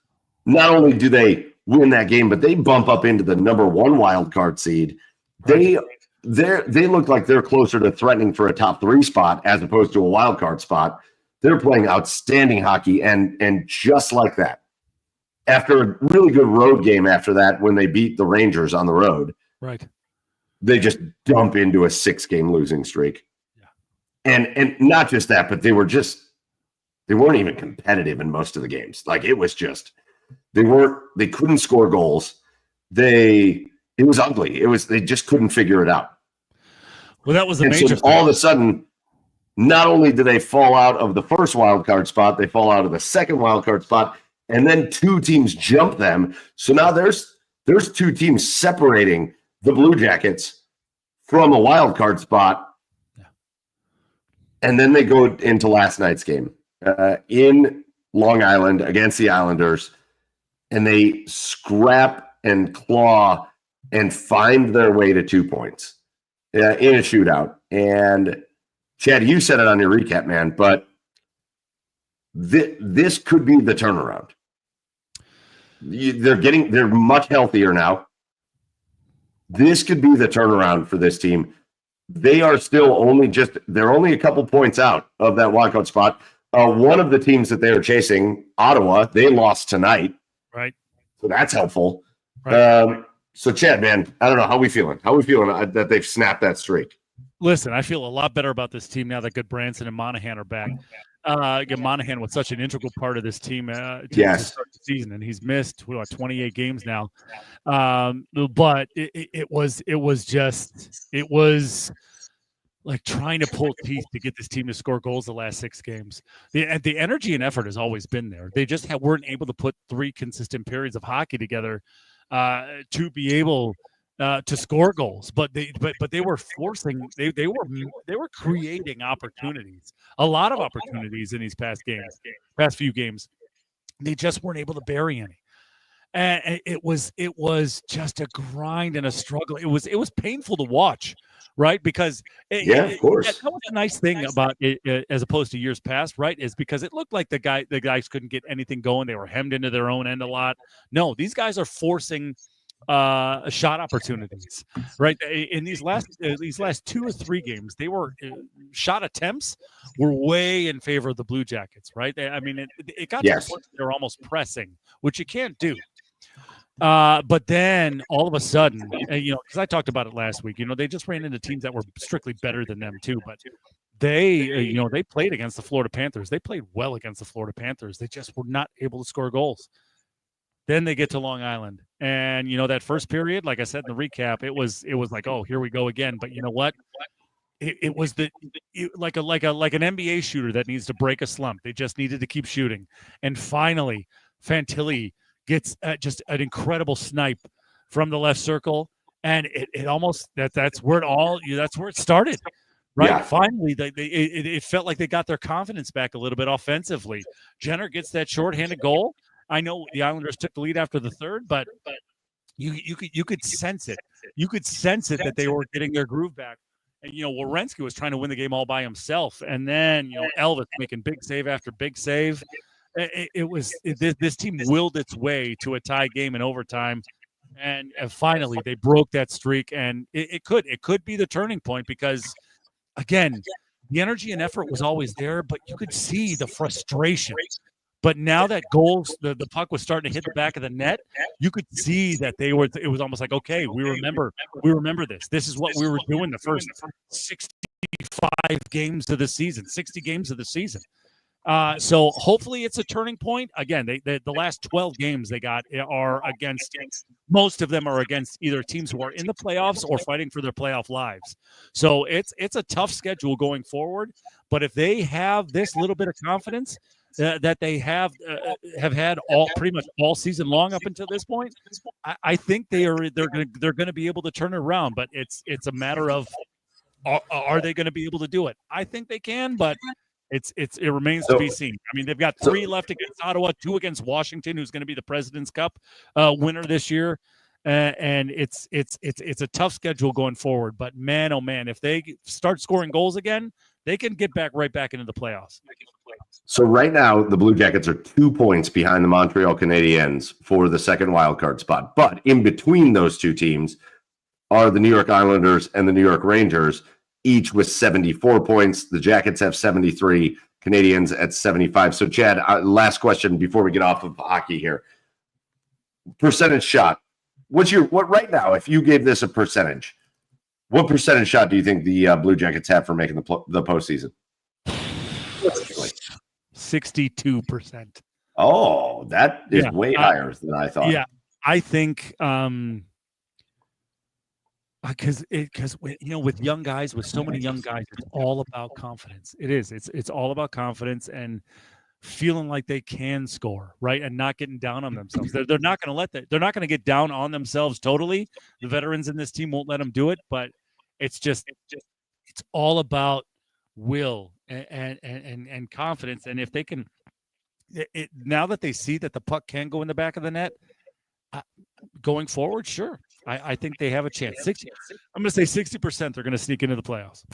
not only do they win that game, but they bump up into the number one wild card seed. They look like they're closer to threatening for a top 3 spot as opposed to a wild card spot. They're playing outstanding hockey, and just like that, after a really good road game after that, when they beat the Rangers on the road, right, they just dump into a 6-game losing streak. Yeah. And not just that, but they weren't even competitive in most of the games. Like it was just they couldn't score goals. It was ugly. They just couldn't figure it out. Well, that was the major thing. All of a sudden, not only do they fall out of the first wild card spot, they fall out of the second wild card spot. And then 2 teams jump them. So now there's 2 teams separating the Blue Jackets from a wild card spot. Yeah. And then they go into last night's game in Long Island against the Islanders. And they scrap and claw and find their way to 2 points in a shootout. And Chad, you said it on your recap, man, but this could be the turnaround. They're much healthier now. This could be the turnaround for this team. they are still they're only a couple points out of that wildcard spot. One of the teams that they are chasing, Ottawa, they lost tonight. Right. So that's helpful. Right. So Chad, man, I don't know. How we feeling? How we feeling that they've snapped that streak? Listen, I feel a lot better about this team now that Goodbranson and Monahan are back. Monahan was such an integral part of this team to start the season, and he's missed 28 games now. But it was like trying to pull teeth to get this team to score goals the last 6 games. The energy and effort has always been there. They just weren't able to put 3 consistent periods of hockey together to be able to score goals, but they were forcing. They were creating opportunities, a lot of opportunities in these past few games. They just weren't able to bury any, and it was just a grind and a struggle. It was painful to watch, right? Because of course, that was a nice thing about it, as opposed to years past, right? Is because it looked like the guys couldn't get anything going. They were hemmed into their own end a lot. No, these guys are forcing shot opportunities, right? In these last 2 or 3 games, they were shot attempts were way in favor of the Blue Jackets, right? It got to the point they were almost pressing, which you can't do. But then all of a sudden, because I talked about it last week, they just ran into teams that were strictly better than them too, but they played against the Florida Panthers. They played well against the Florida Panthers. They just were not able to score goals. Then they get to Long Island, and that first period, like I said in the recap, it was like, oh, here we go again. But you know what? It was like an NBA shooter that needs to break a slump. They just needed to keep shooting, and finally, Fantilli gets just an incredible snipe from the left circle, and it almost that's where it started. Right. Yeah. Finally, it felt like they got their confidence back a little bit offensively. Jenner gets that shorthanded goal. I know the Islanders took the lead after the third, but you could sense it. You could sense it that they were getting their groove back. And Werenski was trying to win the game all by himself, and then Elvis making big save after big save. This team willed its way to a tie game in overtime, and finally they broke that streak. And it could be the turning point, because again, the energy and effort was always there, but you could see the frustration. But now that the puck was starting to hit the back of the net, you could see that it was almost like, okay, we remember this. This is what we were doing the first 65 games of the season, 60 games of the season. So hopefully it's a turning point. Again, the last 12 games they got are against, most of them are against either teams who are in the playoffs or fighting for their playoff lives. So it's a tough schedule going forward. But if they have this little bit of confidence that they have had pretty much all season long up until this point, I think they're going to be able to turn it around. But it's a matter of are they going to be able to do it? I think they can, but it remains to be seen. I mean, they've got 3 left against Ottawa, 2 against Washington, who's going to be the President's Cup winner this year, and it's a tough schedule going forward. But man, oh man, if they start scoring goals again, they can get right back into the playoffs. So right now, the Blue Jackets are 2 points behind the Montreal Canadiens for the second wildcard spot. But in between those 2 teams are the New York Islanders and the New York Rangers, each with 74 points. The Jackets have 73, Canadiens at 75. So, Chad, last question before we get off of hockey here. Percentage shot. What right now, if you gave this a percentage, what percentage shot do you think the Blue Jackets have for making the postseason? 62%. Oh, that is way higher than I thought. Yeah, I think because with young guys, with so many young guys, it's all about confidence. It is. It's all about confidence and feeling like they can score, right, and not getting down on themselves. They're not going to let that. They're not going to get down on themselves totally. The veterans in this team won't let them do it, but it's all about will and confidence. And if they can, now that they see that the puck can go in the back of the net, going forward, sure, I think they have a chance. I'm going to say 60% they're going to sneak into the playoffs.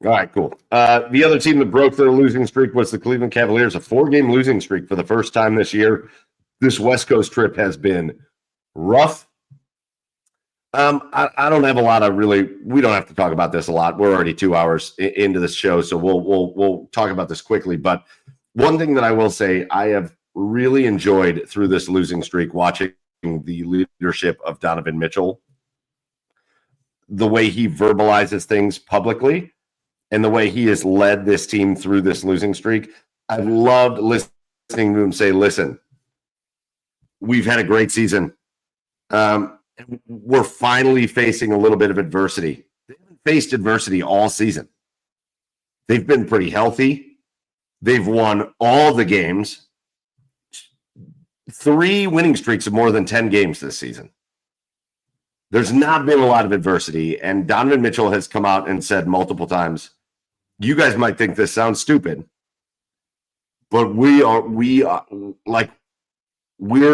All right, cool. The other team that broke their losing streak was the Cleveland Cavaliers, a 4-game losing streak for the first time this year. This West Coast trip has been rough. I don't have a lot of we don't have to talk about this a lot. We're already 2 hours into this show, so we'll talk about this quickly. But one thing that I will say, I have really enjoyed through this losing streak watching the leadership of Donovan Mitchell, the way he verbalizes things publicly and the way he has led this team through this losing streak. I've loved listening to him say, listen, we've had a great season. We're finally facing a little bit of adversity. They haven't faced adversity all season. They've been pretty healthy. They've won all the games. 3 winning streaks of more than 10 games this season. There's not been a lot of adversity, and Donovan Mitchell has come out and said multiple times, you guys might think this sounds stupid, but we're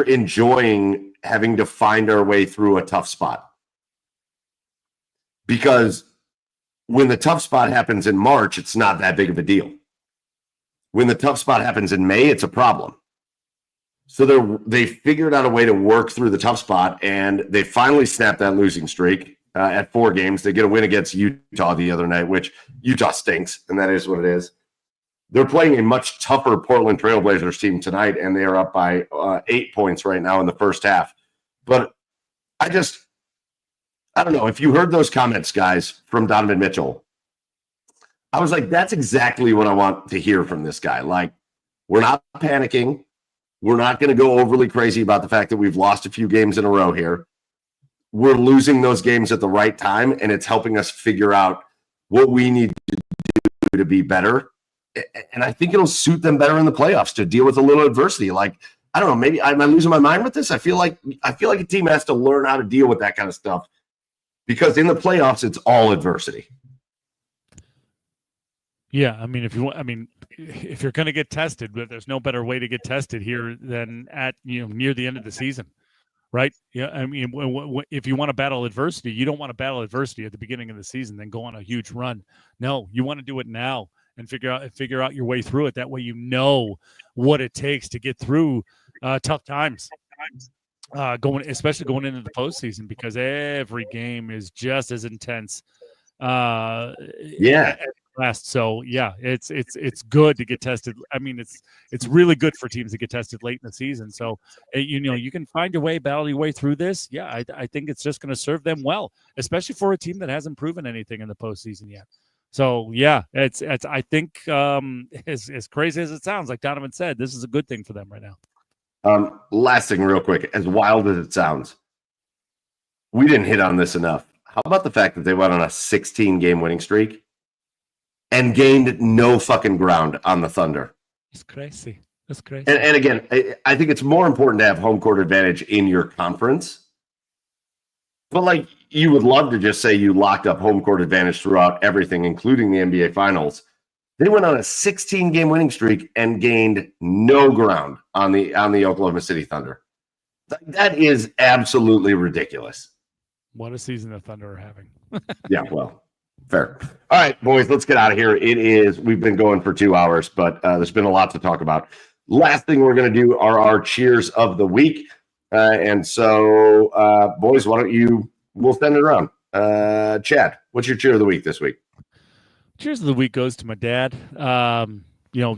enjoying having to find our way through a tough spot. Because when the tough spot happens in March, it's not that big of a deal. When the tough spot happens in May, it's a problem. So they figured out a way to work through the tough spot, and they finally snapped that losing streak at 4 games. They get a win against Utah the other night, which Utah stinks, and that is what it is. They're playing a much tougher Portland Trailblazers team tonight, and they are up by 8 points right now in the first half. But I don't know. If you heard those comments, guys, from Donovan Mitchell, I was like, that's exactly what I want to hear from this guy. Like, we're not panicking. We're not going to go overly crazy about the fact that we've lost a few games in a row here. We're losing those games at the right time, and it's helping us figure out what we need to do to be better. And I think it'll suit them better in the playoffs to deal with a little adversity. Like, I don't know, maybe am I losing my mind with this? I feel like a team has to learn how to deal with that kind of stuff, because in the playoffs, it's all adversity. Yeah, I mean, if you're going to get tested, but there's no better way to get tested here than at near the end of the season, right? Yeah, I mean, if you want to battle adversity, you don't want to battle adversity at the beginning of the season, then go on a huge run. No, you want to do it now and figure out your way through it. That way, you know what it takes to get through tough times. Especially going into the postseason, because every game is just as intense. So yeah, it's good to get tested. I mean, it's really good for teams to get tested late in the season. So you can find your way, battle your way through this. Yeah, I think it's just going to serve them well, especially for a team that hasn't proven anything in the postseason yet. So yeah, it's I think as crazy as it sounds, like Donovan said, this is a good thing for them right now. Last thing, real quick, as wild as it sounds, we didn't hit on this enough. How about the fact that they went on a 16-game winning streak and gained no fucking ground on the Thunder? It's crazy. That's crazy. And again, I think it's more important to have home court advantage in your conference. But like, you would love to just say you locked up home court advantage throughout everything, including the NBA Finals. They went on a 16-game winning streak and gained no ground on the Oklahoma City Thunder. That is absolutely ridiculous. What a season the Thunder are having. Yeah, well, fair. All right, boys, let's get out of here. We've been going for 2 hours, but there's been a lot to talk about. Last thing we're going to do are our cheers of the week. And so, boys, we'll send it around. Chad, what's your cheer of the week this week? Cheers of the week goes to my dad.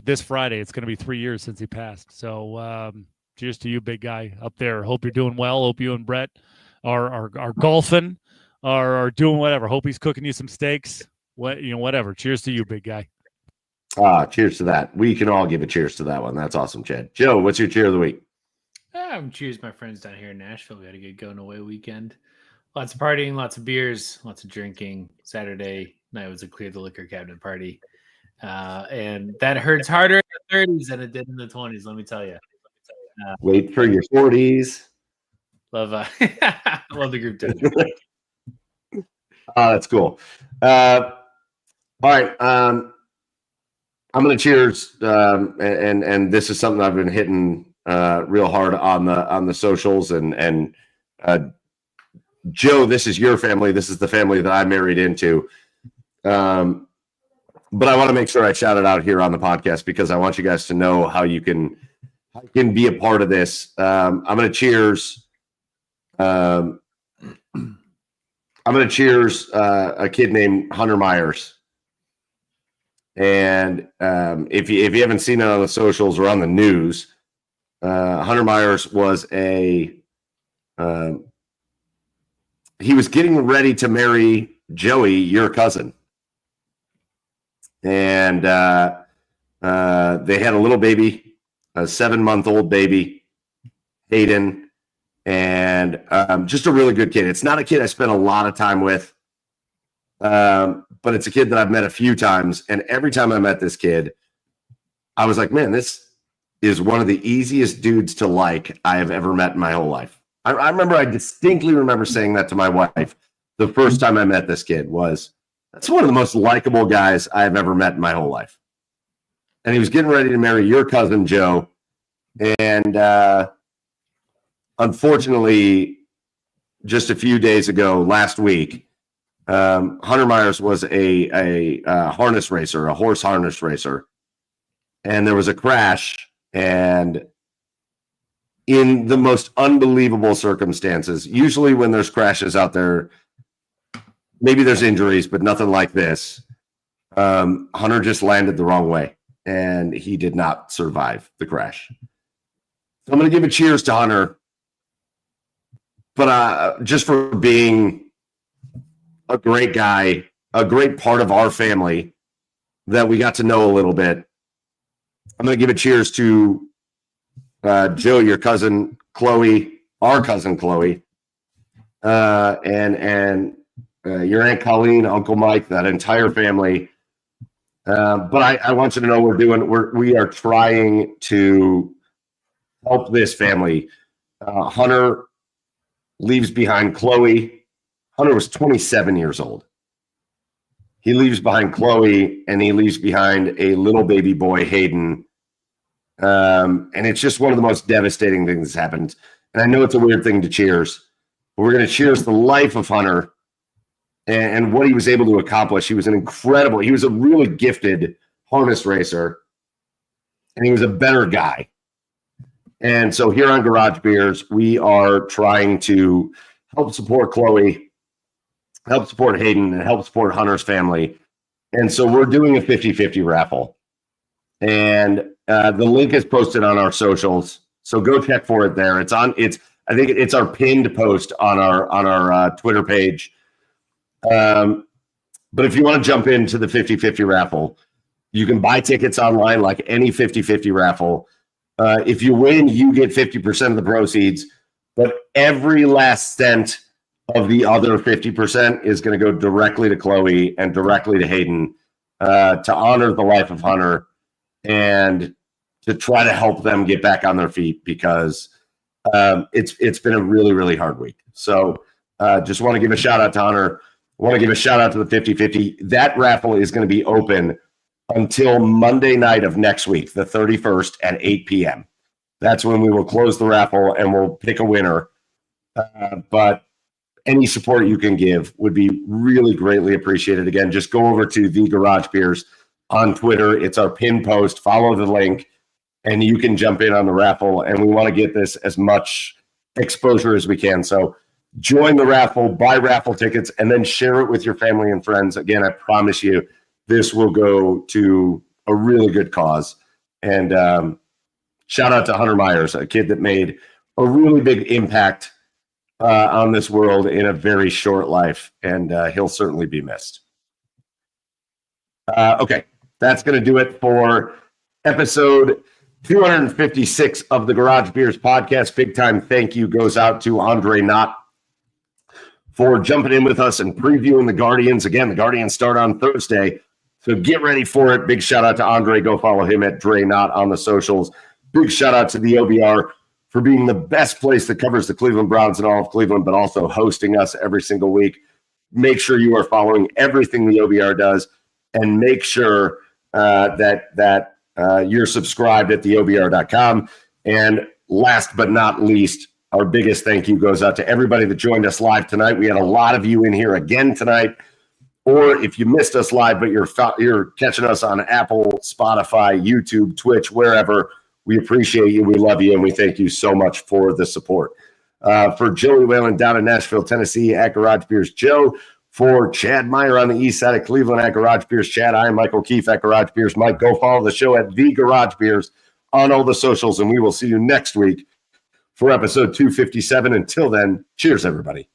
This Friday, it's going to be 3 years since he passed. So cheers to you, big guy up there. Hope you're doing well. Hope you and Brett are golfing, are doing whatever. Hope he's cooking you some steaks. Whatever. Cheers to you, big guy. Cheers to that. We can all give a cheers to that one. That's awesome, Chad. Joe, what's your cheer of the week? Cheers, my friends down here in Nashville. We had a good going away weekend. Lots of partying, lots of beers, lots of drinking. Saturday night was a clear the liquor cabinet party. And that hurts harder in the 30s than it did in the 20s, let me tell you. Wait for your 40s. Love the group text. That's cool. All right. I'm going to cheers. And this is something I've been hitting real hard on the socials. And Joe, this is your family. This is the family that I married into. But I want to make sure I shout it out here on the podcast, because I want you guys to know how you can be a part of this. I'm going to cheers I'm going to cheers a kid named Hunter Myers. And if you haven't seen it on the socials or on the news, Hunter Myers was he was getting ready to marry Joey, your cousin. And they had a little baby, a 7-month-old baby, Hayden, and just a really good kid. It's not a kid I spent a lot of time with, but it's a kid that I've met a few times. And every time I met this kid, I was like, man, this is one of the easiest dudes to like I have ever met in my whole life. I distinctly remember saying that to my wife the first time I met this kid was, that's one of the most likable guys I've ever met in my whole life. And he was getting ready to marry your cousin, Joe. And unfortunately, just a few days ago, last week, Hunter Myers was a harness racer, a horse harness racer. And there was a crash. And in the most unbelievable circumstances, usually when there's crashes out there, maybe there's injuries, but nothing like this. Hunter just landed the wrong way, and he did not survive the crash. So I'm going to give a cheers to Hunter, but just for being a great guy, a great part of our family that we got to know a little bit. I'm going to give a cheers to Joe, your cousin Chloe, our cousin Chloe, and your Aunt Colleen, Uncle Mike, that entire family. But I want you to know we are trying to help this family. Hunter leaves behind Chloe. Hunter was 27 years old. He leaves behind Chloe, and he leaves behind a little baby boy, Hayden. And it's just one of the most devastating things that's happened. And I know it's a weird thing to cheers, but we're going to cheers the life of Hunter and what he was able to accomplish. He was a really gifted harness racer, and he was a better guy. And so here on Garage Beers, we are trying to help support Chloe, help support Hayden, and help support Hunter's family. And so we're doing a 50-50 raffle. And the link is posted on our socials, so go check for it there. I think it's our pinned post on our Twitter page. But if you want to jump into the 50-50 raffle, you can buy tickets online like any 50-50 raffle. If you win, you get 50% of the proceeds, but every last cent of the other 50% is going to go directly to Chloe and directly to Hayden to honor the life of Hunter and to try to help them get back on their feet, because it's been a really, really hard week. So just want to give a shout out to Hunter. I want to give a shout out to the 50-50. That raffle is going to be open until Monday night of next week, the 31st at 8 p.m. That's when we will close the raffle and we'll pick a winner. But any support you can give would be really greatly appreciated. Again, just go over to The Garage Beers on Twitter. It's our pin post. Follow the link, and you can jump in on the raffle. And we want to get this as much exposure as we can. So join the raffle, buy raffle tickets, and then share it with your family and friends. Again, I promise you, this will go to a really good cause. And shout out to Hunter Myers, a kid that made a really big impact on this world in a very short life, and he'll certainly be missed. Okay, that's going to do it for episode 256 of the Garage Beers podcast. Big time thank you goes out to Andre Knott for jumping in with us and previewing the Guardians. Again, the Guardians start on Thursday, so get ready for it. Big shout out to Andre. Go follow him at Dre Knott on the socials. Big shout out to the OBR for being the best place that covers the Cleveland Browns and all of Cleveland, but also hosting us every single week. Make sure you are following everything the OBR does, and make sure that you're subscribed at theobr.com. And last but not least, our biggest thank you goes out to everybody that joined us live tonight. We had a lot of you in here again tonight. Or if you missed us live, but you're catching us on Apple, Spotify, YouTube, Twitch, wherever, we appreciate you, we love you, and we thank you so much for the support. For Joey Whalen down in Nashville, Tennessee at Garage Beers Joe. For Chad Meyer on the east side of Cleveland at Garage Beers Chad, I am Michael Keefe at Garage Beers Mike. Go follow the show at The Garage Beers on all the socials, and we will see you next week for episode 257. Until then, cheers, everybody.